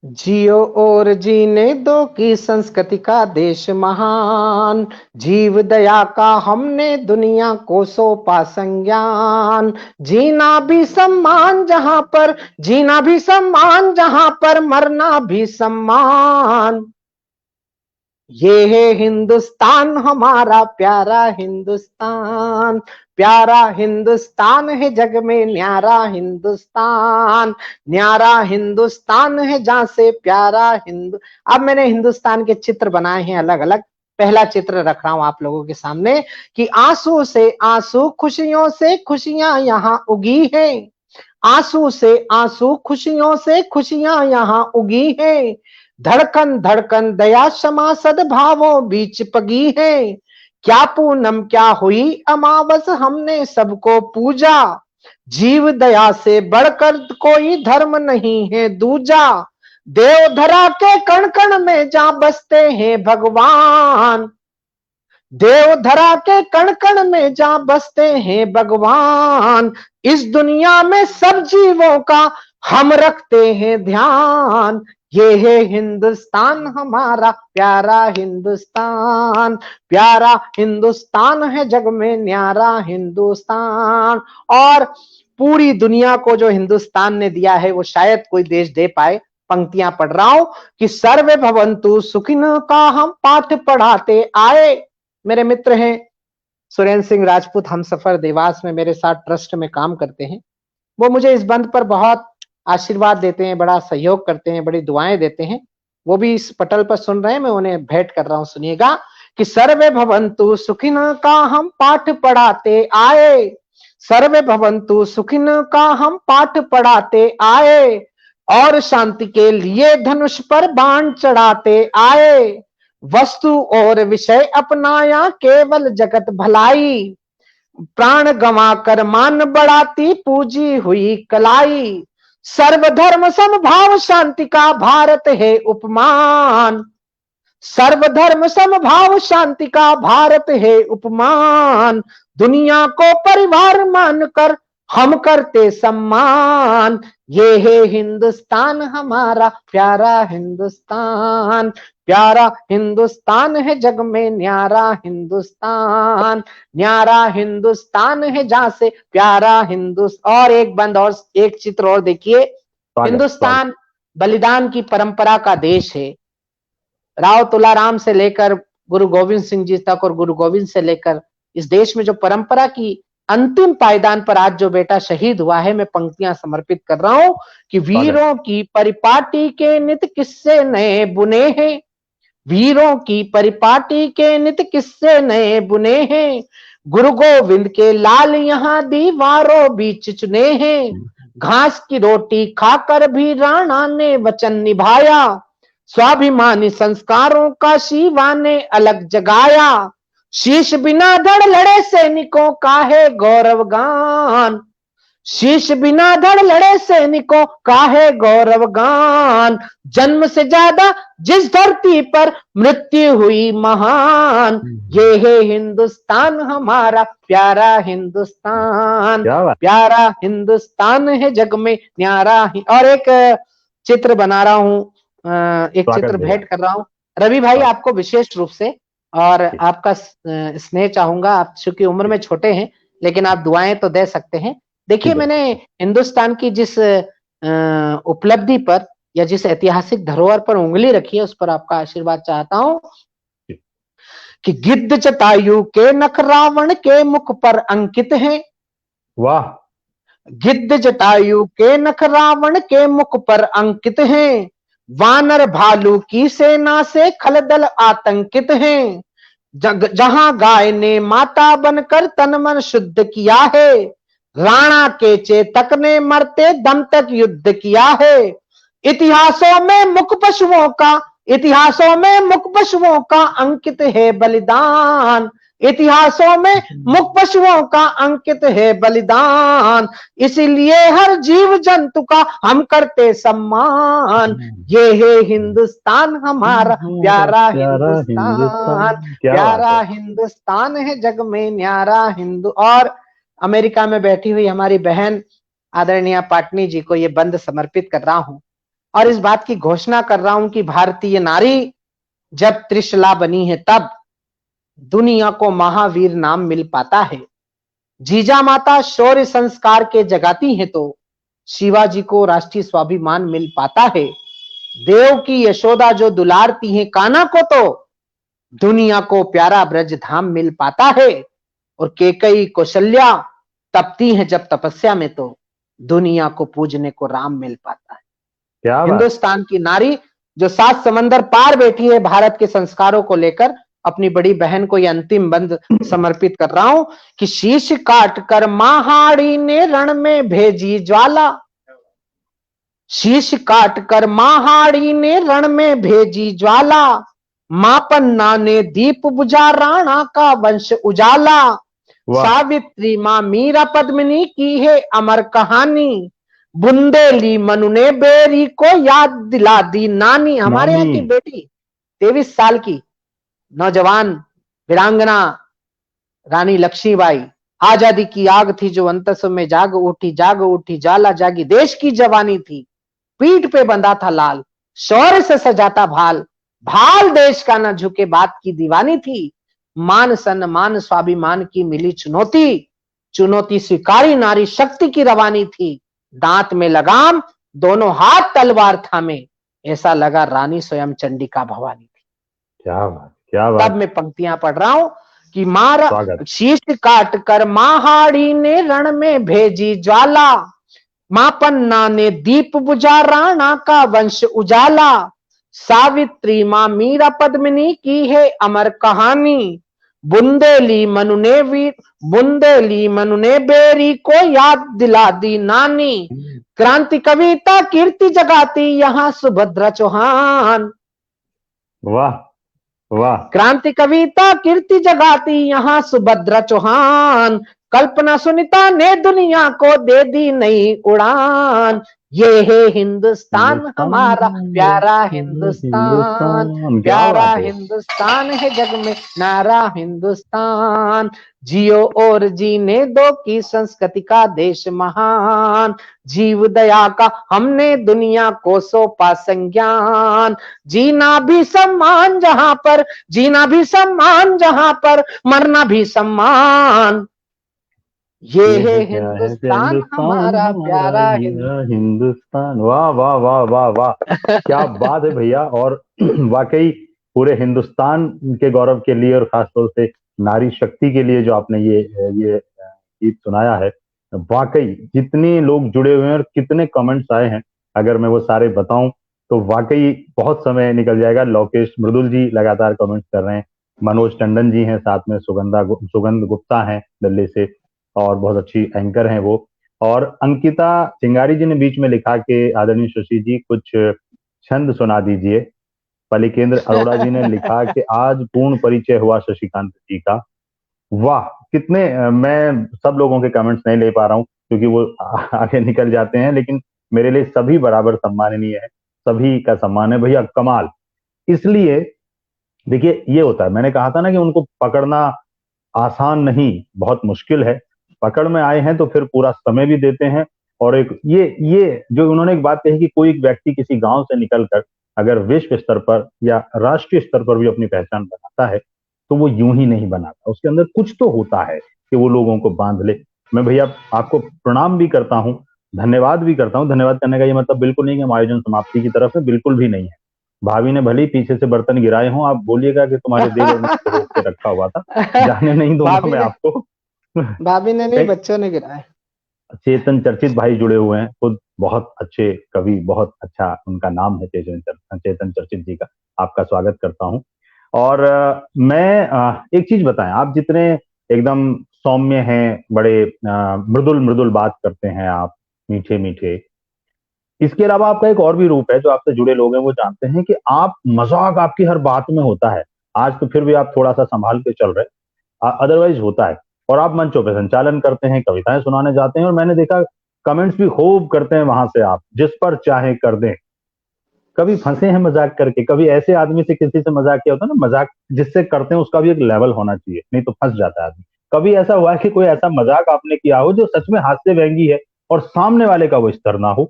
जियो और जीने दो की संस्कृति का देश महान, जीव दया का हमने दुनिया को सौंपा संज्ञान। जीना भी सम्मान जहां पर, जीना भी सम्मान जहां पर, मरना भी सम्मान। ये है हिंदुस्तान हमारा प्यारा हिंदुस्तान, प्यारा हिंदुस्तान है जग में न्यारा हिंदुस्तान, न्यारा हिंदुस्तान है जहां से प्यारा हिंदू। अब मैंने हिंदुस्तान के चित्र बनाए हैं अलग अलग। पहला चित्र रख रहा हूं आप लोगों के सामने कि आंसू से आंसू, खुशियों से खुशियां यहाँ उगी हैं, आंसू से आंसू, खुशियों से खुशियां यहाँ उगी हैं, धड़कन धड़कन दया क्षमा सद्भावों बीच पगी है, क्या पूनम क्या हुई अमावस हमने सबको पूजा, जीव दया से बढ़कर कोई धर्म नहीं है दूजा, देव धरा के कण कण में जहां बसते हैं भगवान, देव धरा के कण कण में जहां बसते हैं भगवान, इस दुनिया में सब जीवों का हम रखते हैं ध्यान, ये है हिंदुस्तान हमारा प्यारा हिंदुस्तान, प्यारा हिंदुस्तान है जग में न्यारा हिंदुस्तान। और पूरी दुनिया को जो हिंदुस्तान ने दिया है वो शायद कोई देश दे पाए। पंक्तियां पढ़ रहा हूं कि सर्वे भवंतु सुखिनः का हम पाठ पढ़ाते आए। मेरे मित्र हैं सुरेंद्र सिंह राजपूत, हम सफर देवास में मेरे साथ ट्रस्ट में काम करते हैं। वो मुझे इस बंद पर बहुत आशीर्वाद देते हैं, बड़ा सहयोग करते हैं, बड़ी दुआएं देते हैं। वो भी इस पटल पर सुन रहे हैं, मैं उन्हें भेंट कर रहा हूं। सुनिएगा कि सर्वे भवंतु सुखिनः का हम पाठ पढ़ाते आए, सर्वे भवंतु सुखिनः का हम पाठ पढ़ाते आए, और शांति के लिए धनुष पर बाण चढ़ाते आए, वस्तु और विषय अपनाया केवल जगत भलाई, प्राण गंवा कर मान बढ़ाती पूजी हुई कलाई, सर्वधर्म समभाव शांति का भारत है उपमान, सर्वधर्म समभाव शांति का भारत है उपमान, दुनिया को परिवार मानकर हम करते सम्मान, ये है हिंदुस्तान हमारा प्यारा हिंदुस्तान, प्यारा हिंदुस्तान है जग में न्यारा हिंदुस्तान, न्यारा हिंदुस्तान है जहां से प्यारा हिंदुस्तान। और एक बंद और एक चित्र और देखिए। हिंदुस्तान बलिदान की परंपरा का देश है। राव तुलाराम से लेकर गुरु गोविंद सिंह जी तक और गुरु गोविंद से लेकर इस देश में जो परंपरा की अंतिम पायदान पर आज जो बेटा शहीद हुआ है, मैं पंक्तियां समर्पित कर रहा हूं कि वीरों की परिपाटी के नित किस्से नए बुने हैं, वीरों की परिपाटी के नित किस्से नए बुने हैं, गुरु गोविंद के लाल यहाँ दीवारों बीच चुने हैं, घास की रोटी खाकर भी राणा ने वचन निभाया, स्वाभिमानी संस्कारों का शिवा ने अलग जगाया, शीश बिना धड़ लड़े सैनिकों का है गौरव गान, शीश बिना धड़ लड़े सैनिकों का है गौरव गान, जन्म से ज्यादा जिस धरती पर मृत्यु हुई महान, ये है हिंदुस्तान हमारा प्यारा हिंदुस्तान, प्यारा हिंदुस्तान है जग में न्यारा। और एक चित्र बना रहा हूं, एक चित्र भेंट कर रहा हूं रवि भाई आपको विशेष रूप से, और आपका स्नेह चाहूंगा। आप चूंकि उम्र में छोटे हैं लेकिन आप दुआएं तो दे सकते हैं। देखिए, मैंने हिंदुस्तान की जिस उपलब्धि पर या जिस ऐतिहासिक धरोहर पर उंगली रखी है उस पर आपका आशीर्वाद चाहता हूं कि गिद्ध जटायु के नख रावण के मुख पर अंकित हैं। वाह। गिद्ध जटायु के नख रावण के मुख पर अंकित हैं, वानर भालू की सेना से खलदल आतंकित हैं, जहां गाय ने माता बनकर तन मन शुद्ध किया है, राणा के चेतक ने मरते दम तक युद्ध किया है, इतिहासों में मुख पशुओं का, इतिहासों में मुख पशुओं का अंकित है बलिदान, इतिहासों में मुख पशुओं का अंकित है बलिदान, इसीलिए हर जीव जंतु का हम करते सम्मान, ये है हिंदुस्तान हमारा प्यारा हिंदुस्तान, प्यारा हिंदुस्तान है जग में न्यारा हिंदू। और अमेरिका में बैठी हुई हमारी बहन आदरणीय पाटनी जी को ये बंद समर्पित कर रहा हूं और इस बात की घोषणा कर रहा हूं कि भारतीय नारी जब त्रिशला बनी है तब दुनिया को महावीर नाम मिल पाता है। जीजा माता शौर्य संस्कार के जगाती हैं तो शिवाजी को राष्ट्रीय स्वाभिमान मिल पाता है। देव की यशोदा जो दुलारती हैं कान्हा को तो दुनिया को प्यारा ब्रज धाम मिल पाता है, और केकई कौशल्या तपती है जब तपस्या में, तो दुनिया को पूजने को राम मिल पाता है। क्या बात। हिंदुस्तान की नारी जो 7 समंदर पार बैठी है भारत के संस्कारों को लेकर, अपनी बड़ी बहन को यह अंतिम बंद समर्पित कर रहा हूं कि शीश काट कर महाड़ी ने रण में भेजी ज्वाला, शीश काट कर महाड़ी ने रण में भेजी ज्वाला, मां पन्ना ने दीप बुझा राणा का वंश उजाला, सावित्री मां मीरा पद्मिनी की है अमर कहानी, बुंदेली मनु ने बेरी को याद दिला दी नानी। हमारे यहाँ की बेटी 23 साल की नौजवान वीरांगना रानी लक्ष्मीबाई, आजादी की आग थी जो अंतस में जाग उठी ज्वाला जागी, देश की जवानी थी पीठ पे बंधा था लाल, शौर्य से सजाता भाल, भाल देश का न झुके बात की दीवानी थी, मान सम्मान स्वाभिमान की मिली चुनौती, चुनौती स्वीकारी नारी शक्ति की रवानी थी, दांत में लगाम दोनों हाथ तलवार थामे, ऐसा लगा रानी स्वयं चंडिका भवानी थी। क्या बात, क्या बात। तब मैं पंक्तियां पढ़ रहा हूं कि मारा शीश काट कर महाड़ी ने रण में भेजी ज्वाला, मां पन्ना ने दीप बुझा राणा का वंश उजाला, सावित्री मां मीरा पद्मिनी की है अमर कहानी, बुंदेली मनु ने बेरी को याद दिला दी नानी, क्रांति कविता कीर्ति जगाती यहां सुभद्रा चौहान। वाह वाह। क्रांति कविता कीर्ति जगाती यहां सुभद्रा चौहान, कल्पना सुनीता ने दुनिया को दे दी नई उड़ान, ये है हिंदुस्तान हमारा प्यारा हिंदुस्तान, प्यारा हिंदुस्तान है जग में नारा हिंदुस्तान, जियो और जीने दो की संस्कृति का देश महान, जीव दया का हमने दुनिया को सौंपा संज्ञान, जीना भी सम्मान जहां पर, जीना भी सम्मान जहां पर, मरना भी सम्मान, ये है हिंदुस्तान हमारा प्यारा हिंदुस्तान। वाह वाह वाह वाह वाह, क्या बात है भैया। और वाकई पूरे हिंदुस्तान के गौरव के लिए और खासतौर से नारी शक्ति के लिए जो आपने ये गीत सुनाया है, वाकई जितने लोग जुड़े हुए हैं और कितने कमेंट्स आए हैं, अगर मैं वो सारे बताऊं तो वाकई बहुत समय निकल जाएगा। लोकेश मृदुल जी लगातार कमेंट्स कर रहे हैं, मनोज टंडन जी हैं, साथ में सुगंध गुप्ता हैं दिल्ली से, और बहुत अच्छी एंकर हैं वो, और अंकिता चिंगारी जी ने बीच में लिखा कि आदरणीय शशि जी कुछ छंद सुना दीजिए। पलिकेंद्र अरोड़ा जी ने लिखा कि आज पूर्ण परिचय हुआ शशिकांत जी का। वाह, कितने मैं सब लोगों के कमेंट्स नहीं ले पा रहा हूँ क्योंकि वो आगे निकल जाते हैं, लेकिन मेरे लिए सभी बराबर सम्माननीय है, सभी का सम्मान है भैया, कमाल। इसलिए देखिए ये होता है, मैंने कहा था ना कि उनको पकड़ना आसान नहीं, बहुत मुश्किल है। पकड़ में आए हैं तो फिर पूरा समय भी देते हैं। और एक ये जो उन्होंने एक बात कही कि कोई एक व्यक्ति किसी गांव से निकलकर अगर विश्व स्तर पर या राष्ट्रीय स्तर पर भी अपनी पहचान बनाता है तो वो यूं ही नहीं बनाता, उसके अंदर कुछ तो होता है कि वो लोगों को बांध ले। मैं भैया आपको प्रणाम भी करता हूँ, धन्यवाद भी करता हूँ। धन्यवाद करने का ये मतलब बिल्कुल नहीं कि हम आयोजन समाप्ति की तरफ है, बिल्कुल भी नहीं है। भाभी ने भले ही पीछे से बर्तन गिराए हों, आप बोलिएगा कि तुम्हारे देवर ने रोक के रखा हुआ था, जाने नहीं दूंगा मैं आपको। भाभी ने नहीं, बच्चों ने गिराए। चेतन चर्चित भाई जुड़े हुए हैं, खुद बहुत अच्छे कवि, बहुत अच्छा उनका नाम है चेतन चर्चित जी का, आपका स्वागत करता हूं। और मैं एक चीज बताएं, आप जितने एकदम सौम्य हैं, बड़े मृदुल मृदुल बात करते हैं आप, मीठे मीठे, इसके अलावा आपका एक और भी रूप है, जो आपसे जुड़े लोग हैं वो जानते हैं कि आप मजाक आपकी हर बात में होता है। आज तो फिर भी आप थोड़ा सा संभाल के चल रहे, अदरवाइज होता है। और आप मंचों पे संचालन करते हैं, कविताएं सुनाने जाते हैं, और मैंने देखा कमेंट्स भी खूब करते हैं वहां से, आप जिस पर चाहे कर दें। कभी फंसे हैं मजाक करके? कभी ऐसे आदमी से किसी से मजाक किया होता है ना, मजाक जिससे करते हैं उसका भी एक लेवल होना चाहिए, नहीं तो फंस जाता है आदमी। कभी ऐसा हुआ है कि कोई ऐसा मजाक आपने किया हो जो सच में हास्य व्यंगी है और सामने वाले का वो स्तर ना हो?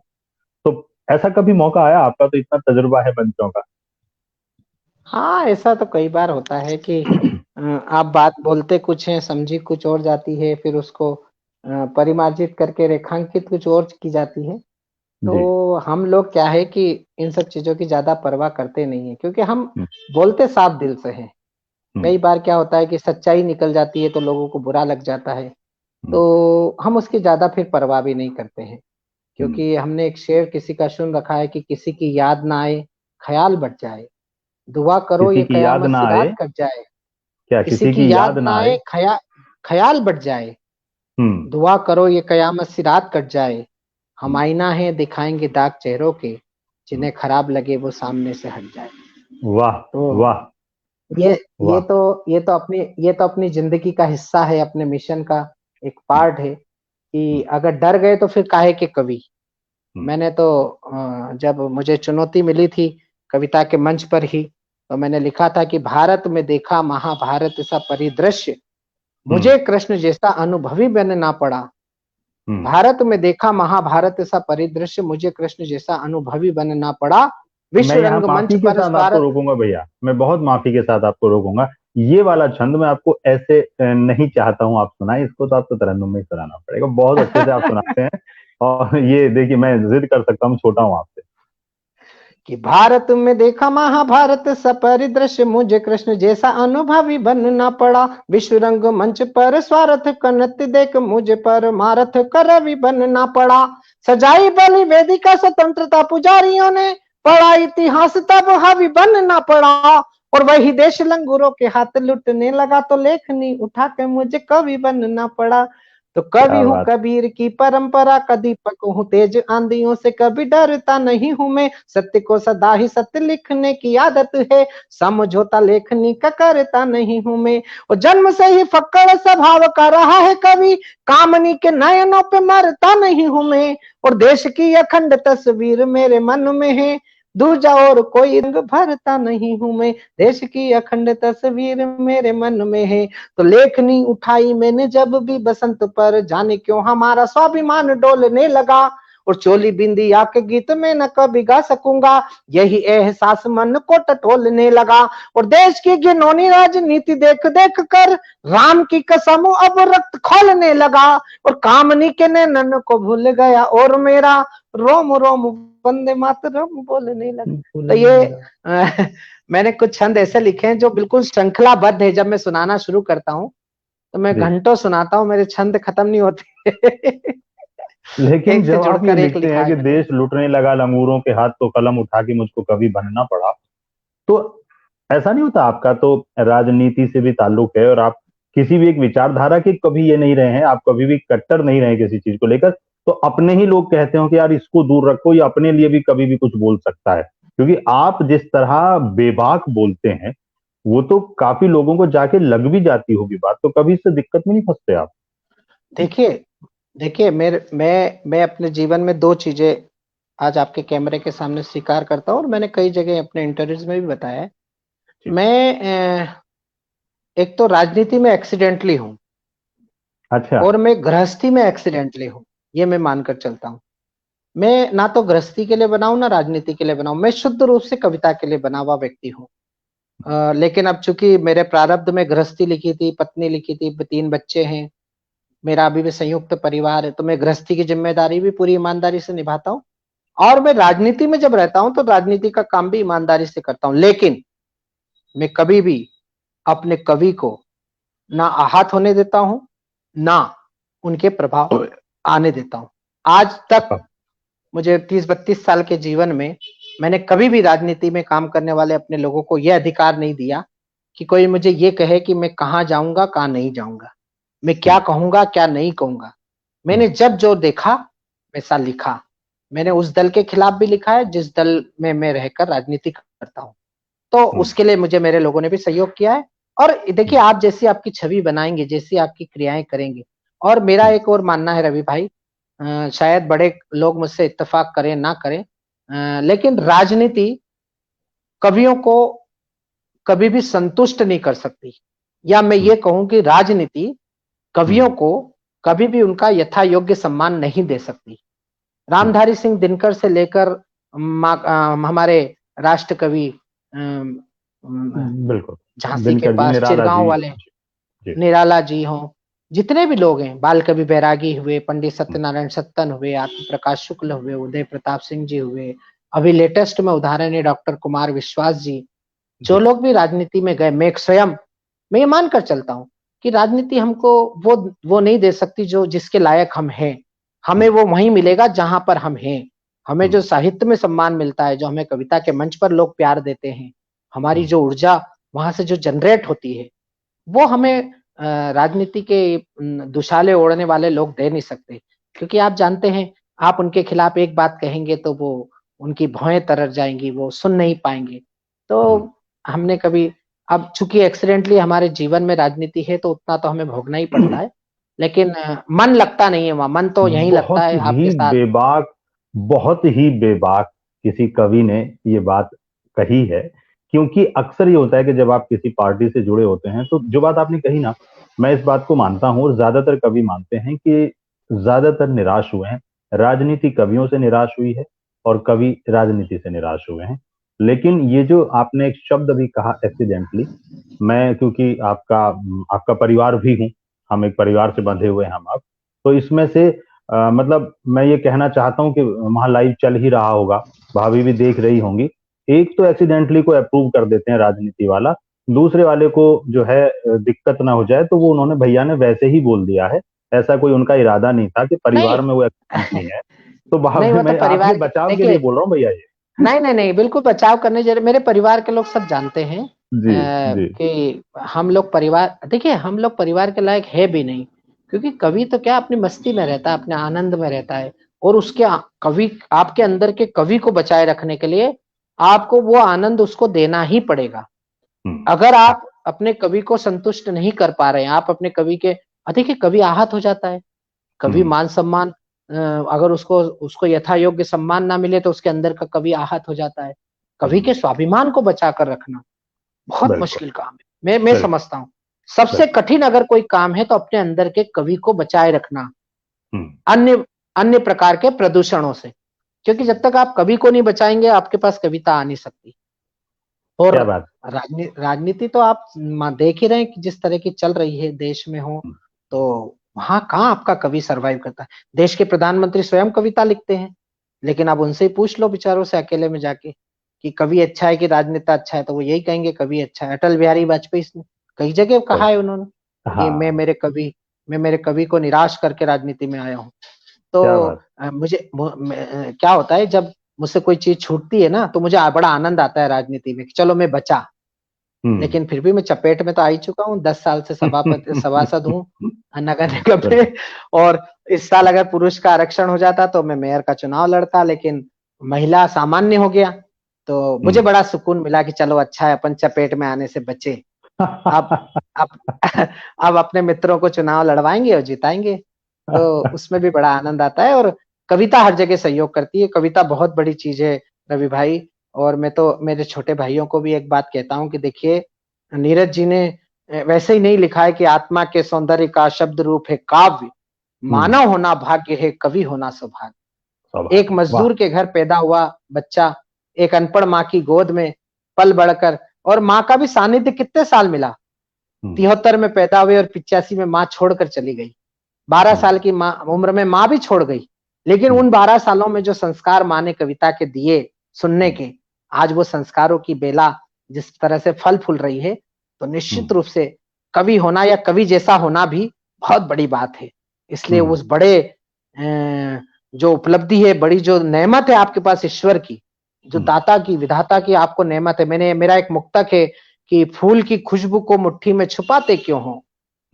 तो ऐसा कभी मौका आया? आपका तो इतना तजुर्बा है मंचों का। हाँ, ऐसा तो कई बार होता है कि आप बात बोलते कुछ हैं, समझी कुछ और जाती है, फिर उसको परिमार्जित करके रेखांकित कुछ और की जाती है। तो हम लोग क्या है कि इन सब चीजों की ज्यादा परवाह करते नहीं है, क्योंकि हम बोलते साफ दिल से हैं। कई बार क्या होता है कि सच्चाई निकल जाती है तो लोगों को बुरा लग जाता है, तो हम उसकी ज्यादा फिर परवाह भी नहीं करते हैं, क्योंकि हमने एक शेर किसी का सुन रखा है कि किसी की याद ना आए ख्याल बढ़ जाए, दुआ करो किसी ये की याद कयामत ना से आए, रात कट जाए। क्या किसी किसी की की याद याद ना ना आए? आए ख्याल बढ़ जाए, हम्म। दुआ करो ये कयामत से रात कट जाए, हम आईना है दिखाएंगे दाग चेहरों के, जिन्हें खराब लगे वो सामने से हट जाए। वाह तो वाह ये ये वाह। तो ये तो अपनी जिंदगी का हिस्सा है, अपने मिशन का एक पार्ट है कि अगर डर गए तो फिर काहे के कवि। हम्म, मैंने तो जब मुझे चुनौती मिली थी कविता के मंच पर ही, तो मैंने लिखा था कि भारत में देखा महाभारत सा परिदृश्य, हम्म, मुझे कृष्ण जैसा अनुभवी बनना पड़ा। हम्म। भारत में देखा महाभारत सा परिदृश्य, मुझे कृष्ण जैसा अनुभवी बनना पड़ा। मैं विश्व यहाँ रंगमंच माफी के पर साथ आपको स्वारथ। रोकूंगा भैया, मैं बहुत माफी के साथ आपको रोकूंगा। ये वाला छंद मैं आपको ऐसे नहीं चाहता हूँ आप सुनाए, इसको तो आपको तरन्नुम में ही सुनाना पड़ेगा, बहुत अच्छे से आप सुनाते हैं। और ये देखिए, मैं जिद कर सकता हूँ, छोटा हूँ आपसे। कि भारत में देखा महाभारत सा परिदृश्य, मुझे कृष्ण जैसा अनुभवी बनना पड़ा। विश्व रंग मंच पर स्वार्थ का नृत्य देख, मुझे परमार्थ का रवि बनना पड़ा। सजाई बलि वेदिका स्वतंत्रता पुजारियों ने, पढ़ा इतिहास तब हावी बनना पड़ा। और वही देश लंगूरों के हाथ लुटने लगा, तो लेखनी उठा के मुझे कवि बनना पड़ा। तो कवि क्या हूँ बात। कबीर की परंपरा का दीपक हूँ, तेज आंधियों से कभी डरता नहीं हूँ मैं। सत्य को सदा ही सत्य लिखने की आदत है, समझौता लेखनी का करता नहीं हूँ मैं। और जन्म से ही फक्कड़ स्वभाव का रहा है कवि, कामनी के नयनों पे मरता नहीं हूँ मैं। और देश की अखंड तस्वीर मेरे मन में है, दूजा और कोई रंग भरता नहीं हूँ मैं। देश की अखंड तस्वीर मेरे मन में है। तो लेखनी उठाई मैंने जब भी बसंत पर, जाने क्यों हमारा स्वाभिमान डोलने लगा। और चोली बिंदिया के गीत में न कभी गा सकूंगा, यही एहसास मन को टटोलने लगा। और देश की घिनौनी राजनीति देख देख कर, राम की कसम अब रक्त खोलने लगा। और कामनी के नैनन को भूल गया और मेरा, रोम रोम वंदे मातरम बोलने लगा। तो ये मैंने कुछ छंद ऐसे लिखे हैं जो बिल्कुल श्रृंखलाबद्ध है, जब मैं सुनाना शुरू करता हूँ तो मैं जी। घंटों सुनाता हूँ, मेरे छंद खत्म नहीं होते। लेकिन एक से जब आप ये जुड़कर एक लिखते लिखा हैं है कि मैंने। देश लुटने लगा लंगूरों के हाथ, तो कलम उठा के मुझको कभी बनना पड़ा, तो ऐसा नहीं होता? आपका तो राजनीति से भी ताल्लुक है, और आप किसी भी एक विचारधारा के कभी ये नहीं रहे हैं, आप कभी भी कट्टर नहीं रहे किसी चीज को लेकर। तो अपने ही लोग कहते हो कि यार इसको दूर रखो, या अपने लिए भी कभी भी कुछ बोल सकता है, क्योंकि आप जिस तरह बेबाक बोलते हैं, वो तो काफी लोगों को जाके लग भी जाती होगी बात, तो कभी इससे दिक्कत में नहीं फंसते आप? देखिए देखिए मेरे मैं अपने जीवन में दो चीजें आज आपके कैमरे के सामने स्वीकार करता हूँ, और मैंने कई जगह अपने इंटरव्यूज में भी बताया है। जी। मैं एक तो राजनीति में एक्सीडेंटली हूँ, अच्छा। और मैं गृहस्थी में एक्सीडेंटली हूँ, ये मैं मानकर चलता हूँ। मैं ना तो गृहस्थी के लिए बनाऊं ना राजनीति के लिए बनाऊं, मैं शुद्ध रूप से कविता के लिए बना हुआ व्यक्ति हूँ। लेकिन अब चूंकि मेरे प्रारब्ध में गृहस्थी लिखी थी, पत्नी लिखी थी, 3 बच्चे हैं, मेरा अभी भी संयुक्त परिवार है, तो मैं गृहस्थी की जिम्मेदारी भी पूरी ईमानदारी से निभाता हूँ। और मैं राजनीति में जब रहता हूँ तो राजनीति का काम भी ईमानदारी से करता हूँ। लेकिन मैं कभी भी अपने कवि को ना आहत होने देता हूं, ना उनके प्रभाव आने देता हूं। आज तक मुझे 30-32 साल के जीवन में मैंने कभी भी राजनीति में काम करने वाले अपने लोगों को यह अधिकार नहीं दिया कि कोई मुझे ये कहे कि मैं कहां जाऊंगा कहां नहीं जाऊंगा, मैं क्या कहूंगा क्या नहीं कहूंगा। मैंने जब जो देखा वैसा लिखा। मैंने उस दल के खिलाफ भी लिखा है जिस दल में मैं रहकर राजनीति करता हूं, तो उसके लिए मुझे मेरे लोगों ने भी सहयोग किया है। और देखिए, आप जैसी आपकी छवि बनाएंगे, जैसी आपकी क्रियाएं करेंगे। और मेरा एक और मानना है रवि भाई, शायद बड़े लोग मुझसे इत्तेफाक करें ना करें, लेकिन राजनीति कवियों को कभी भी संतुष्ट नहीं कर सकती, या मैं ये कहूं कि राजनीति कवियों को कभी भी उनका यथा योग्य सम्मान नहीं दे सकती। रामधारी सिंह दिनकर से लेकर हमारे राष्ट्र कवि बिल्कुल। झांसी के दिनकर जी, पास निराला चिरगांव जी। वाले जी। निराला जी हों, जितने भी लोग हैं, बाल कवि बैरागी हुए, पंडित सत्यनारायण सत्तन हुए, आत्म प्रकाश शुक्ल हुए, उदय प्रताप सिंह जी हुए, अभी लेटेस्ट में उदाहरण है डॉक्टर कुमार विश्वास जी। जो जी। लोग भी राजनीति में गए, मैं स्वयं मैं ये मानकर चलता हूँ कि राजनीति हमको वो नहीं दे सकती जो जिसके लायक हम हैं। हमें वो वहीं मिलेगा जहां पर हम हैं। हमें जो साहित्य में सम्मान मिलता है, जो हमें कविता के मंच पर लोग प्यार देते हैं, हमारी जो ऊर्जा वहां से जो जनरेट होती है, वो हमें राजनीति के दुशाले ओढ़ने वाले लोग दे नहीं सकते। क्योंकि आप जानते हैं, आप उनके खिलाफ एक बात कहेंगे तो वो उनकी भौहें तरर जाएंगी, वो सुन नहीं पाएंगे। तो हमने कभी, अब चूंकि एक्सीडेंटली हमारे जीवन में राजनीति है तो उतना तो हमें भोगना ही पड़ता है, लेकिन मन लगता नहीं है वहां, मन तो यहीं लगता बहुत है ही आपके साथ। बेबाक, बहुत ही बेबाक किसी कवि ने ये बात कही है। क्योंकि अक्सर ये होता है कि जब आप किसी पार्टी से जुड़े होते हैं तो जो बात आपने कही ना, मैं इस बात को मानता हूं और ज्यादातर कवि मानते हैं कि ज्यादातर निराश हुए हैं। राजनीति कवियों से निराश हुई है और कवि राजनीति से निराश हुए हैं। लेकिन ये जो आपने एक शब्द अभी कहा एक्सीडेंटली, मैं क्योंकि आपका आपका परिवार भी हूं, हम एक परिवार से बंधे हुए हैं हम आप, तो इसमें से मतलब मैं ये कहना चाहता हूँ कि वहां लाइव चल ही रहा होगा, भाभी भी देख रही होंगी। एक तो एक्सीडेंटली को अप्रूव कर देते हैं राजनीति वाला, दूसरे वाले को जो है दिक्कत ना हो जाए तो वो उन्होंने भैया ने वैसे ही बोल दिया है। ऐसा कोई उनका इरादा नहीं था कि परिवार नहीं में वो एक्सीडेंटली है। तो नहीं, भाभी, वो तो मैं आपके परिवार के, बचाव के लिए देखिए, बोल रहा हूँ भैया ये। नहीं नहीं नहीं, बिल्कुल बचाव करने जरूर, मेरे परिवार के लोग सब जानते हैं जी जी। कि हम लोग परिवार, देखिए हम लोग परिवार के लायक है भी नहीं। क्योंकि कवि तो क्या अपनी मस्ती में रहता है, अपने आनंद में रहता है, और उसके कवि, आपके अंदर के कवि को बचाए रखने के लिए आपको वो आनंद उसको देना ही पड़ेगा। अगर हाँ। आप अपने कवि को संतुष्ट नहीं कर पा रहे हैं, आप अपने कवि के, देखिए कवि आहत हो जाता है, कभी हम्म मान सम्मान, अगर उसको उसको यथा योग्य सम्मान ना मिले तो उसके अंदर का कवि आहत हो जाता है। कवि हम्म, के स्वाभिमान को बचा कर रखना बहुत बिल्कुल मुश्किल काम है, मैं बिल्कुल समझता हूँ। सबसे बिल्कुल। कठिन अगर कोई काम है तो अपने अंदर के कवि को बचाए रखना, हम्म, अन्य अन्य प्रकार के प्रदूषणों से। क्योंकि जब तक आप कवि को नहीं बचाएंगे, आपके पास कविता आ नहीं सकती। और क्या बात। राजनीति तो आप देख ही रहे हैं कि जिस तरह की चल रही है देश में हो, हम्म, तो वहां कहाँ आपका कवि सरवाइव करता है। देश के प्रधानमंत्री स्वयं कविता लिखते हैं, लेकिन आप उनसे ही पूछ लो बेचारों से अकेले में जाके कि कवि अच्छा है कि राजनेता अच्छा है, तो वो यही कहेंगे कवि अच्छा है। अटल बिहारी वाजपेयी ने कई जगह कहा है उन्होंने कि हाँ, मैं मेरे कवि को निराश करके राजनीति में आया हूँ। क्या तो बात। क्या होता है, जब मुझसे कोई चीज छूटती है ना तो मुझे बड़ा आनंद आता है राजनीति में कि चलो मैं बचा। हम्म। लेकिन फिर भी मैं चपेट में तो आ ही चुका हूँ, 10 साल से सभापति सभासद हूँ नगर निगम बिल्कुल। में। और इस साल अगर पुरुष का आरक्षण हो जाता तो मैं मेयर का चुनाव लड़ता, लेकिन महिला सामान्य हो गया। तो मुझे हम्म। बड़ा सुकून मिला कि चलो अच्छा है, अपन चपेट में आने से बचे। अब अब अब अपने मित्रों को चुनाव लड़वाएंगे और जिताएंगे, तो उसमें भी बड़ा आनंद आता है। और कविता हर जगह सहयोग करती है, कविता बहुत बड़ी चीज है रवि भाई। और मैं तो मेरे छोटे भाइयों को भी एक बात कहता हूँ कि देखिए, नीरज जी ने वैसे ही नहीं लिखा है कि आत्मा के सौंदर्य का शब्द रूप है काव्य, हम्म। मानव होना भाग्य है, कवि होना सौभाग्य। एक सौभाग्य, वाह। मजदूर के घर पैदा हुआ बच्चा, एक अनपढ़ माँ की गोद में पल बढ़कर, और माँ का भी सानिध्य कितने साल मिला। हम्म 73 में पैदा हुए और 85 में माँ छोड़कर चली गई। 12 साल हम्म की माँ उम्र में माँ भी छोड़ गई। लेकिन हम्म उन 12 सालों में जो संस्कार माँ ने कविता के दिए सुनने हम्म के, आज वो संस्कारों की बेला जिस तरह से फल फूल रही है, तो निश्चित हम्म रूप से कवि होना या कवि जैसा होना भी बहुत बड़ी बात है। इसलिए उस हम्म बड़े जो उपलब्धि है, बड़ी जो नेमत है आपके पास ईश्वर की, जो हम्म दाता की विधाता की आपको नेमत है। मेरा एक मुक्तक है कि फूल की खुशबू को मुट्ठी में छुपाते क्यों हो,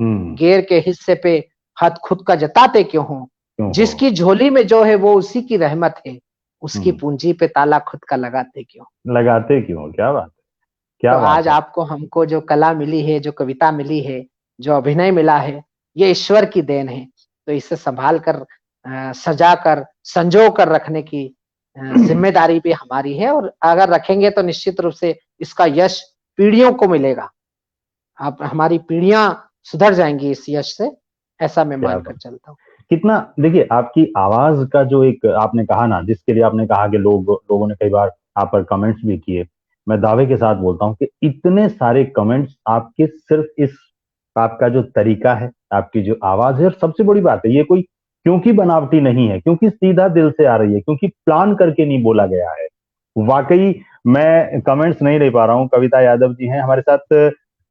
हम्म, गैर के हिस्से पे हाथ खुद का जताते क्यों हो, क्यों हो। जिसकी झोली में जो है वो उसी की रहमत है, उसकी हम्म, पूंजी पे ताला खुद का लगाते क्यों। लगाते क्यों हो, क्या बात है, तो क्या बात आज है। आपको हमको जो कला मिली है, जो कविता मिली है, जो अभिनय मिला है, ये ईश्वर की देन है। तो इसे संभाल कर, सजा कर, संजो कर रखने की जिम्मेदारी भी हमारी है। और अगर रखेंगे तो निश्चित रूप से इसका यश पीढ़ियों को मिलेगा। आप, हमारी पीढ़ियां सुधर जाएंगी इस यश से, ऐसा मैं क्या मानकर बात। चलता हूँ। कितना, देखिए आपकी आवाज का जो एक आपने कहा ना, जिसके लिए आपने कहा कि लोगों ने कई बार आप पर कमेंट्स भी किए, मैं दावे के साथ बोलता हूँ कि इतने सारे कमेंट्स आपके सिर्फ इस, आपका जो तरीका है, आपकी जो आवाज है, और सबसे बड़ी बात है ये कोई क्योंकि बनावटी नहीं है, क्योंकि सीधा दिल से आ रही है, क्योंकि प्लान करके नहीं बोला गया है। वाकई मैं कमेंट्स नहीं ले पा रहा हूँ। कविता यादव जी हैं हमारे साथ,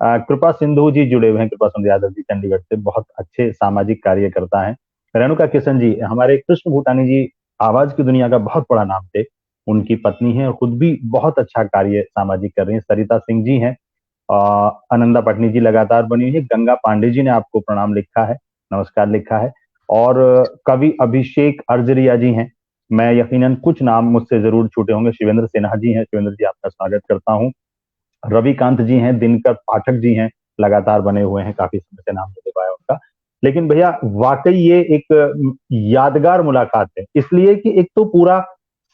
कृपा सिंधु जी जुड़े हुए हैं, कृपा सिंधु यादव जी चंडीगढ़ से, बहुत अच्छे सामाजिक कार्य करता है। रेणुका किशन जी, हमारे कृष्ण भूटानी जी, आवाज की दुनिया का बहुत बड़ा नाम थे, उनकी पत्नी है और खुद भी बहुत अच्छा कार्य सामाजिक कर रही है। सरिता सिंह जी हैं। आनंदा पटनी जी लगातार बनी हुई है। गंगा पांडे जी ने आपको प्रणाम लिखा है, नमस्कार लिखा है। और कवि अभिषेक अर्जरिया जी हैं। मैं यकीनन कुछ नाम मुझसे जरूर छूटे होंगे। शिवेंद्र सिन्हा जी हैं, शिवेंद्र जी आपका स्वागत करता हूँ। रविकांत जी हैं, दिनकर पाठक जी हैं, लगातार बने हुए हैं, काफी समय से नाम नहीं ले पाया उनका। लेकिन भैया वाकई ये एक यादगार मुलाकात है, इसलिए कि एक तो पूरा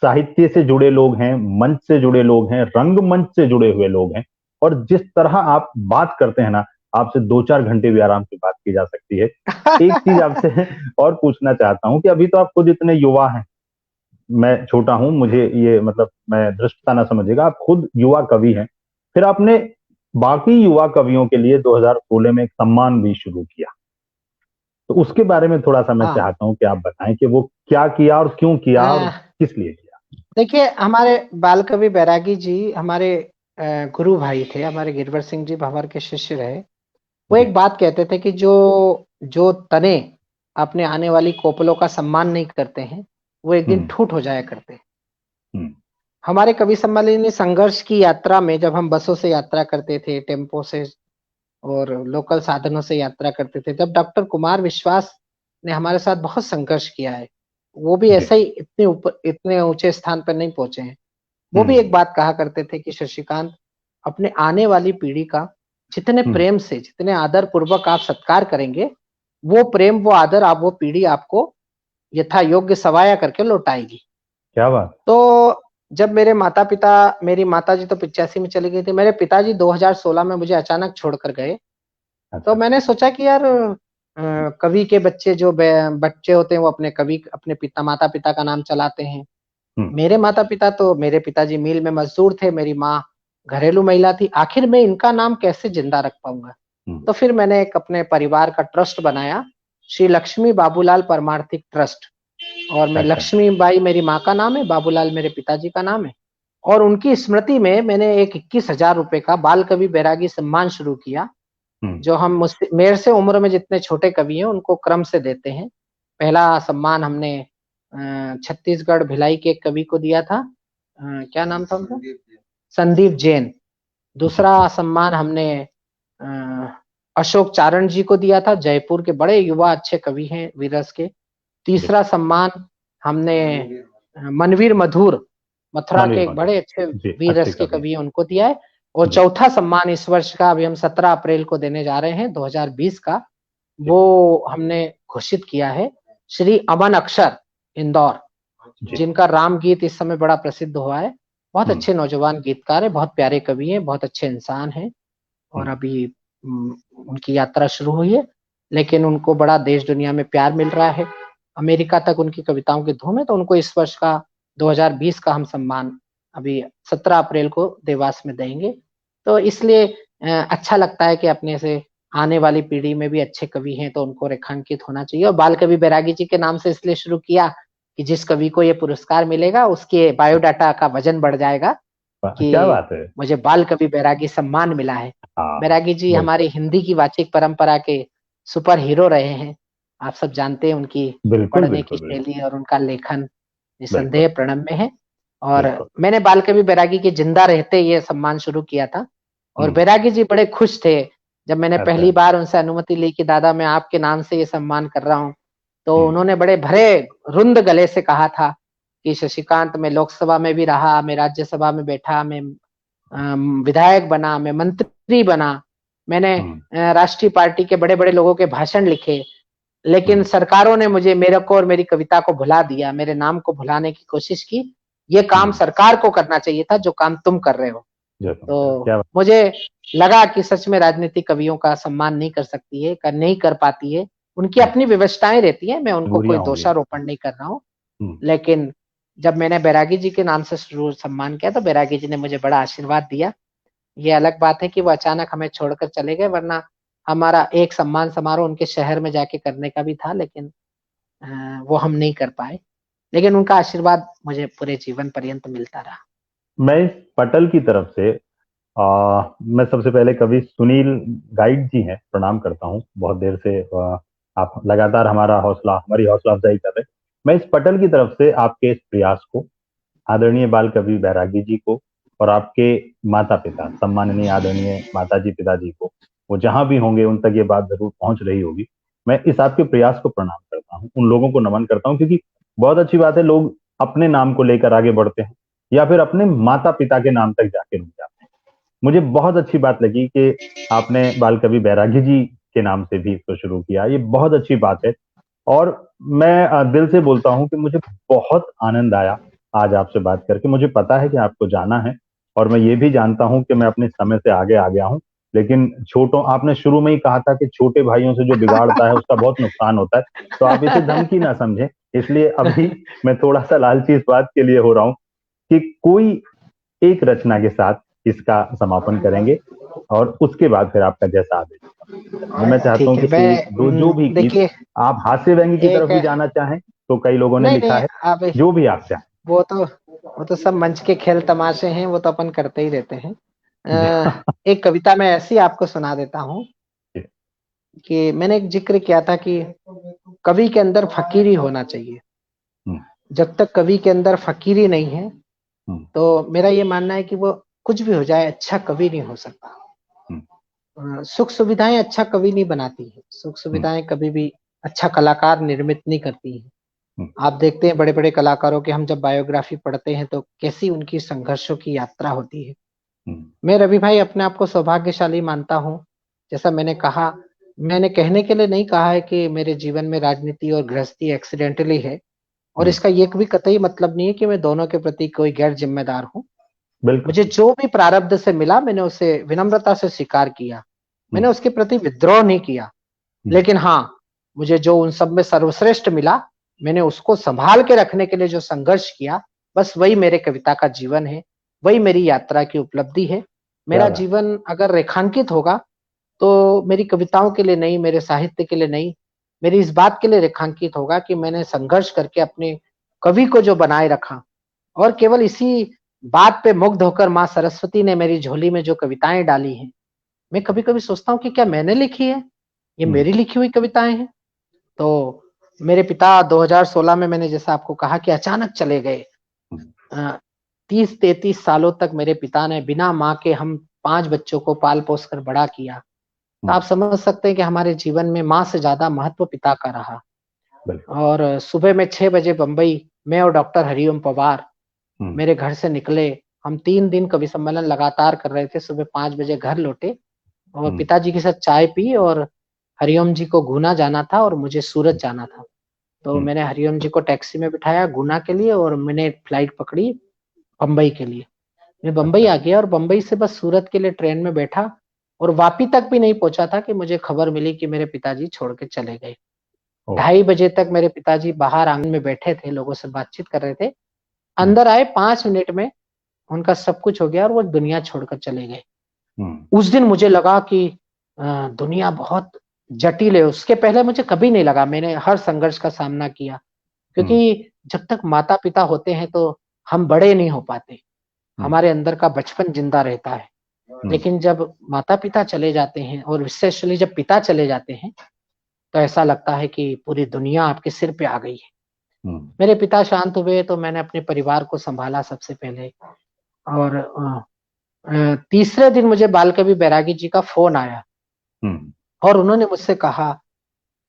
साहित्य से जुड़े लोग हैं, मंच से जुड़े लोग हैं, रंगमंच से जुड़े हुए लोग हैं, और जिस तरह आप बात करते हैं ना, आपसे 2-4 घंटे भी आराम से बात की जा सकती है। एक चीज आपसे और पूछना चाहता हूँ कि अभी तो आप खुद इतने युवा हैं, मैं छोटा हूं, मुझे ये मतलब मैं धृष्टता ना समझिएगा, आप खुद युवा कवि हैं, फिर आपने बाकी युवा कवियों के लिए 2016 में एक सम्मान भी शुरू किया, तो उसके बारे में थोड़ा सा मैं हाँ। चाहता हूँ कि आप बताएं कि वो क्या किया और क्यों किया और किस लिए किया। देखिए, हमारे बाल कवि बैरागी जी हमारे गुरु भाई थे, हमारे गिरवर सिंह जी भंवर के शिष्य रहे। वो जी। एक बात कहते थे कि जो जो तने अपने आने वाली कोपलों का सम्मान नहीं करते हैं, वो एक दिन हम्म। ठूट हो जाया करते हैं। हम्म। हमारे कवि सम्मेलनी संघर्ष की यात्रा में जब हम बसों से यात्रा करते थे, टेम्पो से और लोकल साधनों से यात्रा करते थे, जब डॉक्टर कुमार विश्वास ने हमारे साथ बहुत संघर्ष किया है, वो भी जी। ऐसे ही इतने ऊपर इतने ऊंचे स्थान पर नहीं पहुंचे हैं। वो भी एक हम्म। बात कहा करते थे कि शशिकांत, अपने आने वाली पीढ़ी का जितने हम्म। प्रेम से, जितने आदर पूर्वक आप सत्कार करेंगे, वो प्रेम, वो आदर, आप वो पीढ़ी आपको यथा योग्य सवाया करके लौटाएगी। क्या बात। तो जब मेरे माता पिता, मेरी माता जी तो 85 में चली गई थी, मेरे पिताजी 2016 में मुझे अचानक छोड़कर गए। तो अच्छा। मैंने सोचा कि यार, कवि के बच्चे जो बच्चे होते हैं वो अपने कवि, अपने पिता माता पिता का नाम चलाते हैं। हम्म। मेरे माता पिता तो, मेरे पिताजी मिल में मजदूर थे, मेरी माँ घरेलू महिला थी, आखिर मैं इनका नाम कैसे जिंदा रख पाऊंगा। हम्म। तो फिर मैंने एक अपने परिवार का ट्रस्ट बनाया, श्री लक्ष्मी बाबूलाल परमार्थिक ट्रस्ट। और मैं, अच्छा। लक्ष्मी बाई मेरी माँ का नाम है, बाबूलाल मेरे पिताजी का नाम है। और उनकी स्मृति में मैंने एक 21,000 रुपए का बाल कवि बैरागी सम्मान शुरू किया, हम्म। जो हम मुझसे, मेरे से उम्र में जितने छोटे कवि हैं उनको क्रम से देते हैं। पहला सम्मान हमने छत्तीसगढ़ भिलाई के एक कवि को दिया था, क्या नाम था उनका, संदीप जैन। जी। दूसरा सम्मान हमने अ, अशोक चारण जी को दिया था, जयपुर के बड़े युवा अच्छे कवि हैं वीरस के। जी। तीसरा सम्मान हमने मनवीर मधुर, मथुरा के मनवीर एक मधु। बड़े अच्छे जी, वीर अच्छे रस के कवि हैं। कवि हैं, उनको दिया है। और जी। चौथा सम्मान इस वर्ष का, अभी हम 17 अप्रैल को देने जा रहे हैं 2020 का, जी। वो हमने घोषित किया है श्री अमन अक्षर, इंदौर, जी। जिनका राम गीत इस समय बड़ा प्रसिद्ध हुआ है। बहुत हम्म। अच्छे नौजवान गीतकार है, बहुत प्यारे कवि हैं, बहुत अच्छे इंसान हैं। और हम्म। अभी उनकी यात्रा शुरू हुई है, लेकिन उनको बड़ा देश दुनिया में प्यार मिल रहा है। अमेरिका तक उनकी कविताओं की धूम है, तो उनको इस वर्ष का 2020 का हम सम्मान अभी 17 अप्रैल को देवास में देंगे। तो इसलिए अच्छा लगता है कि अपने से आने वाली पीढ़ी में भी अच्छे कवि हैं, तो उनको रेखांकित होना चाहिए। और बाल कवि बैरागी जी के नाम से इसलिए शुरू किया कि जिस कवि को ये पुरस्कार मिलेगा उसके बायोडाटा का वजन बढ़ जाएगा क्या कि बात है। मुझे बाल कवि बैरागी सम्मान मिला है। हाँ। बैरागी जी बिल्कुल। हमारी हिंदी की वाचिक परंपरा के सुपर हीरो रहे हैं। आप सब जानते हैं उनकी बिल्कुल पढ़ने की बिल्कुल बिल्कुल। शैली और उनका लेखन बिल्कुल निसंदेह प्रणम्य है। और बिल्कुल। मैंने बाल कवि बैरागी के जिंदा रहते ये सम्मान शुरू किया था। और हम्म। बैरागी जी बड़े खुश थे जब मैंने अच्छा। पहली बार उनसे अनुमति ली कि दादा मैं आपके नाम से ये सम्मान कर रहा हूँ। तो हम्म। उन्होंने बड़े भरे रुंद गले से कहा था कि शशिकांत, मैं लोकसभा में भी रहा, मैं राज्यसभा में बैठा, मैं विधायक बना, मैं मंत्री बना, मैंने हम्म। राष्ट्रीय पार्टी के बड़े बड़े लोगों के भाषण लिखे, लेकिन हम्म। सरकारों ने मुझे, मेरे को और मेरी कविता को भुला दिया, मेरे नाम को भुलाने की कोशिश की। ये काम हम्म। सरकार को करना चाहिए था जो काम तुम कर रहे हो। जो तुम कर, तो क्या बात। मुझे लगा कि सच में राजनीति कवियों का सम्मान नहीं कर सकती है, नहीं कर पाती है। उनकी हम्म। अपनी व्यवस्थाएं रहती हैं, मैं उनको कोई दूरियां होंगी। दोषारोपण नहीं कर रहा हूँ। हम्म। लेकिन जब मैंने बैरागी जी के नाम से शुरू सम्मान किया तो बैरागी जी ने मुझे बड़ा आशीर्वाद दिया। ये अलग बात है कि वो अचानक हमें छोड़कर चले गए, वरना हमारा एक सम्मान समारोह उनके शहर में जाके करने का भी था, लेकिन वो हम नहीं कर पाए। लेकिन उनका आशीर्वाद मुझे पूरे जीवन पर्यंत मिलता रहा। मैं इस पटल की तरफ से मैं सबसे पहले कवि सुनील गाइड जी हैं, प्रणाम करता हूँ। बहुत देर से आप लगातार हमारी हौसला अफजाई कर रहे हैं। मैं इस पटल की तरफ से आपके इस प्रयास को, आदरणीय बाल कवि बैरागी जी को और आपके माता पिता, सम्माननीय आदरणीय माता जी पिताजी को, वो जहां भी होंगे उन तक ये बात जरूर पहुंच रही होगी। मैं इस आपके प्रयास को प्रणाम करता हूँ, उन लोगों को नमन करता हूँ, क्योंकि बहुत अच्छी बात है लोग अपने नाम को लेकर आगे बढ़ते हैं या फिर अपने माता पिता के नाम तक जाके रुक जाते हैं। मुझे बहुत अच्छी बात लगी कि आपने बाल कवि बैरागी जी के नाम से भी इसको शुरू किया, ये बहुत अच्छी बात है। और मैं दिल से बोलता हूँ कि मुझे बहुत आनंद आया आज आपसे बात करके। मुझे पता है कि आपको जाना है और मैं ये भी जानता हूँ कि मैं अपने समय से आगे आ गया हूँ, लेकिन छोटों आपने शुरू में ही कहा था कि छोटे भाइयों से जो बिगाड़ता है उसका बहुत नुकसान होता है, तो आप इसे धमकी ना समझें। इसलिए अभी मैं थोड़ा सा लालची इस बात के लिए हो रहा हूँ कि कोई एक रचना के साथ इसका समापन करेंगे और उसके बाद फिर आपका जैसा आदेश होगा। मैं चाहता ठीक हूँ है, कि एक दो जो भी गीत, देखिए, आप हास्य व्यंग्य की तरफ एक, भी जाना चाहें तो कई लोगों ने नहीं लिखा नहीं, है, अब जो भी आप चाहें। वो तो सब मंच के खेल तमाशे हैं, वो तो अपन करते ही रहते हैं। जी। एक कविता मैं ऐसी आपको सुना देता हूँ जी। कि मैंने एक जिक्र किया था कि कवि के अंदर फकीरी होना चाहिए। हम्म। जब तक कवि के अंदर फकीरी नहीं है, हम्म। तो मेरा ये मानना है कि वो कुछ भी हो जाए, अच्छा कवि नहीं हो सकता। हम्म। सुख सुविधाएं अच्छा कवि नहीं बनाती है, सुख हम्म। सुविधाएं कभी भी अच्छा कलाकार निर्मित नहीं करती है। हम्म। आप देखते हैं बड़े बड़े कलाकारों के, हम जब बायोग्राफी पढ़ते हैं तो कैसी उनकी संघर्षों की यात्रा होती है। हम्म। मैं रवि भाई अपने आप को सौभाग्यशाली मानता हूँ। जैसा मैंने कहा, मैंने कहने के लिए नहीं कहा है कि मेरे जीवन में राजनीति और गृहस्थी एक्सीडेंटली है, और हम्म। इसका ये भी कतई मतलब नहीं है कि मैं दोनों के प्रति कोई गैर जिम्मेदार हूँ। बिल्कुल। मुझे जो भी प्रारब्ध से मिला मैंने उसे विनम्रता से स्वीकार किया, मैंने हम्म। उसके प्रति विद्रोह नहीं किया। हम्म। लेकिन हाँ, मुझे जो उन सब में सर्वश्रेष्ठ मिला, मैंने उसको संभाल के रखने के लिए जो संघर्ष किया, बस वही मेरे कविता का जीवन है, वही मेरी यात्रा की उपलब्धि है। क्या मेरा बात। जीवन अगर रेखांकित होगा तो मेरी कविताओं के लिए नहीं, मेरे साहित्य के लिए नहीं, मेरी इस बात के लिए रेखांकित होगा कि मैंने संघर्ष करके अपने कवि को जो बनाए रखा। और केवल इसी बात पे मुग्ध होकर माँ सरस्वती ने मेरी झोली में जो कविताएं डाली हैं, मैं कभी कभी सोचता हूँ कि क्या मैंने लिखी है, ये हम्म। मेरी लिखी हुई कविताएं हैं। तो मेरे पिता 2016 में, मैंने जैसा आपको कहा कि अचानक चले गए। हम्म। 30-33 सालों तक मेरे पिता ने बिना माँ के हम 5 बच्चों को पाल पोस कर बड़ा किया। तो हम्म। आप समझ सकते हैं कि हमारे जीवन में माँ से ज्यादा महत्व पिता का रहा। बिल्कुल। और सुबह में 6 बजे बम्बई, मैं और डॉक्टर हरिओम पवार हम्म। मेरे घर से निकले। हम 3 दिन कवि सम्मेलन लगातार कर रहे थे। सुबह 5 बजे घर लौटे और हम्म। पिताजी के साथ चाय पी, और हरिओम जी को गुना जाना था और मुझे सूरत जाना था। तो हम्म। मैंने हरिओम जी को टैक्सी में बिठाया गुना के लिए, और मैंने फ्लाइट पकड़ी बम्बई के लिए। मैं बम्बई अच्छा। आ गया और बम्बई से बस सूरत के लिए ट्रेन में बैठा, और वापी तक भी नहीं पहुंचा था कि मुझे खबर मिली कि मेरे पिताजी छोड़ के चले गए। ओ। 2:30 बजे तक मेरे पिताजी बाहर आंगन में बैठे थे, लोगों से बातचीत कर रहे थे। हम्म। अंदर आए 5 मिनट में उनका सब कुछ हो गया और वो दुनिया छोड़कर चले गए। हम्म। उस दिन मुझे लगा कि दुनिया बहुत जटिल है। उसके पहले मुझे कभी नहीं लगा, मैंने हर संघर्ष का सामना किया। हम्म। क्योंकि जब तक माता पिता होते हैं तो हम बड़े नहीं हो पाते, हम्म। हमारे अंदर का बचपन जिंदा रहता है। हम्म। लेकिन जब माता पिता चले जाते हैं, और विशेषली जब पिता चले जाते हैं, तो ऐसा लगता है कि पूरी दुनिया आपके सिर पे आ गई है। हम्म। मेरे पिता शांत हुए तो मैंने अपने परिवार को संभाला सबसे पहले। और तीसरे दिन मुझे बाल कवि बैरागी जी का फोन आया, हम्म। और उन्होंने मुझसे कहा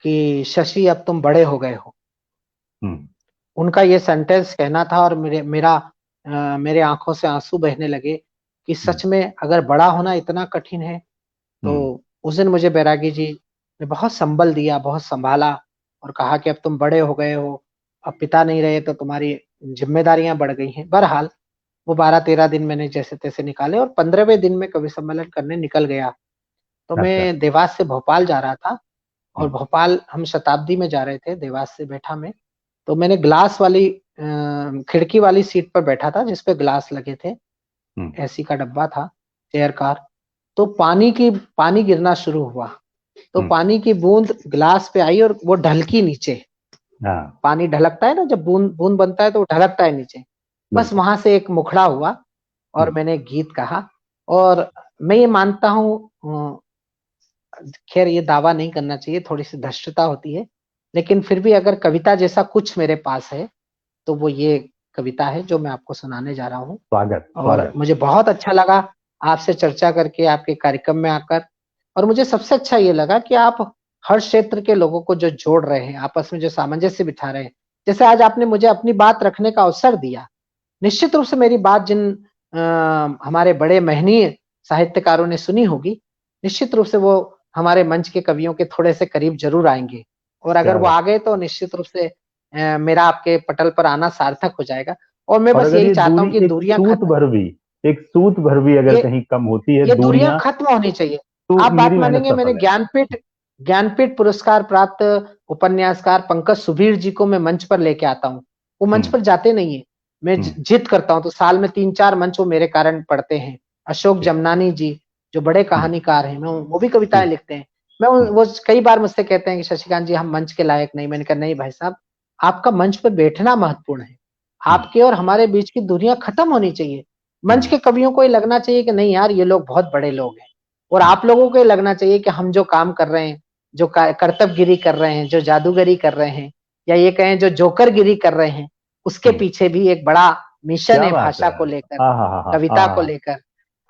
कि शशि अब तुम बड़े हो गए हो। हम्म। उनका ये सेंटेंस कहना था, और मेरे आंखों से आंसू बहने लगे कि हम्म। सच में अगर बड़ा होना इतना कठिन है। तो हम्म। उस दिन मुझे बैरागी जी ने बहुत संबल दिया, बहुत संभाला, और कहा कि अब तुम बड़े हो गए हो, अब पिता नहीं रहे तो तुम्हारी जिम्मेदारियां बढ़ गई हैं। बहरहाल वो 12-13 दिन मैंने जैसे तैसे निकाले, और 15वें दिन में कवि सम्मेलन करने निकल गया। तो अच्छा। मैं देवास से भोपाल जा रहा था, और हम्म। भोपाल हम शताब्दी में जा रहे थे, देवास से बैठा मैं। तो मैंने ग्लास वाली खिड़की वाली सीट पर बैठा था जिसपे ग्लास लगे थे, हम्म। एसी का डब्बा था, चेयर कार। तो पानी गिरना शुरू हुआ। तो हम्म। पानी की बूंद ग्लास पे आई और वो ढलकी नीचे। हाँ। पानी ढलकता है ना, जब बूंद बूंद बनता है तो वो ढलकता है नीचे। बस बिल्कुल। वहां से एक मुखड़ा हुआ, और हम्म। मैंने गीत कहा और मैं ये मानता हूँ, खैर ये दावा नहीं करना चाहिए, थोड़ी सी धृष्टता होती है, लेकिन फिर भी अगर कविता जैसा कुछ मेरे पास है तो वो ये कविता है जो मैं आपको सुनाने जा रहा हूँ। स्वागत और स्वागत। मुझे बहुत अच्छा लगा आपसे चर्चा करके, आपके कार्यक्रम में आकर। और मुझे सबसे अच्छा ये लगा कि आप हर क्षेत्र के लोगों को जो जोड़ रहे हैं, आपस में जो सामंजस्य बिठा रहे हैं। जैसे आज आपने मुझे अपनी बात रखने का अवसर दिया, निश्चित रूप से मेरी बात जिन हमारे बड़े महनीय साहित्यकारों ने सुनी होगी, निश्चित रूप से वो हमारे मंच के कवियों के थोड़े से करीब जरूर आएंगे। और अगर क्या वो बात। आ गए तो निश्चित रूप से मेरा आपके पटल पर आना सार्थक हो जाएगा। और मैं और बस अगर यही ये चाहता हूँ दूरी कि एक दूरियां सूत खत्म, भर भी, एक सूत भर भी अगर ये कहीं कम होती है ये दूरियां दूरियां, खत्म होनी चाहिए। तो आप बात मेरी मेहनत मानेंगे, मैंने सफल है। ज्ञानपीठ पुरस्कार प्राप्त उपन्यासकार पंकज सुबीर जी को मैं मंच पर लेके आता हूँ। वो मंच हम्म। पर जाते नहीं है, मैं हम्म। जिद करता हूँ, तो साल में 3-4 मंच वो मेरे कारण पढ़ते हैं। अशोक ठीक। जमनानी जी जो बड़े हम्म। कहानीकार हैं, मैं वो भी कविताएं ठीक। लिखते हैं। हम्म। वो कई बार मुझसे कहते हैं कि शशिकांत जी हम मंच के लायक नहीं। मैंने कहा नहीं भाई साहब, आपका मंच पर बैठना महत्वपूर्ण है। हम्म। आपके और हमारे बीच की दूरियां खत्म होनी चाहिए। मंच हम्म। के कवियों को ये लगना चाहिए कि नहीं यार, ये लोग बहुत बड़े लोग हैं। और हम्म। आप लोगों को ये लगना चाहिए कि हम जो काम कर रहे हैं, जो कर्तव्यगिरी कर रहे हैं, जो जादूगरी कर रहे हैं, या ये कहें जो जोकरगिरी कर रहे हैं, उसके हम्म। पीछे भी एक बड़ा मिशन क्या है, बात है भाषा को यार। लेकर, हाँ हाँ हाँ हाँ कविता हाँ को हाँ। लेकर।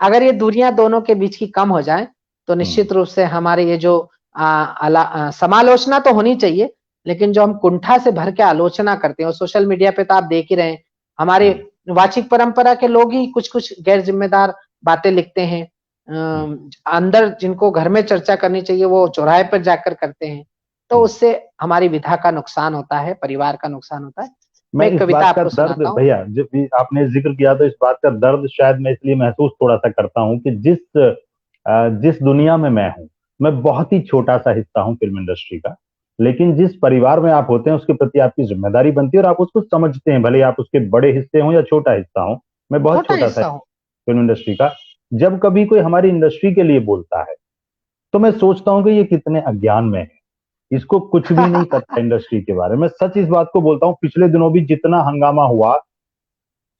अगर ये दूरियां दोनों के बीच की कम हो जाए तो हम्म। निश्चित रूप से हमारे ये जो समालोचना तो होनी चाहिए, लेकिन जो हम कुंठा से भर के आलोचना करते हैं, और सोशल मीडिया पे तो आप देख ही रहे हैं, हमारे हम्म। वाचिक परंपरा के लोग ही कुछ कुछ गैर जिम्मेदार बातें लिखते हैं। हम्म। अंदर जिनको घर में चर्चा करनी चाहिए वो चौराहे पर जाकर करते हैं। तो हम्म। उससे हमारी विधा का नुकसान होता है, परिवार का नुकसान होता है। मैं मैं एक इस कविता बात का आपको दर्द सुनाता हूँ। भैया, जब भी आपने जिक्र किया तो इस बात का दर्द शायद मैं इसलिए महसूस थोड़ा सा करता हूँ कि जिस दुनिया में मैं हूँ, मैं बहुत ही छोटा सा हिस्सा हूँ फिल्म इंडस्ट्री का। लेकिन जिस परिवार में आप होते हैं उसके प्रति आपकी जिम्मेदारी बनती है और आप उसको समझते हैं, भले आप उसके बड़े हिस्से हों या छोटा हिस्सा हो। मैं बहुत छोटा छोटा सा हिस्सा हूँ। फिल्म इंडस्ट्री का। जब कभी कोई हमारी इंडस्ट्री के लिए बोलता है तो मैं सोचता हूँ कि ये कितने अज्ञान में है, इसको कुछ भी नहीं पता इंडस्ट्री के बारे में। सच इस बात को बोलता हूँ, पिछले दिनों भी जितना हंगामा हुआ,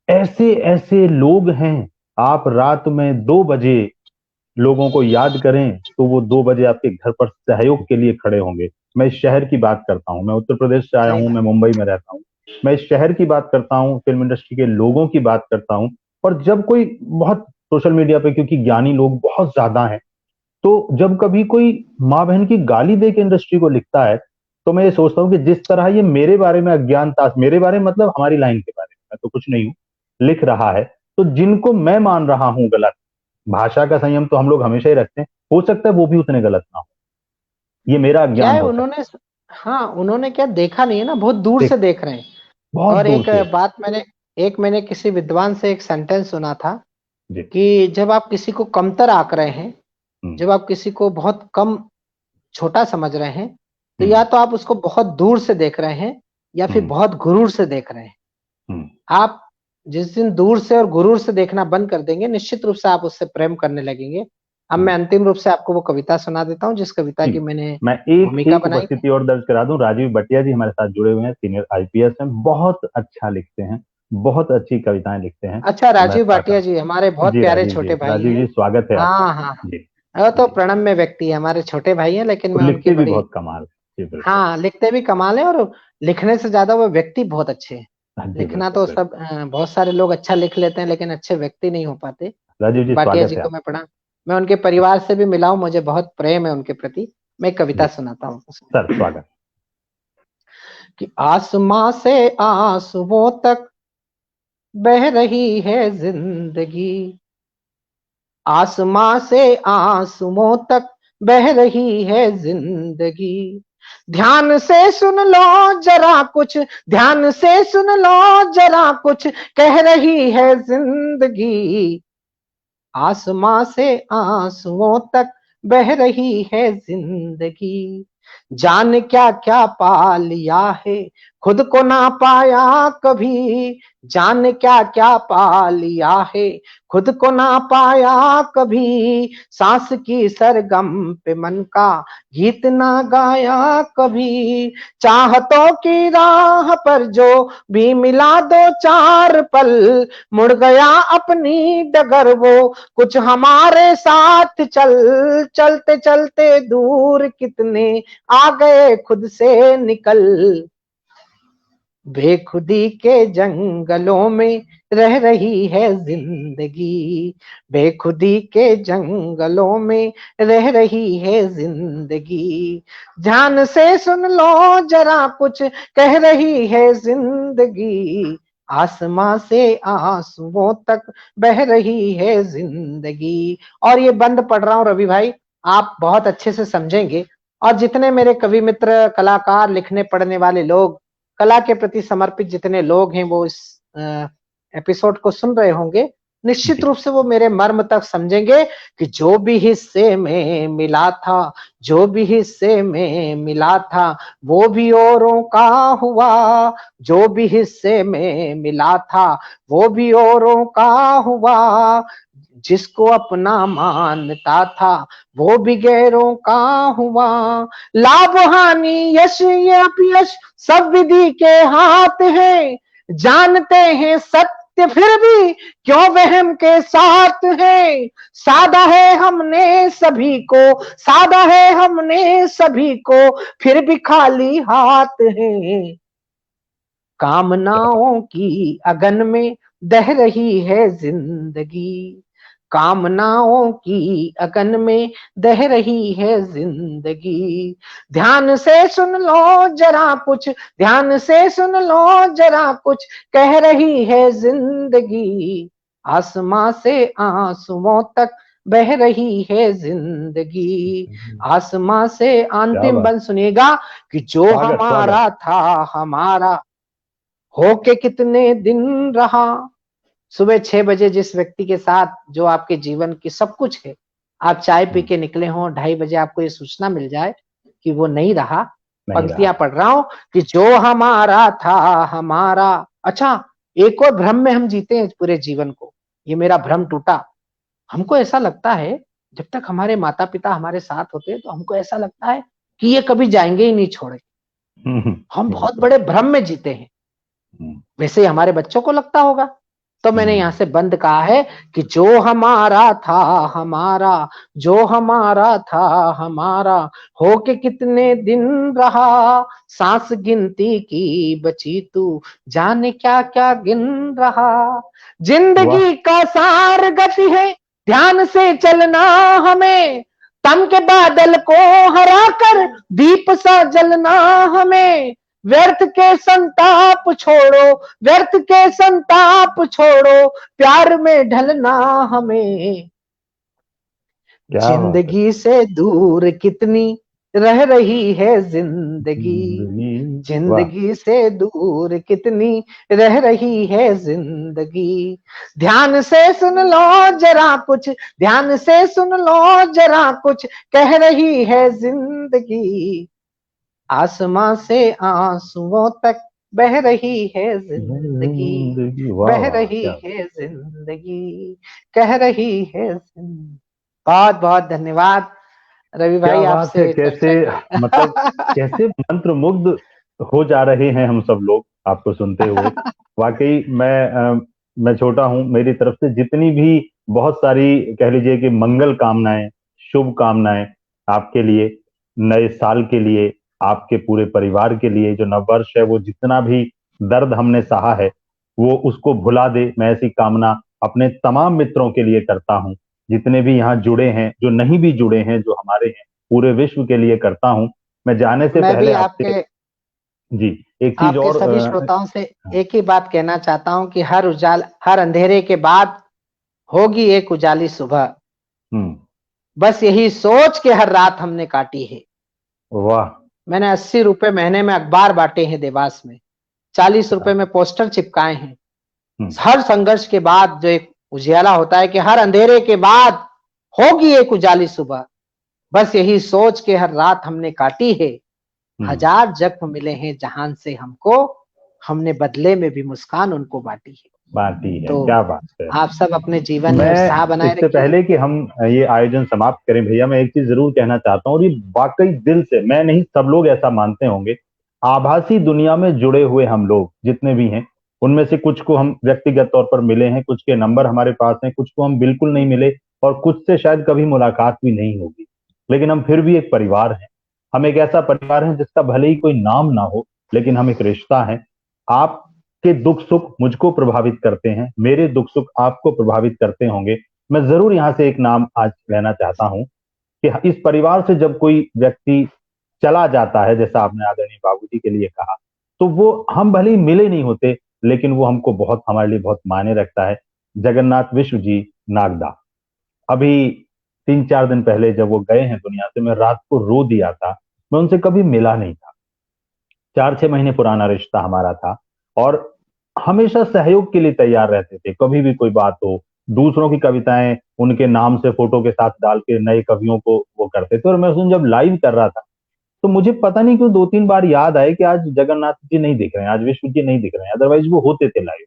ऐसे ऐसे लोग हैं। आप रात में 2 बजे लोगों को याद करें तो वो 2 बजे आपके घर पर सहयोग के लिए खड़े होंगे। मैं इस शहर की बात करता हूँ, मैं उत्तर प्रदेश से आया सही हूँ, बात। मैं मुंबई में रहता हूँ। मैं इस शहर की बात करता हूँ, फिल्म इंडस्ट्री के लोगों की बात करता हूँ। और जब कोई बहुत सोशल मीडिया पे, क्योंकि ज्ञानी लोग बहुत ज्यादा हैं, तो जब कभी कोई माँ बहन की गाली दे के इंडस्ट्री को लिखता है, तो मैं ये सोचता हूँ कि जिस तरह ये मेरे बारे में अज्ञानता, मेरे बारे में मतलब हमारी लाइन के बारे में, मैं तो कुछ नहीं हूँ, लिख रहा है, तो जिनको मैं मान रहा हूँ गलत, भाषा का संयम तो हम लोग हमेशा ही रखते हैं, हो सकता है वो भी उतने गलत ना हो। ये मेरा क्या अज्ञान है हो सकता उन्होंने, हाँ उन्होंने क्या देखा नहीं है ना, बहुत दूर है। से देख रहे हैं। बहुत और दूर एक से। मैंने किसी विद्वान से एक सेंटेंस सुना था जी। कि जब आप किसी को कमतर आंक रहे हैं, हम्म। जब आप किसी को बहुत कम छोटा समझ रहे हैं, तो या हम्म। तो आप उसको बहुत दूर से देख रहे हैं या फिर हम्म। बहुत गुरूर से देख रहे हैं। हम्म। आप जिस दिन दूर से और गुरूर से देखना बंद कर देंगे, निश्चित रूप से आप उससे प्रेम करने लगेंगे। अब मैं हम्म। अंतिम रूप से आपको वो कविता सुना देता हूँ जिस कविता जी। की मैंने मैं एक भूमिका एक बनाई है। उपस्थिति और दर्ज करा दूं, राजीव बटिया जी हमारे साथ जुड़े हुए हैं, सीनियर आईपीएस हैं, बहुत अच्छा लिखते हैं, बहुत अच्छी कविताएं लिखते हैं। अच्छा, तो मैं राजीव चाहता भाटिया हूँ। जी हमारे बहुत जी प्यारे राजीव जी, छोटे भाई राजीव हैं। जी स्वागत है आपका। हाँ हाँ हाँ, जी। वो तो जी। प्रणम्य व्यक्ति है, हमारे छोटे भाई हैं, लेकिन और मैं उनकी लिखते भी बड़ी, बहुत कमाल है। जी बिल्कुल। हाँ लिखते भी कमाल है, और लिखने से ज्यादा वो व्यक्ति बहुत अच्छे हैं। हाँ, जी लिखना बिल्कुल तो बिल्कुल। सब बहुत सारे लोग अच्छा लिख लेते हैं, लेकिन अच्छे व्यक्ति नहीं हो पाते। राजीव जी भाटिया स्वागत जी है को आप। मैं पढ़ा, मैं उनके परिवार से भी मिला हूं, मुझे बहुत प्रेम है उनके प्रति। मैं एक कविता जी सुनाता हूँ सर स्वागत। कि आसमां से आंसुओं तक बह रही है जिंदगी, आसमां से आंसुओं तक बह रही है जिंदगी। ध्यान से सुन लो जरा कुछ, ध्यान से सुन लो जरा कुछ, कह रही है जिंदगी। आसमां से आंसुओं तक बह रही है जिंदगी। जान क्या क्या पा लिया है, खुद को ना पाया कभी। जान क्या क्या पा लिया है, खुद को ना पाया कभी। सांस की सरगम पे मन का गीत ना गाया कभी। चाहतों की राह पर जो भी मिला दो चार पल, मुड़ गया अपनी डगर वो, कुछ हमारे साथ चल। चलते चलते दूर कितने आ गए खुद से निकल। बेखुदी के जंगलों में रह रही है जिंदगी। बेखुदी के जंगलों में रह रही है जिंदगी। ध्यान से सुन लो जरा कुछ कह रही है जिंदगी। आसमां से आंसुओं तक बह रही है जिंदगी। और ये बंद पढ़ रहा हूं रवि भाई, आप बहुत अच्छे से समझेंगे। और जितने मेरे कवि मित्र, कलाकार, लिखने पढ़ने वाले लोग, कला के प्रति समर्पित जितने लोग हैं, वो इस एपिसोड को सुन रहे होंगे, निश्चित रूप से वो मेरे मर्म तक समझेंगे कि जो भी हिस्से में मिला था, जो भी हिस्से में मिला था, वो भी औरों का हुआ। जो भी हिस्से में मिला था, वो भी औरों का हुआ। जिसको अपना मानता था, वो भी गैरों का हुआ। लाभ हानि यश या अपयश सब विधि के हाथ है। जानते हैं सत्य फिर भी क्यों वहम के साथ है। साधा है हमने सभी को, साधा है हमने सभी को, फिर भी खाली हाथ है। कामनाओं की अगन में दह रही है जिंदगी। कामनाओं की अगन में दह रही है जिंदगी। ध्यान से सुन लो जरा कुछ, ध्यान से सुन लो जरा कुछ कह रही है जिंदगी। आसमां से आंसुओं तक बह रही है जिंदगी। आसमां से, अंतिम बंद सुनिएगा, कि जो हमारा था हमारा होके कितने दिन रहा। सुबह 6 बजे जिस व्यक्ति के साथ जो आपके जीवन की सब कुछ है, आप चाय पी के निकले हो, 2:30 बजे आपको ये सूचना मिल जाए कि वो नहीं रहा। पंक्तियां पढ़ रहा हूं कि जो हमारा था हमारा। अच्छा, एक और भ्रम में हम जीते हैं पूरे जीवन को, ये मेरा भ्रम टूटा। हमको ऐसा लगता है जब तक हमारे माता पिता हमारे साथ होते हैं तो हमको ऐसा लगता है कि ये कभी जाएंगे ही नहीं छोड़े। हम बहुत बड़े भ्रम में जीते हैं, वैसे ही हमारे बच्चों को लगता होगा। तो मैंने यहां से बंद कहा है कि जो हमारा था हमारा, जो हमारा था हमारा, होके कितने दिन रहा। सांस गिनती की बची तू, जाने क्या क्या गिन रहा। जिंदगी का सार गति है, ध्यान से चलना हमें। तम के बादल को हरा कर दीप सा जलना हमें। व्यर्थ के संताप छोड़ो, व्यर्थ के संताप छोड़ो, प्यार में ढलना हमें। जिंदगी से दूर कितनी रह रही है जिंदगी। जिंदगी से दूर कितनी रह रही है जिंदगी। ध्यान से सुन लो जरा कुछ, ध्यान से सुन लो जरा कुछ कह रही है जिंदगी। आसमां से आंसुओं तक बह रही है जिंदगी। बह रही है जिंदगी, कह रही है जिंदगी। बहुत बहुत धन्यवाद रवि भाई, आपसे कैसे मतलब कैसे मंत्र मुग्ध हो जा रहे हैं हम सब लोग आपको सुनते हुए। वाकई मैं छोटा हूं, मेरी तरफ से जितनी भी बहुत सारी कह लीजिए कि मंगल कामनाएं, शुभ कामनाएं आपके लिए, नए साल के लिए, आपके पूरे परिवार के लिए। जो नववर्ष है वो जितना भी दर्द हमने सहा है वो उसको भुला दे, मैं ऐसी कामना अपने तमाम मित्रों के लिए करता हूं। जितने भी यहाँ जुड़े हैं, जो नहीं भी जुड़े हैं, जो हमारे हैं, पूरे विश्व के लिए करता हूं। मैं जाने से पहले आपसे जी एक चीज और, सभी श्रोताओं से एक ही बात कहना चाहता हूं कि हर अंधेरे के बाद होगी एक उजाली सुबह। बस यही सोच के हर रात हमने काटी है। वाह। मैंने 80 रुपए महीने में अखबार बांटे हैं देवास में, 40 रुपए में पोस्टर चिपकाए हैं। हर संघर्ष के बाद जो एक उजियाला होता है कि हर अंधेरे के बाद होगी एक उजाली सुबह, बस यही सोच के हर रात हमने काटी है, हम्म, हजार जख्म मिले हैं जहान से हमको, हमने बदले में भी मुस्कान उनको बांटी है। बात ही है, तो क्या बात है। आप सब अपने तो जीवन में मैं उत्साह बनाए इससे रखिए। पहले कि हम ये आयोजन समाप्त करें भैया, मैं एक चीज जरूर कहना चाहता हूँ, और ये वाकई दिल से, मैं नहीं सब लोग ऐसा मानते होंगे। आभासी दुनिया में जुड़े हुए हम लोग जितने भी हैं, उनमें से कुछ को हम व्यक्तिगत तौर पर मिले हैं, कुछ के नंबर हमारे पास हैं, कुछ को हम बिल्कुल नहीं मिले, और कुछ से शायद कभी मुलाकात भी नहीं होगी, लेकिन हम फिर भी एक परिवार हैं। हम एक ऐसा परिवार है जिसका भले ही कोई नाम ना हो, लेकिन हम एक रिश्ता है। आपके दुख सुख मुझको प्रभावित करते हैं, मेरे दुख सुख आपको प्रभावित करते होंगे। मैं जरूर यहाँ से एक नाम आज लेना चाहता हूँ कि इस परिवार से जब कोई व्यक्ति चला जाता है, जैसा आपने आदरणीय बाबूजी के लिए कहा, तो वो हम भले ही मिले नहीं होते, लेकिन वो हमको बहुत, हमारे लिए बहुत मायने रखता है। जगन्नाथ विश्व जी नागदा, अभी 3-4 दिन पहले जब वो गए हैं दुनिया से, मैं रात को रो दिया था। मैं उनसे कभी मिला नहीं था, 4-6 महीने पुराना रिश्ता हमारा था, और हमेशा सहयोग के लिए तैयार रहते थे, कभी भी कोई बात हो। दूसरों की कविताएं उनके नाम से फोटो के साथ डाल के नए कवियों को वो करते थे, और मैं उस दिन जब लाइव कर रहा था, तो मुझे पता नहीं क्यों 2-3 बार याद आए कि आज जगन्नाथ जी नहीं दिख रहे हैं, आज विश्व जी नहीं दिख रहे हैं, अदरवाइज वो होते थे लाइव।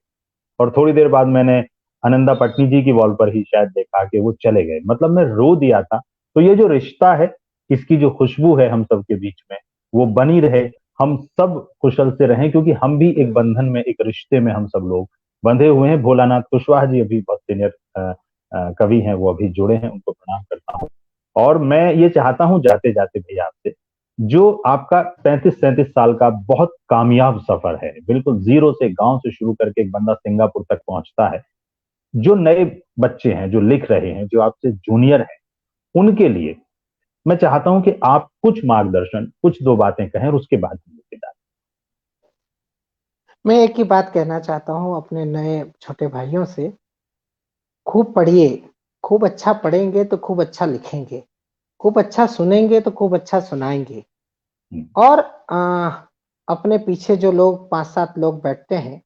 और थोड़ी देर बाद मैंने आनंदा पटनी जी की वॉल पर ही शायद देखा कि वो चले गए, मतलब मैं रो दिया था। तो ये जो रिश्ता है, इसकी जो खुशबू है हम सबके बीच में, वो बनी रहे, हम सब कुशल से रहें, क्योंकि हम भी एक बंधन में, एक रिश्ते में हम सब लोग बंधे हुए हैं। भोलानाथ कुशवाहा जी अभी बहुत सीनियर कवि हैं, वो अभी जुड़े हैं, उनको प्रणाम करता हूँ। और मैं ये चाहता हूँ जाते जाते भैया आपसे, जो आपका 35-37 साल का बहुत कामयाब सफर है, बिल्कुल जीरो से, गांव से शुरू करके एक बंदा सिंगापुर तक पहुंचता है, जो नए बच्चे हैं, जो लिख रहे हैं, जो आपसे जूनियर हैं, उनके लिए मैं चाहता हूं कि आप कुछ मार्गदर्शन, कुछ दो बातें कहें, और उसके बाद हम लोग विदा। मैं एक ही बात कहना चाहता हूँ अपने नए छोटे भाइयों से, खूब पढ़िए, खूब अच्छा पढ़ेंगे तो खूब अच्छा लिखेंगे, खूब अच्छा सुनेंगे तो खूब अच्छा सुनाएंगे। हम्म, और अपने पीछे जो लोग 5-7 लोग बैठते हैं,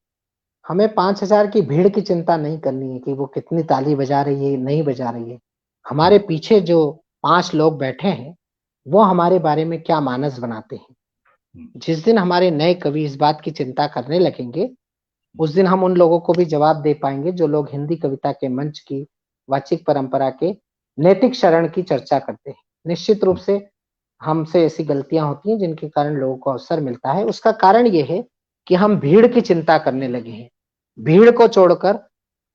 हमें 5,000 की भीड़ की चिंता नहीं करनी है कि वो कितनी ताली बजा रही है, नहीं बजा रही है। हमारे हम्म, पीछे जो 5 लोग बैठे हैं, वो हमारे बारे में क्या मानस बनाते हैं। हम्म, जिस दिन हमारे नए कवि इस बात की चिंता करने लगेंगे, उस दिन हम उन लोगों को भी जवाब दे पाएंगे जो लोग हिंदी कविता के मंच की, वाचिक परंपरा के नैतिक शरण की चर्चा करते हैं। निश्चित रूप हम्म, से हमसे ऐसी गलतियां होती हैं जिनके कारण लोगों को अवसर मिलता है। उसका कारण ये है कि हम भीड़ की चिंता करने लगे हैं। भीड़ को छोड़कर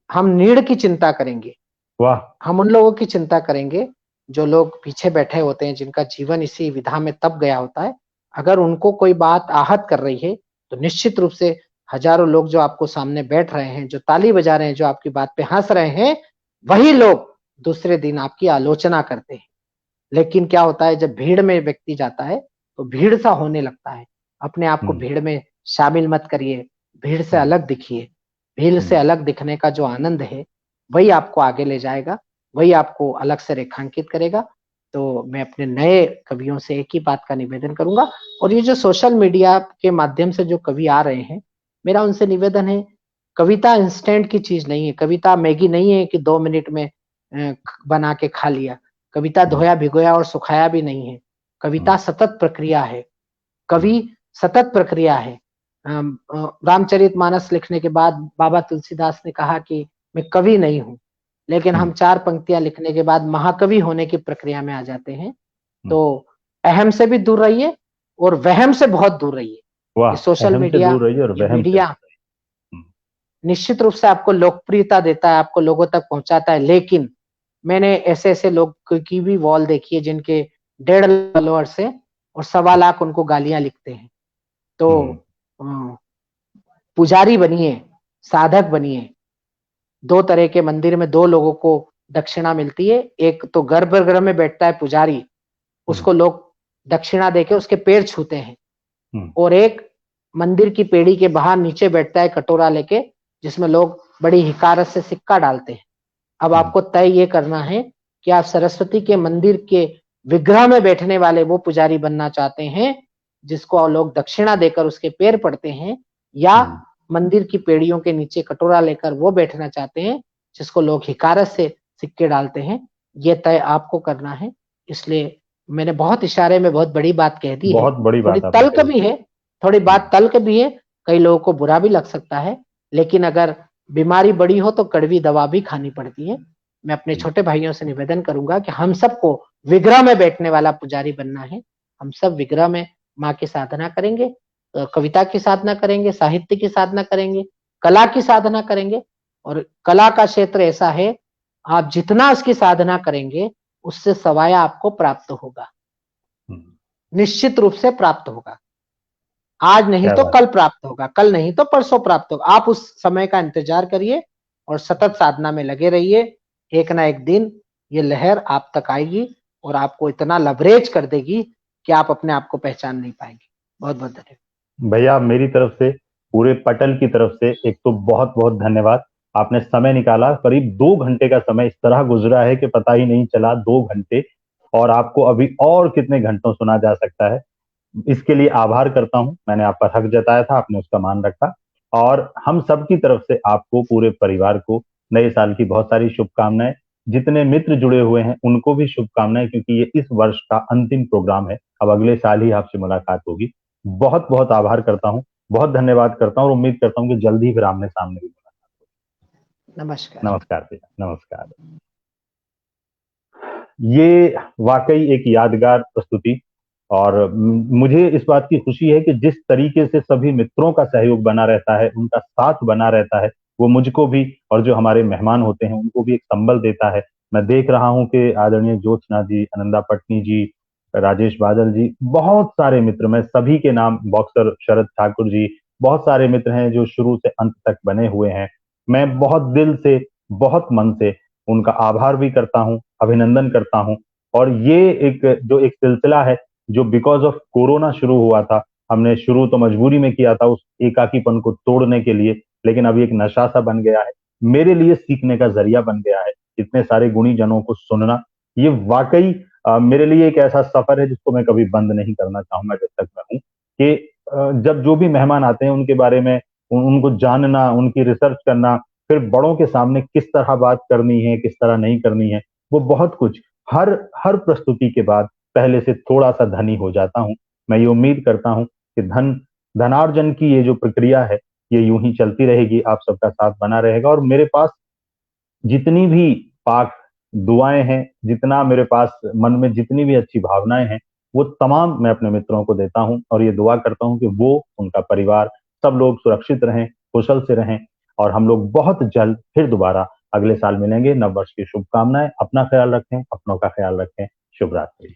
हम नीड़ की चिंता करेंगे। वाह। हम उन लोगों की चिंता करेंगे जो लोग पीछे बैठे होते हैं, जिनका जीवन इसी विधा में तप गया होता है। अगर उनको कोई बात आहत कर रही है, तो निश्चित रूप से हजारों लोग जो आपको सामने बैठ रहे हैं, जो ताली बजा रहे हैं, जो आपकी बात पे हंस रहे हैं, वही लोग दूसरे दिन आपकी आलोचना करते हैं। लेकिन क्या होता है, जब भीड़ में व्यक्ति जाता है तो भीड़ सा होने लगता है। अपने आप को हम्म, भीड़ में शामिल मत करिए, भीड़ से हम्म, अलग दिखिए। भीड़ से हम्म, अलग दिखने का जो आनंद है, वही आपको आगे ले जाएगा, वही आपको अलग से रेखांकित करेगा। तो मैं अपने नए कवियों से एक ही बात का निवेदन करूंगा, और ये जो सोशल मीडिया के माध्यम से जो कवि आ रहे हैं, मेरा उनसे निवेदन है, कविता इंस्टेंट की चीज नहीं है। कविता मैगी नहीं है कि 2 मिनट में बना के खा लिया। कविता हम्म, धोया भिगोया और सुखाया भी नहीं है। हम्म, कविता सतत प्रक्रिया है। कवि हम्म, सतत प्रक्रिया है। रामचरितमानस लिखने के बाद बाबा तुलसीदास ने कहा कि मैं कवि नहीं हूं, लेकिन हम हम्म, 4 पंक्तियां लिखने के बाद महाकवि होने की प्रक्रिया में आ जाते हैं। हम्म। तो अहम से भी दूर रहिए और वहम से बहुत दूर रहिए। वाह, ये सोशल अहम से मीडिया, दूर रहिए और ये वहम से मीडिया दूर रहिए। निश्चित रूप से आपको लोकप्रियता देता है, आपको लोगों तक पहुंचाता है। लेकिन मैंने ऐसे ऐसे लोग की भी वॉल देखी है जिनके 1.5 लाख फॉलोअर्स है और 1.25 लाख उनको गालियां लिखते हैं। तो हम्म, पुजारी बनिए, साधक बनिए। 2 तरह के मंदिर में 2 लोगों को दक्षिणा मिलती है। एक तो गर्भगृह में बैठता है पुजारी, हम्म, उसको लोग दक्षिणा देके उसके पैर छूते हैं। हम्म, और एक मंदिर की पेड़ी के बाहर नीचे बैठता है कटोरा लेके, जिसमें लोग बड़ी हिकारत से सिक्का डालते हैं। अब हम्म, आपको तय ये करना है कि आप सरस्वती के मंदिर के विग्रह में बैठने वाले वो पुजारी बनना चाहते हैं जिसको लोग दक्षिणा देकर उसके पैर पड़ते हैं, या हम्म, मंदिर की पेड़ियों के नीचे कटोरा लेकर वो बैठना चाहते हैं जिसको लोग हिकारत से सिक्के डालते हैं। ये तय आपको करना है। इसलिए मैंने बहुत इशारे में बहुत बड़ी बात कह दी है, बहुत बड़ी थोड़ी बात आपने तल्ख कही। भी है, थोड़ी बात तल्ख भी है, कई लोगों को बुरा भी लग सकता है, लेकिन अगर बीमारी बड़ी हो तो कड़वी दवा भी खानी पड़ती है। मैं अपने छोटे भाइयों से निवेदन करूंगा कि हम सबको विग्रह में बैठने वाला पुजारी बनना है। हम सब विग्रह में माँ की साधना करेंगे, कविता की साधना करेंगे, साहित्य की साधना करेंगे, कला की साधना करेंगे। और कला का क्षेत्र ऐसा है, आप जितना उसकी साधना करेंगे उससे सवाया आपको प्राप्त होगा, निश्चित रूप से प्राप्त होगा। आज नहीं क्या तो बात। कल प्राप्त होगा, कल नहीं तो परसों प्राप्त होगा। आप उस समय का इंतजार करिए और सतत साधना में लगे रहिए। एक ना एक दिन ये लहर आप तक आएगी और आपको इतना लवरेज कर देगी कि आप अपने आप को पहचान नहीं पाएंगे। बहुत बहुत धन्यवाद। भैया मेरी तरफ से, पूरे पटल की तरफ से एक तो बहुत बहुत धन्यवाद। आपने समय निकाला, करीब 2 घंटे का समय इस तरह गुजरा है कि पता ही नहीं चला 2 घंटे। और आपको अभी और कितने घंटों सुना जा सकता है, इसके लिए आभार करता हूं। मैंने आप पर हक जताया था, आपने उसका मान रखा। और हम सब की तरफ से आपको, पूरे परिवार को नए साल की बहुत सारी शुभकामनाएं। जितने मित्र जुड़े हुए हैं उनको भी शुभकामनाएं, क्योंकि ये इस वर्ष का अंतिम प्रोग्राम है। अब अगले साल ही आपसे मुलाकात होगी। बहुत बहुत आभार करता हूं, बहुत धन्यवाद करता हूं और उम्मीद करता हूं कि जल्द ही फिर आमने सामने भी मुलाकात नमस्कार। होगी। नमस्कार भैया, नमस्कार। ये वाकई एक यादगार प्रस्तुति। और मुझे इस बात की खुशी है कि जिस तरीके से सभी मित्रों का सहयोग बना रहता है, उनका साथ बना रहता है, वो मुझको भी और जो हमारे मेहमान होते हैं उनको भी एक संबल देता है। मैं देख रहा हूं कि आदरणीय ज्योत्सना जी, आनंदा पटनी जी, राजेश बादल जी, बहुत सारे मित्र, मैं सभी के नाम, बॉक्सर शरद ठाकुर जी, बहुत सारे मित्र हैं जो शुरू से अंत तक बने हुए हैं। मैं बहुत दिल से, बहुत मन से उनका आभार भी करता हूं, अभिनंदन करता हूं। और ये एक जो एक सिलसिला है जो बिकॉज ऑफ कोरोना शुरू हुआ था, हमने शुरू तो मजबूरी में किया था उस एकाकीपन को तोड़ने के लिए, लेकिन अभी एक नशा सा बन गया है, मेरे लिए सीखने का जरिया बन गया है। इतने सारे गुणी जनों को सुनना, ये वाकई मेरे लिए एक ऐसा सफर है जिसको मैं कभी बंद नहीं करना चाहूंगा जब तक मैं हूं। कि जब जो भी मेहमान आते हैं उनके बारे में उनको जानना, उनकी रिसर्च करना, फिर बड़ों के सामने किस तरह बात करनी है, किस तरह नहीं करनी है, वो बहुत कुछ हर हर प्रस्तुति के बाद पहले से थोड़ा सा धनी हो जाता हूं। मैं ये उम्मीद करता हूं कि धनार्जन की ये जो प्रक्रिया है ये यूं ही चलती रहेगी, आप सबका साथ बना रहेगा। और मेरे पास जितनी भी पाक दुआएं हैं, जितना मेरे पास मन में जितनी भी अच्छी भावनाएं हैं, वो तमाम मैं अपने मित्रों को देता हूं और ये दुआ करता हूं कि वो, उनका परिवार, सब लोग सुरक्षित रहें, कुशल से रहें। और हम लोग बहुत जल्द फिर दोबारा अगले साल मिलेंगे। नव वर्ष की शुभकामनाएं। अपना ख्याल रखें, अपनों का ख्याल रखें। शुभ रात्रि।